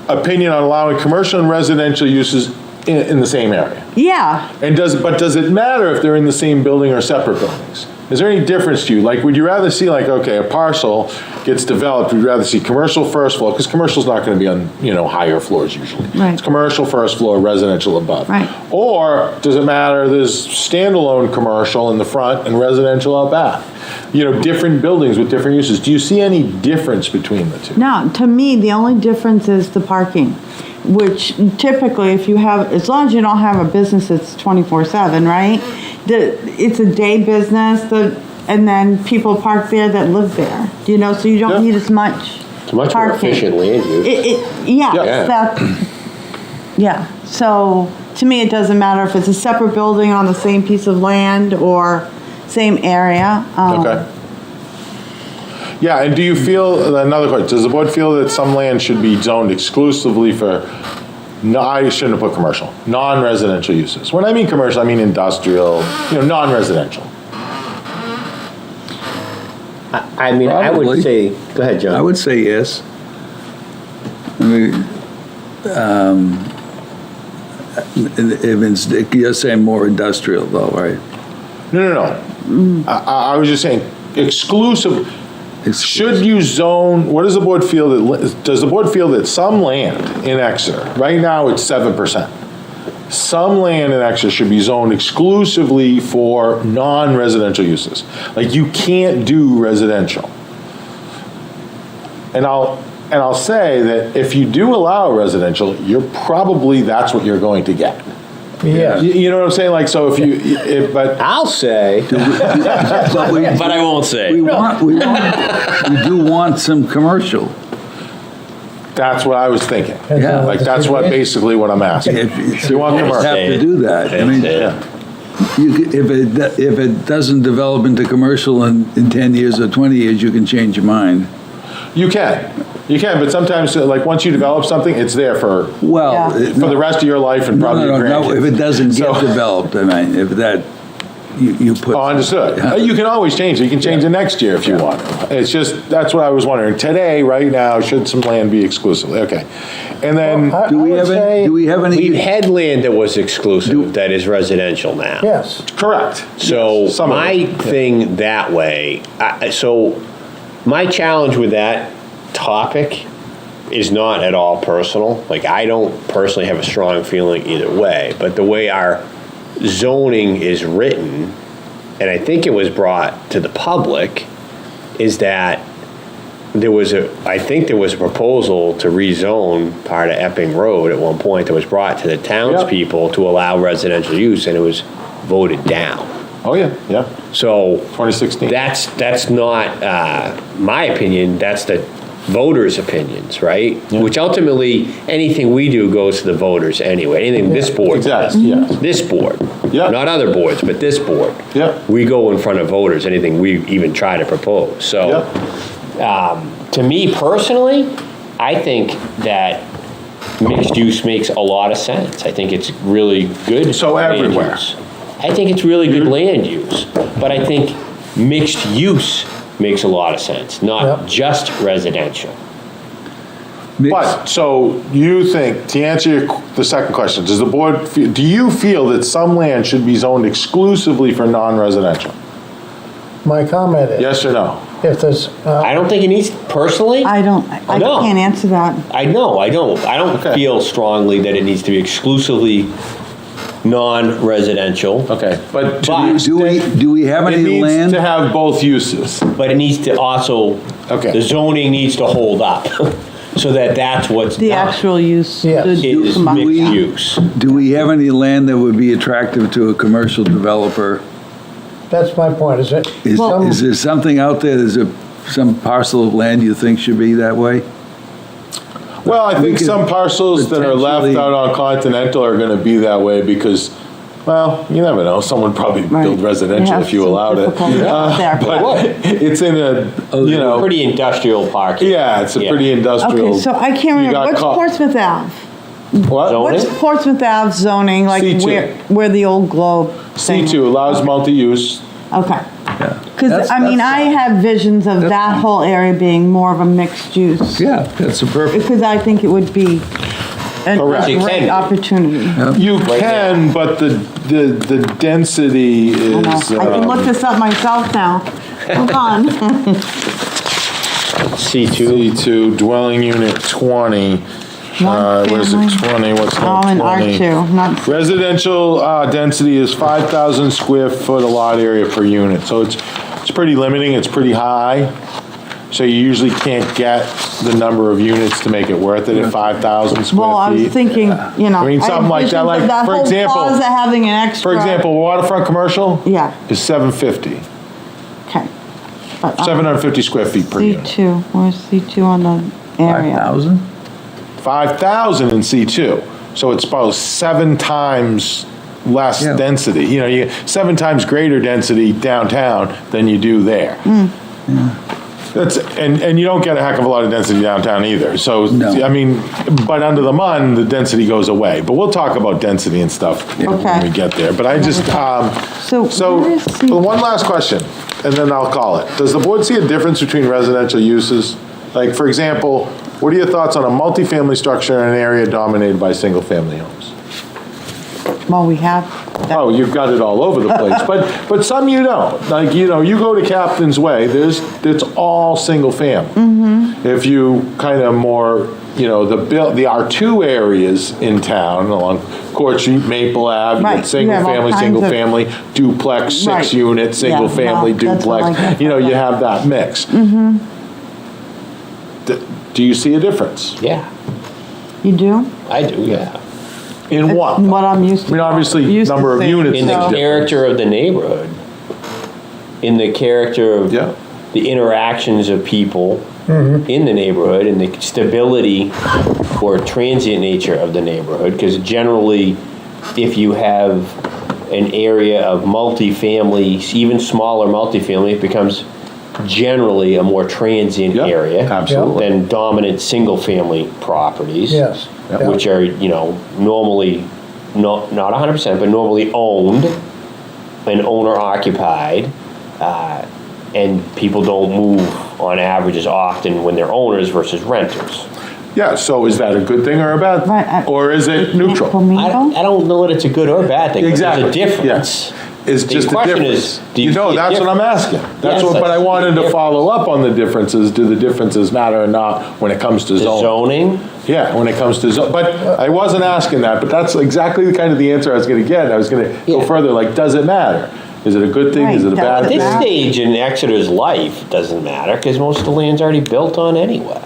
opinion on allowing commercial and residential uses in the same area? Yeah. And does it matter if they're in the same building or separate buildings? Is there any difference to you? Like, would you rather see like, okay, a parcel gets developed, would you rather see commercial first floor, because commercial's not gonna be on, higher floors usually. Right. It's commercial first floor, residential above. Right. Or does it matter, there's standalone commercial in the front and residential out back? Different buildings with different uses. Do you see any difference between the two? No, to me, the only difference is the parking, which typically if you have, as long as you don't have a business that's 24/7, right? It's a day business, and then people park there that live there, so you Yeah. don't need as much It's much more parking. efficient land use. Yeah. Yeah, so to me, it doesn't matter if it's a separate building on the same piece of land or same area. Okay. Yeah, and do you feel, another question, does the board feel that some land should be zoned exclusively for, no, I shouldn't have put commercial, non-residential uses? When I mean commercial, I mean industrial, non-residential. I mean, I Probably. would say, go ahead, John. I would say yes. I mean, you're saying more industrial though, right? No. I was just saying, exclusive, should you zone, what does the board feel does the board feel that some land in Exeter, right now it's 7%, some land in Exeter should be zoned exclusively for non-residential uses? Like, you can't do residential. And I'll say that if you do allow residential, that's what you're going to get. Yeah. You know what I'm saying? Like, so but I'll say, But but I won't say. we do want some commercial. that's what I was thinking. Yeah. Like, that's basically what I'm asking. If You want have commercial? to do that. I mean, Yeah. if it doesn't develop into commercial in 10 years or 20 years, you can change your mind. You can, but sometimes, like, once you develop something, it's there for Well, Yeah. the rest of your life and probably your No, grandkids. if it doesn't get So- developed, I mean, if that, you put. Oh, understood. You can always change it. You can change it next year if you want. It's just, that's what I was wondering. Today, right now, should some land be exclusively? Okay. And then, Do we have any, We've We've any, had land that was exclusive, that is residential now. Yes. correct. So Some of my it. thing that way, so my challenge with that topic is not at all personal. Like, I don't personally have a strong feeling either way, but the way our zoning is written, and I think it was brought to the public, is that I think there was a proposal to rezone part of Epping Road at one point that was brought to the townspeople to allow residential use, and it was voted down. Oh, yeah. So 2016. that's not my opinion, that's the voters' opinions, right? Which ultimately, anything we do goes to the voters anyway, anything this board does. Exactly, yes. This board, Yeah. not other boards, but this board. Yeah. We go in front of voters, anything we even try to propose. So, to me personally, I think that mixed use makes a lot of sense. I think it's really good. So land everywhere. use. I think it's really good land use, but I think mixed use makes a lot of sense, not Yep. just residential. But, so you think, to answer the second question, do you feel that some land should be zoned exclusively for non-residential? My comment is, Yes or no? if there's, I don't think it needs, personally, I No. can't answer that. I don't Okay. feel strongly that it needs to be exclusively non-residential. Okay, but do we have it any needs land? to have both uses. But it needs to also, Okay. the zoning needs to hold up, so that's what's The done, actual use. Yes. is combined. mixed use. Do we have any land that would be attractive to a commercial developer? That's my point, is it? Is there something out there, some parcel of land you think should be that way? Well, I think could some parcels that are left potentially- out on Continental are gonna be that way because, well, you never know, someone would probably build residential if you allowed it. But it's in a, you know, Pretty industrial parking. yeah, it's a pretty industrial. Okay, so I can't You remember, got what's caught. Portsmouth Ave? What? Zoning? What's Portsmouth Ave zoning, like C2. where the old Globe thing? C2 allows multi-use. Okay. Yeah. Because, I mean, I have visions of that whole area being more of a mixed use. Yeah, that's a perfect, Because I think it would be a Correct. It can great be. opportunity. You can, but the density I know. is. I can look this up myself now. Hold on. C2. C2 dwelling unit 20. One Where's it family. 20? What's Oh, that? in 20? R2, not, Residential density is 5,000 square foot a lot area per unit, so it's pretty limiting, it's pretty high. So you usually can't get the number of units to make it worth it at 5,000 square well, I was feet. thinking, you know. I mean, something like that, envisioned like, for whole example- plaza having an extra. For example, waterfront commercial Yeah, is 750, okay. But, 750 square feet per unit. C2, where's C2 on the area? 5,000? 5,000 in C2, so it's about 7 times less Yeah. density. You know, you 7 times greater density downtown than you do there. That's, and you don't get a heck of a lot of density downtown either. So, No. I mean, but under the MUN, the density goes away. But we'll talk about density and stuff when Okay. we get there. But I just, So where is C- one last question, and then I'll call it. Does the board see a difference between residential uses? Like, for example, what are your thoughts on a multifamily structure in an area dominated by single-family homes? Well, we have. that. Oh, you've got it all over the place, but some you don't. Like, you know, you go to Captain's Way, it's all single family. Mm-hmm. If you kind of more, you know, the R2 areas in town along Court Street, Maple Ave, you Right, get single you have all family, kinds single of- family, duplex, 6 Right. unit, single Yeah, family, no, that's what I duplex. get You know, from you that. have that mix. Do you see a difference? Yeah, You do? I do, yeah. In what? What I'm used to. I mean, obviously, Used to number of seeing, units In is the so- different. character of the neighborhood, in the character of Yeah. the interactions of people in the neighborhood, and the stability or transient nature of the neighborhood, because generally, if you have an area of multifamily, even smaller multifamily, it becomes generally a more transient Yeah, area absolutely. than dominant single-family properties. Yes. Yeah. Which are, you know, normally, not 100%, but normally owned and owner occupied, and people don't move on average as often when they're owners versus renters. Yeah, so is that a good thing or a bad Right, thing? Or is it neutral? I don't know that it's a good or a bad thing, but Exactly. there's a difference. Yeah. It's The just a question difference. is, do you know, see a that's what I'm difference? asking. That's Yes, what, but I see a wanted to difference. follow up on the differences. Do the differences matter or not when it comes to The zoning? zoning, Yeah, when it comes to but I wasn't asking that, but that's exactly the kind of the answer I was gonna get. I was gonna go Yeah. further, like, does it matter? Is it a good thing? Is it a Right, bad does at it thing? this matter? stage in Exeter's life, it doesn't matter, because most of the land's already built on anyway.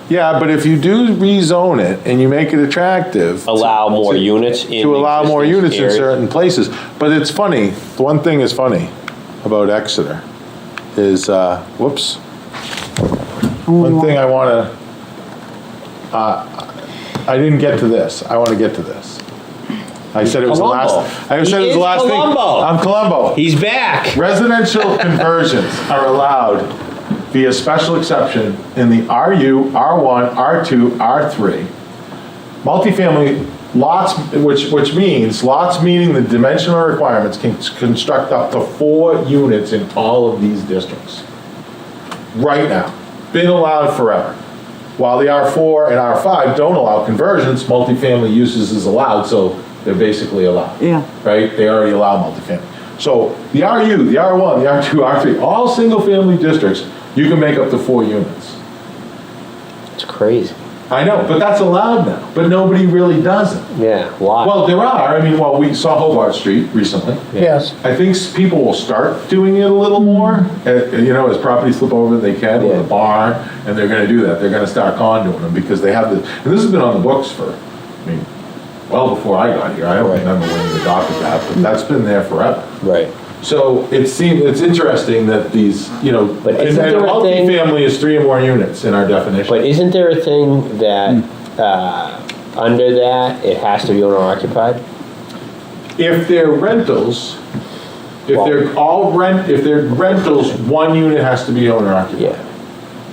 Yeah, but if you do rezone it and you make it attractive. Allow more units in To allow more existing units in areas. certain places. But it's funny, the one thing is funny about Exeter is, whoops. One thing I wanna, I didn't get to this, I wanna get to this. I said it was the Columbo. last, I said it He was the is last thing. Columbo. I'm Columbo. He's back. Residential conversions are allowed via special exception in the RU, R1, R2, R3. Multifamily lots, which means, lots meaning the dimensional requirements can construct up to 4 units in all of these districts. Right now. Been allowed forever. While the R4 and R5 don't allow conversions, multifamily uses is allowed, so they're basically allowed. Yeah. Right? They already allow multifamily. So the RU, the R1, the R2, R3, all single-family districts, you can make up to 4 units. It's crazy. I know, but that's allowed now, but nobody really does it. Yeah, why? Well, there are, I mean, well, we saw Hobart Street recently. Yes. I think people will start doing it a little more, you know, as properties flip over, they can, with a barn, and they're gonna do that. They're gonna start condoing them because they have the, and this has been on the books for, I mean, well before I got here. I don't Right. remember when you adopted that, but that's been there forever. Right. So it's interesting that these, But and isn't a there a thing- multifamily is 3 or more units in our definition. But isn't there a thing that, under that, it has to be owner occupied? If they're rentals, if they're rentals, 1 unit has to be owner occupied. Yeah.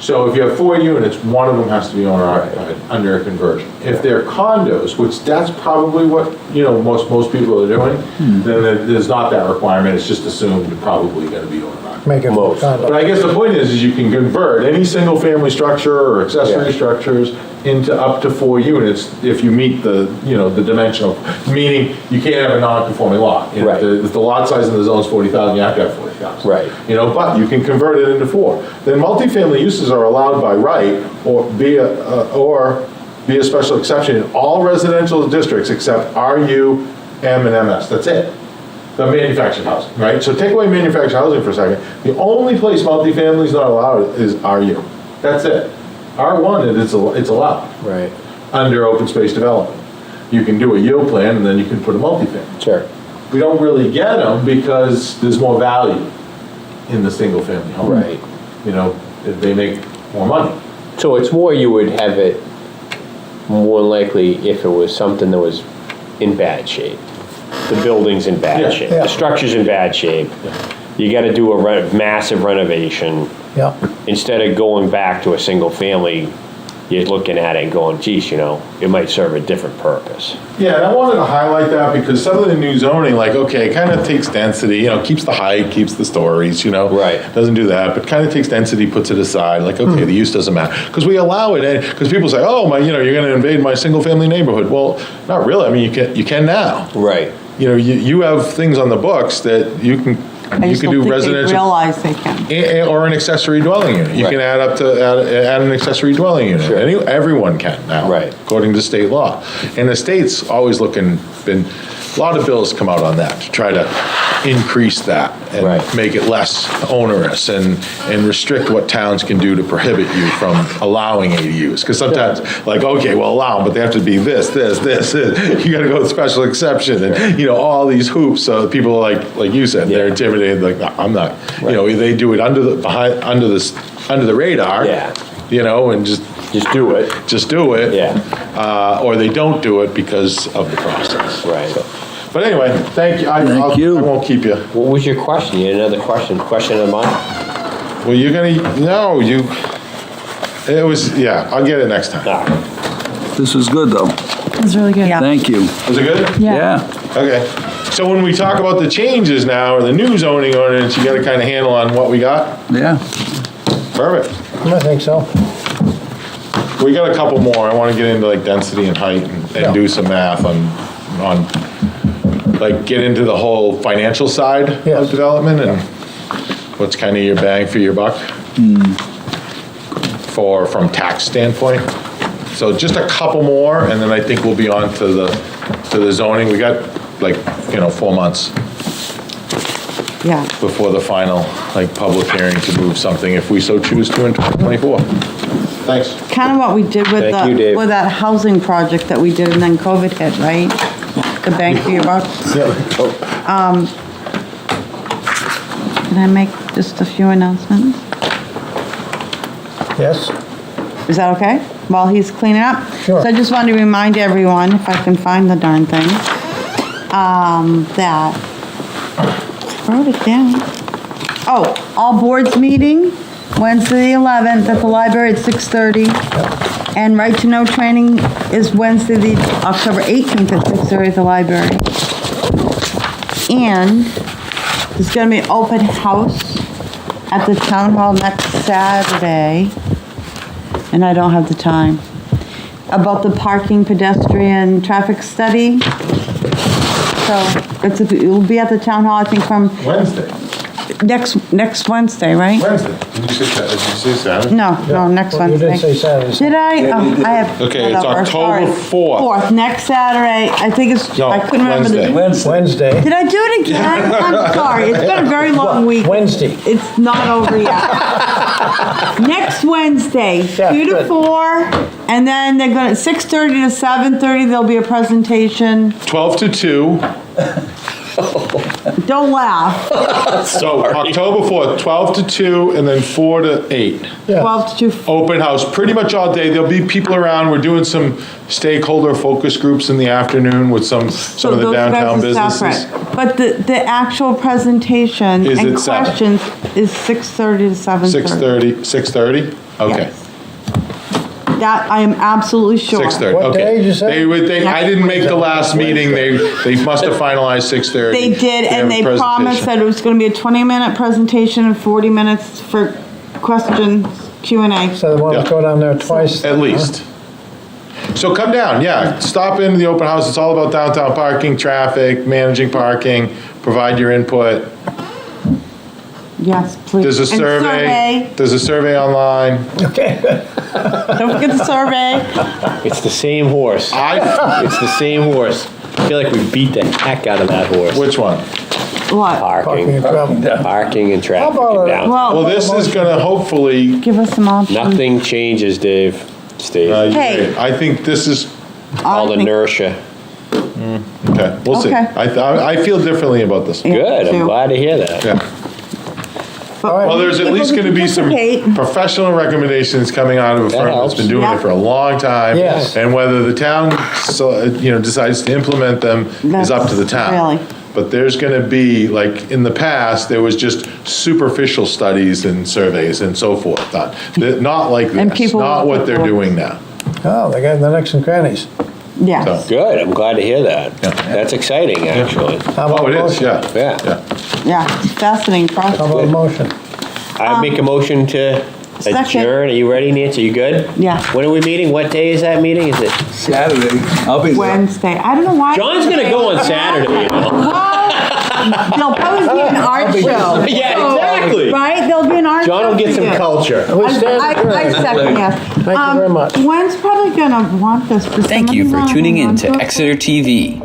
So if you have 4 units, 1 of them has to be owner occupied under a conversion. If they're condos, which that's probably what, most people are doing, then there's not that requirement, it's just assumed you're probably gonna be owner occupied. Make it Most. But condo. I guess the point is you can convert any single-family structure or accessory Yeah. structures into up to 4 units if you meet the dimensional, meaning you can't have a non-conforming lot. Right. If the lot size in the zone's 40,000, you have to have 40,000. Right. But you can convert it into 4. Then multifamily uses are allowed by right or be a special exception in all residential districts except RU, M, and MS. That's it. The manufactured housing, right? So take away manufactured housing for a second. The only place multifamily is not allowed is RU. That's it. R1, it's allowed. Right. Under open space development. You can do a yield plan and then you can put a multifamily. Sure. We don't really get them because there's more value in the single family home. Right. They make more money. So it's more, you would have it more likely if it was something that was in bad shape. The building's in bad Yeah. shape, Yeah. the structure's in bad shape. You gotta do a massive renovation. Yeah. Instead of going back to a single family, you're looking at it and going, geez, it might serve a different purpose. Yeah, and I wanted to highlight that because some of the new zoning, it kind of takes density, keeps the height, keeps the stories, Right. Doesn't do that, but kind of takes density, puts it aside, the use doesn't matter. Because we allow it, because people say, oh, you're going to invade my single-family neighborhood. Well, not really. I mean, you can now. Right. You have things on the books that you can I you just can don't do think they residential. realize they can. Or an accessory dwelling unit. You Right. can add an accessory dwelling unit. Sure. Everyone can now. Right. According to state law. And the state's always a lot of bills come out on that to try to increase that and Right. make it less onerous and restrict what towns can do to prohibit you from allowing ADUs. Because sometimes, allow them, but they have to be this. You gotta go with special exception and, all these hoops. So people like you said, they're intimidated, no, I'm not. Right. They do it under the radar. Yeah. And just do it. just do it. Yeah. Or they don't do it because of the process. Right. But anyway, thank you. Thank you. I won't keep you. What was your question? You had another question? Question of mine? Well, I'll get it next time. Ah, This was good, though. It's really good. Thank you. Was it good? Yeah. Okay. So when we talk about the changes now, or the new zoning ordinance, you got a kind of handle on what we got? Yeah. Perfect. I think so. We got a couple more. I want to get into density and height and do some math on get into the whole financial side Yes. of development and what's kind of your bang for your buck from tax standpoint. So just a couple more, and then I think we'll be on to the zoning. We got 4 months Yeah. before the final public hearing to move something if we so choose to in 2024. Thanks. Kind of what we did with Thank you, Dave. with that housing project that we did and then COVID hit, right? The bang for your buck. Can I make just a few announcements? Yes? Is that okay? While he's cleaning up? Sure. So I just wanted to remind everyone, if I can find the darn thing, that, I wrote it down. Oh, all boards meeting, Wednesday the 11th at the library at 6:30. And Right to Know training is Wednesday, the October 18th at 6:30 at the library. And there's gonna be an open house at the town hall next Saturday, and I don't have the time, about the parking pedestrian traffic study. So it'll be at the town hall, I think from Wednesday. next Wednesday, right? Wednesday. Did you say Saturday? No, next Well, you Wednesday. did say Saturday. Did I? Oh, I have. Okay, it's whatever, October sorry. 4th. 4th, next Saturday. I think it's, No, I couldn't remember the. Wednesday. Did I do it again? I'm sorry. It's been a very long week. Wednesday. It's not over yet. Next Wednesday, Yeah, 2 to good. 4, and then they're gonna, 6:30 to 7:30, there'll be a presentation. 12 to 2. Don't laugh. So October 4th, 12 to 2, and then 4 to 8. 12 to 2. Open house, pretty much all day. There'll be people around. We're doing some stakeholder focus groups in the afternoon with some of the those downtown guys are businesses. separate. But the actual presentation Is and at 7? questions is 6:30 to 7:30. 6:30? Okay. Yes. That I am absolutely sure. 6:30, What day okay. did you say? I didn't make the last meeting. They must have finalized 6:30. They did, have and a they promised presentation. that it was gonna be a 20-minute presentation and 40 minutes for questions, Q&A. So they want Yeah. to go down there twice? At least. So come down, yeah. Stop into the open house. It's all about downtown parking, traffic, managing parking, provide your input. Yes, please. There's a And survey. There's a survey online. Okay. Don't forget the survey. It's the same horse. It's the same horse. I feel like we beat the heck out of that horse. Which one? What? Parking and Parking. travel. Parking and traffic How about and a- down. Well, this is gonna hopefully, Give us some options. Nothing changes, Dave. Steve. Hey. I think this is, All I think- inertia. okay, we'll see. Okay. I feel differently about this. Yeah, Good, I'm too. glad to hear that. Yeah. Well, there's at least gonna be some Participate. professional recommendations coming out of a firm that's been helps. doing Yeah. it for a long time. Yes. And whether the town, decides to implement them is up to the town. Really. But there's gonna be, like, in the past, there was just superficial studies and surveys and so forth done. Not like And this, people not will what put they're forward. doing now. Oh, they got the nooks and crannies. Yes. So- Good, I'm glad to hear that. That's exciting, actually. How about Oh, a it is, motion? yeah. Yeah. Yeah. Yeah, it's fascinating process. How about a motion? I make a motion to Second. adjourn. Are you ready, Nancy? You good? Yeah. When are we meeting? What day is that meeting? Is it? Saturday, I'll be there. Wednesday. I don't know why. John's gonna go on Saturday, you know? Well, there'll probably be an art show. Yeah, So, exactly. Right? There'll be an art show. John will get for some you. culture. We I stand adjourned. second, yes. Thank you very much. When's probably gonna want this? Does Thank you somebody for wanna tuning hang in on to it? Exeter TV.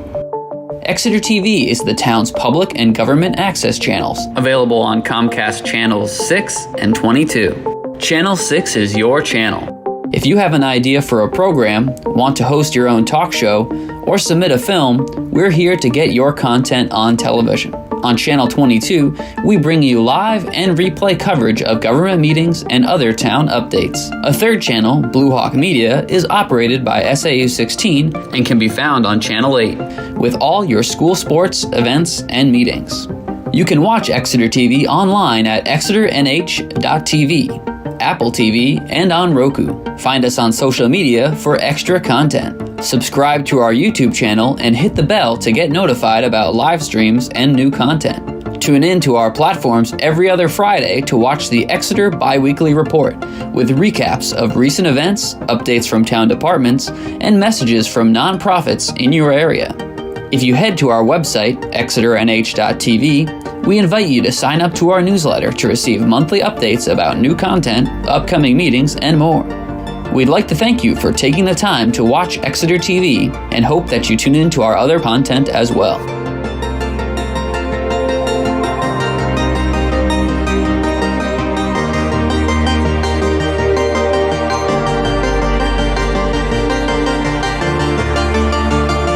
Exeter TV is the town's public and government access channels, available on Comcast channels 6 and 22. Channel 6 is your channel. If you have an idea for a program, want to host your own talk show, or submit a film, we're here to get your content on television. On Channel 22, we bring you live and replay coverage of government meetings and other town updates. A third channel, Blue Hawk Media, is operated by SAU 16 and can be found on Channel 8, with all your school sports, events, and meetings. You can watch Exeter TV online at exeternh.tv, Apple TV, and on Roku. Find us on social media for extra content. Subscribe to our YouTube channel and hit the bell to get notified about live streams and new content. Tune in to our platforms every other Friday to watch the Exeter Biweekly Report, with recaps of recent events, updates from town departments, and messages from nonprofits in your area. If you head to our website, exeternh.tv, we invite you to sign up to our newsletter to receive monthly updates about new content, upcoming meetings, and more. We'd like to thank you for taking the time to watch Exeter TV and hope that you tune in to our other content as well.